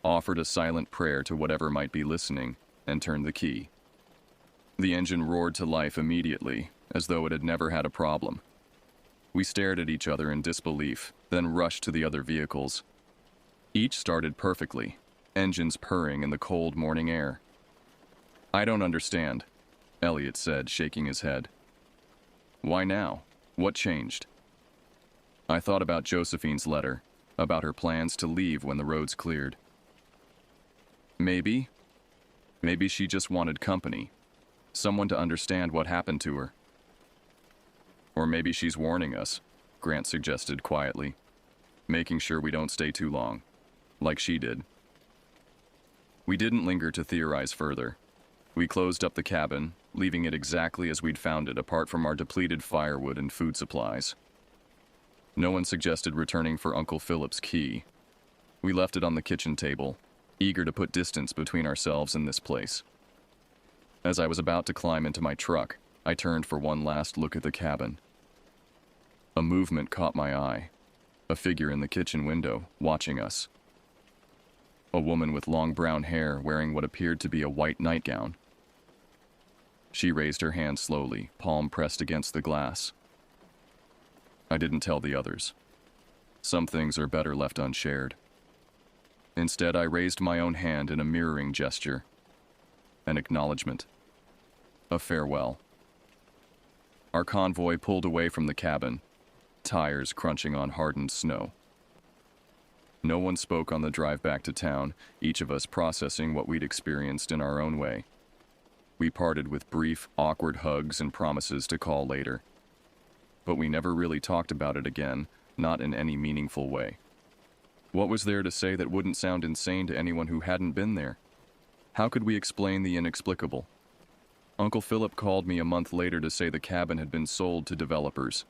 offered a silent prayer to whatever might be listening, and turned the key. The engine roared to life immediately, as though it had never had a problem. We stared at each other in disbelief, then rushed to the other vehicles. Each started perfectly, engines purring in the cold morning air. "I don't understand," Elliot said, shaking his head. "Why now? What changed?" I thought about Josephine's letter, about her plans to leave when the roads cleared. Maybe she just wanted company, someone to understand what happened to her. Or maybe she's warning us, Grant suggested quietly, making sure we don't stay too long, like she did. We didn't linger to theorize further. We closed up the cabin, leaving it exactly as we'd found it, apart from our depleted firewood and food supplies. No one suggested returning for Uncle Philip's key. We left it on the kitchen table, eager to put distance between ourselves and this place. As I was about to climb into my truck, I turned for one last look at the cabin. A movement caught my eye, a figure in the kitchen window, watching us. A woman with long brown hair wearing what appeared to be a white nightgown. She raised her hand slowly, palm pressed against the glass. I didn't tell the others. Some things are better left unshared. Instead, I raised my own hand in a mirroring gesture. An acknowledgement. A farewell. Our convoy pulled away from the cabin, tires crunching on hardened snow. No one spoke on the drive back to town, each of us processing what we'd experienced in our own way. We parted with brief, awkward hugs and promises to call later. But we never really talked about it again, not in any meaningful way. What was there to say that wouldn't sound insane to anyone who hadn't been there? How could we explain the inexplicable? Uncle Philip called me a month later to say the cabin had been sold to developers.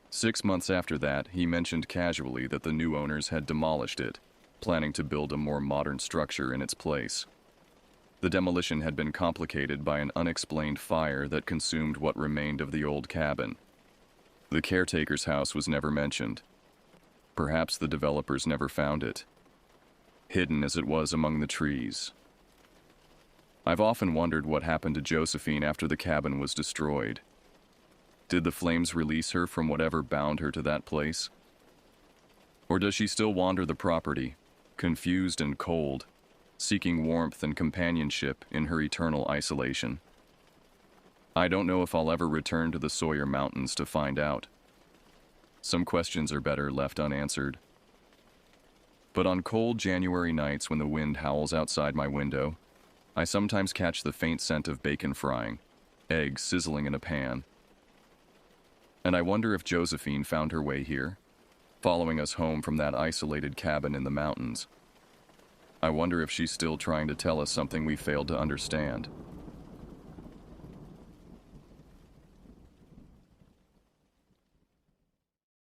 6 months after that, he mentioned casually that the new owners had demolished it, planning to build a more modern structure in its place. The demolition had been complicated by an unexplained fire that consumed what remained of the old cabin. The caretaker's house was never mentioned. Perhaps the developers never found it, hidden as it was among the trees. I've often wondered what happened to Josephine after the cabin was destroyed. Did the flames release her from whatever bound her to that place? Or does she still wander the property, confused and cold, seeking warmth and companionship in her eternal isolation? I don't know if I'll ever return to the Sawyer Mountains to find out. Some questions are better left unanswered. But on cold January nights when the wind howls outside my window, I sometimes catch the faint scent of bacon frying, eggs sizzling in a pan. And I wonder if Josephine found her way here, following us home from that isolated cabin in the mountains. I wonder if she's still trying to tell us something we failed to understand.